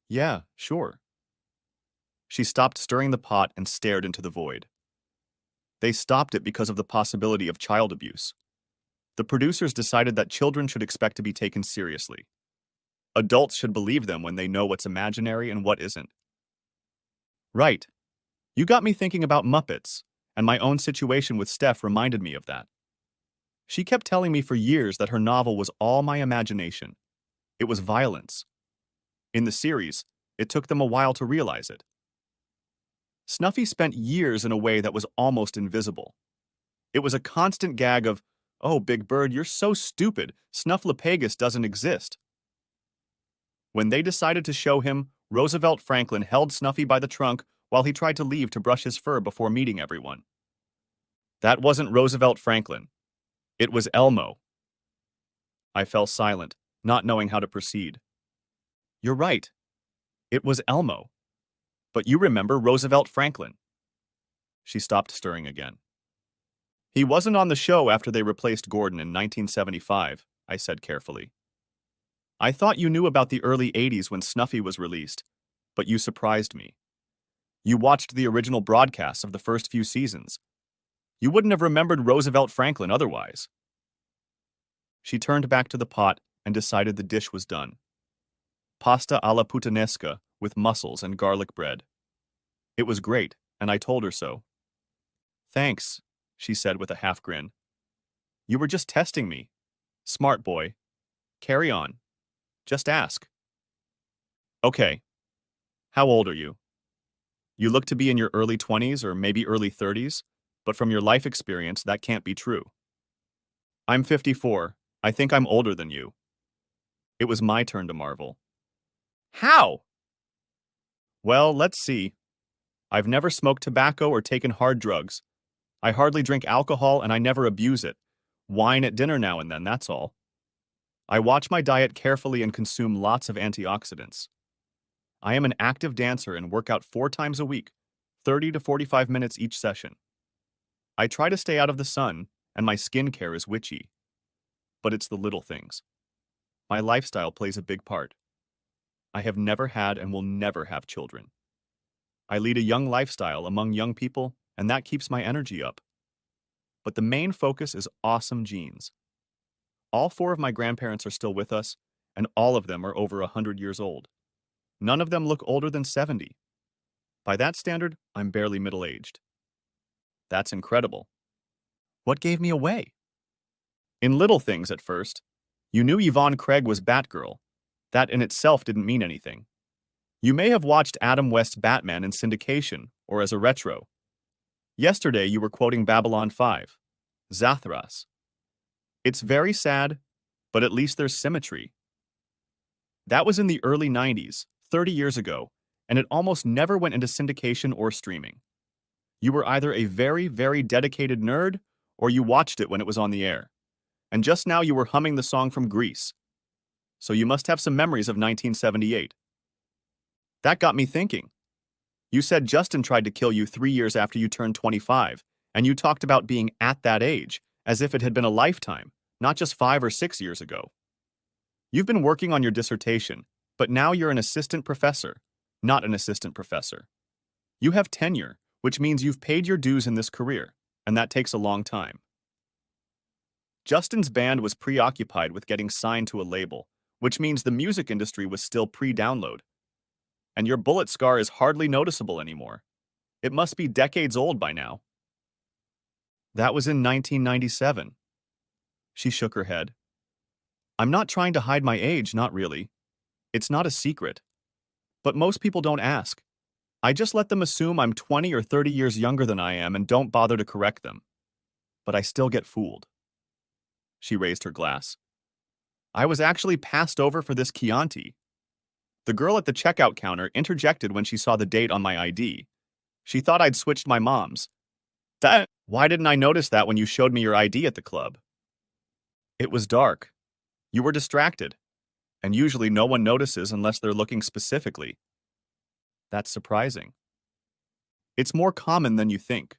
Speaker 1: Yeah, sure. She stopped stirring the pot and stared into the void. They stopped it because of the possibility of child abuse. The producers decided that children should expect to be taken seriously. Adults should believe them when they know what's imaginary and what isn't. Right. You got me thinking about Muppets, and my own situation with Steph reminded me of that. She kept telling me for years that her novel was all my imagination. It was violence. In the series, it took them a while to realize it. Snuffy spent years in a way that was almost invisible. It was a constant gag of, "Oh, Big Bird, you're so stupid. Snuffleupagus doesn't exist." When they decided to show him, Roosevelt Franklin held Snuffy by the trunk while he tried to leave to brush his fur before meeting everyone. That wasn't Roosevelt Franklin. It was Elmo. I fell silent, not knowing how to proceed. You're right. It was Elmo. But you remember Roosevelt Franklin. She stopped stirring again. He wasn't on the show after they replaced Gordon in 1975, I said carefully. I thought you knew about the early 80s when Snuffy was released, but you surprised me. You watched the original broadcasts of the first few seasons. You wouldn't have remembered Roosevelt Franklin otherwise. She turned back to the pot and decided the dish was done. Pasta alla puttanesca with mussels and garlic bread. It was great, and I told her so. Thanks, she said with a half grin. You were just testing me. Smart boy. Carry on. Just ask. Okay. How old are you? You look to be in your early 20s or maybe early 30s, but from your life experience, that can't be true. I'm 54. I think I'm older than you. It was my turn to marvel. How? Well, let's see. I've never smoked tobacco or taken hard drugs. I hardly drink alcohol and I never abuse it. Wine at dinner now and then, that's all. I watch my diet carefully and consume lots of antioxidants. I am an active dancer and work out 4 times a week, 30 to 45 minutes each session. I try to stay out of the sun, and my skincare is witchy. But it's the little things. My lifestyle plays a big part. I have never had and will never have children. I lead a young lifestyle among young people, and that keeps my energy up. But the main focus is awesome genes. All 4 of my grandparents are still with us, and all of them are over 100 years old. None of them look older than 70. By that standard, I'm barely middle-aged. That's incredible. What gave me away? In little things at first. You knew Yvonne Craig was Batgirl. That in itself didn't mean anything. You may have watched Adam West's Batman in syndication, or as a retro. Yesterday you were quoting Babylon 5, Zathras. It's very sad, but at least there's symmetry. That was in the early 90s, 30 years ago, and it almost never went into syndication or streaming. You were either a very, very dedicated nerd, or you watched it when it was on the air. And just now you were humming the song from Grease. So you must have some memories of 1978. That got me thinking. You said Justin tried to kill you 3 years after you turned 25, and you talked about being at that age, as if it had been a lifetime, not just 5 or 6 years ago. You've been working on your dissertation, but now you're an assistant professor, not an assistant professor. You have tenure, which means you've paid your dues in this career, and that takes a long time. Justin's band was preoccupied with getting signed to a label, which means the music industry was still pre-download. And your bullet scar is hardly noticeable anymore. It must be decades old by now. That was in 1997. She shook her head. I'm not trying to hide my age, not really. It's not a secret. But most people don't ask. I just let them assume I'm 20 or 30 years younger than I am and don't bother to correct them. But I still get fooled. She raised her glass. I was actually passed over for this Chianti. The girl at the checkout counter interjected when she saw the date on my ID. She thought I'd switched my mom's. Why didn't I notice that when you showed me your ID at the club? It was dark. You were distracted. And usually no one notices unless they're looking specifically. That's surprising. It's more common than you think.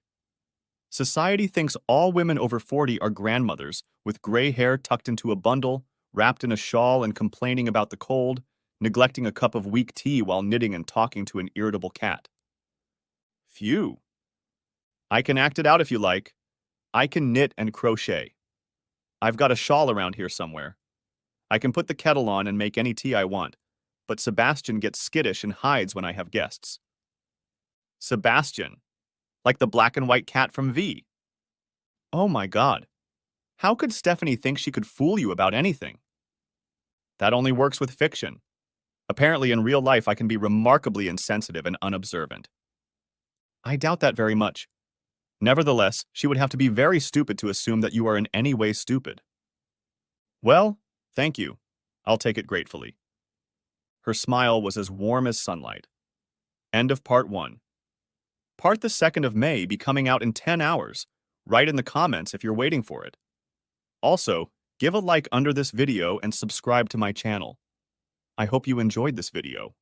Speaker 1: Society thinks all women over 40 are grandmothers, with gray hair tucked into a bundle, wrapped in a shawl and complaining about the cold, neglecting a cup of weak tea while knitting and talking to an irritable cat. Phew. I can act it out if you like. I can knit and crochet. I've got a shawl around here somewhere. I can put the kettle on and make any tea I want, but Sebastian gets skittish and hides when I have guests. Sebastian, like the black and white cat from V. Oh my god. How could Stephanie think she could fool you about anything? That only works with fiction. Apparently, in real life, I can be remarkably insensitive and unobservant. I doubt that very much. Nevertheless, she would have to be very stupid to assume that you are in any way stupid. Well, thank you. I'll take it gratefully. Her smile was as warm as sunlight. End of part 1. Part the 2nd of May be coming out in 10 hours. Write in the comments if you're waiting for it. Also, give a like under this video and subscribe to my channel. I hope you enjoyed this video.